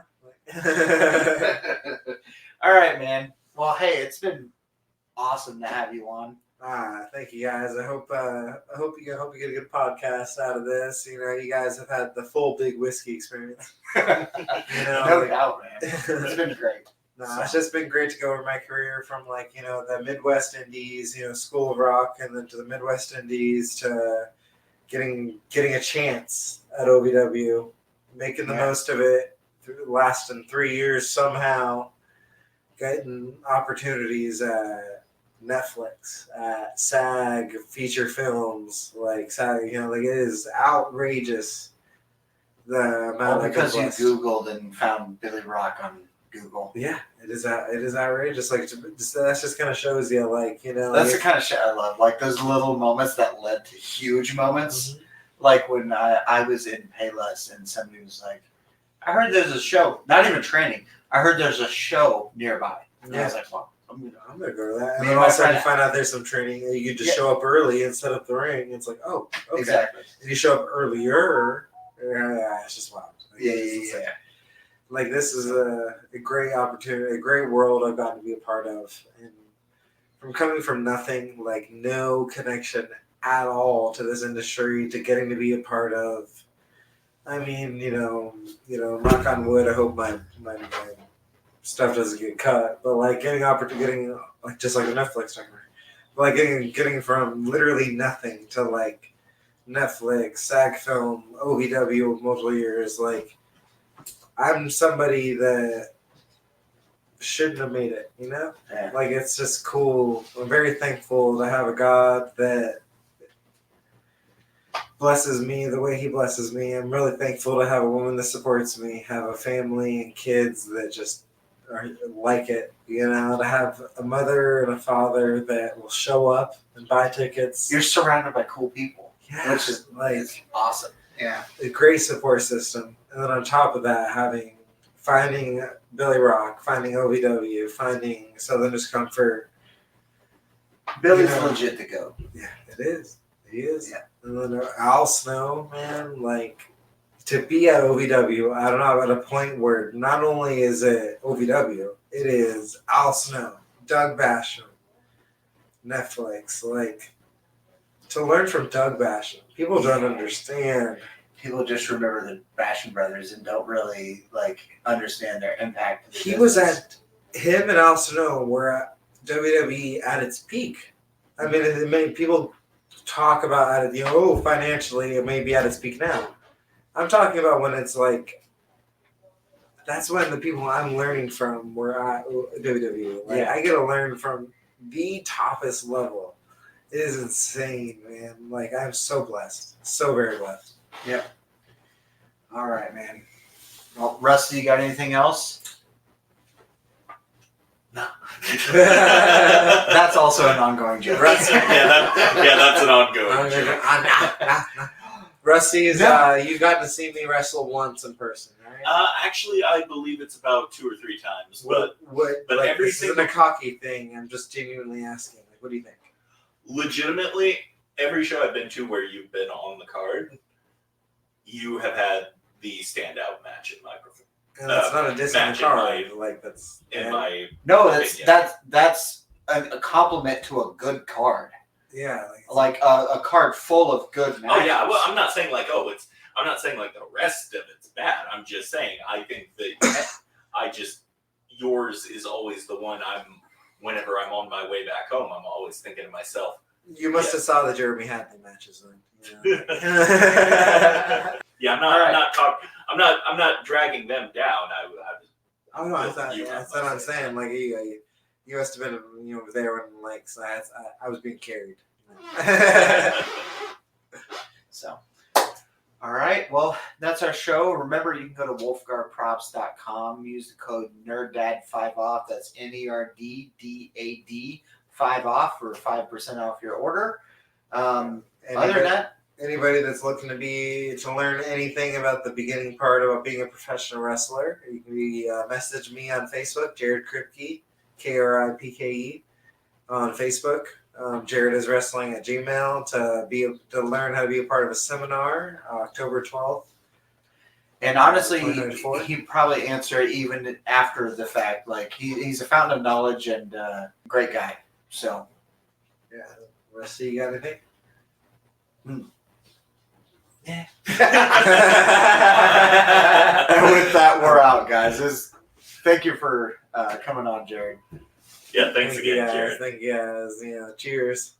All right, man. Well, hey, it's been awesome to have you on. Thank you guys. I hope you get a good podcast out of this. You know, you guys have had the full big whiskey experience. You know, no doubt, man. It's been great. It's just been great to go over my career from, like, you know, the Midwest Indies, you know, School of Rock, and then to the Midwest Indies to getting a chance at OVW, making the most of it, lasting 3 years somehow, getting opportunities at Netflix, at SAG feature films, like SAG, you know, like, it is outrageous the amount of because you Googled and found Billy Rock on Google. Yeah, it is outrageous. Like, that just kind of shows you, like, you know, that's the kind of shit I love. Like those little moments that led to huge moments. Mm-hmm. Like when I was in Payless and somebody was like, "I heard there's a show." Not even training. I heard there's a show nearby. And I was like, "Well, I'm gonna go to that." And then all of a sudden you find out there's some training. You just show up early and set up the ring. It's like, oh, okay. Exactly. And you show up earlier. It's just wild. Like, yeah. Like, this is a great opportunity, a great world I've gotten to be a part of. And from coming from nothing, like no connection at all to this industry, to getting to be a part of. I mean, you know, knock on wood, I hope my stuff doesn't get cut, but like getting like just like a Netflix documentary, like getting from literally nothing to like Netflix, SAG Film, OVW multiple years. Like, I'm somebody that shouldn't have made it, you know? Yeah. Like, it's just cool. I'm very thankful to have a God that blesses me the way he blesses me. I'm really thankful to have a woman that supports me, have a family and kids that just are like it, you know, to have a mother and a father that will show up and buy tickets. You're surrounded by cool people, which is like awesome. Yeah, a great support system. And then on top of that, finding Billy Rock, finding OVW, finding Southerners Comfort. Billy's legit to go. Yeah, it is. He is. Yeah. And then Al Snow, man, like, to be at OVW, I don't know, at a point where not only is it OVW, it is Al Snow, Doug Basham, Netflix. Like, to learn from Doug Basham, people don't understand. People just remember the Basham brothers and don't really, like, understand their impact. Him and Al Snow were at WWE at its peak. I mean, it made people talk about it, you know, financially, it may be at its peak now. I'm talking about when it's like, that's when the people I'm learning from were at WWE. Like, I get to learn from the toppest level. It is insane, man. Like, I'm so blessed. So very blessed. Yeah. All right, man. Well, Rusty, you got anything else? That's also an ongoing joke. Rusty. That's an ongoing joke. Rusty's, No. you got to see me wrestle once in person, right? Actually, I believe it's about 2 or 3 times, but What, but like, every this isn't a cocky thing. I'm just genuinely asking. Like, what do you think? legitimately, every show I've been to where you've been on the card, you have had the standout match in my And that's not a diss on the match in card. Like, that's No, opinion. that's a compliment to a good card. yeah. Like a card full of good matches. Oh yeah, well, I'm not saying like I'm not saying like the rest of it's bad. I'm just saying I think that yours is always the one whenever I'm on my way back home, I'm always thinking to myself. You must have saw the Jeremy Hadley matches then. Yeah, I'm not dragging them down. Oh no, that's what I'm saying. Like you must have been there when like so I was being carried. So, all right. Well, that's our show. Remember, you can go to wolfguardprops.com. Use the code NERDDAD5OFF. That's NERDDAD 5 off for 5% off your order. Other than that, anybody that's looking to learn anything about the beginning part about being a professional wrestler, you can message me on Facebook, Jared Kripke, Kripke, on Facebook. Jared is wrestling at Gmail to learn how to be a part of a seminar, October 12th. and honestly, 2024. he'd probably answer it even after the fact. Like he's a fountain of knowledge and great guy. So, yeah. Rusty, you got anything? Yeah. And with that, we're out, guys. Thank you for coming on, Jared. Yeah, thanks again, Jared. Thank you guys. Cheers.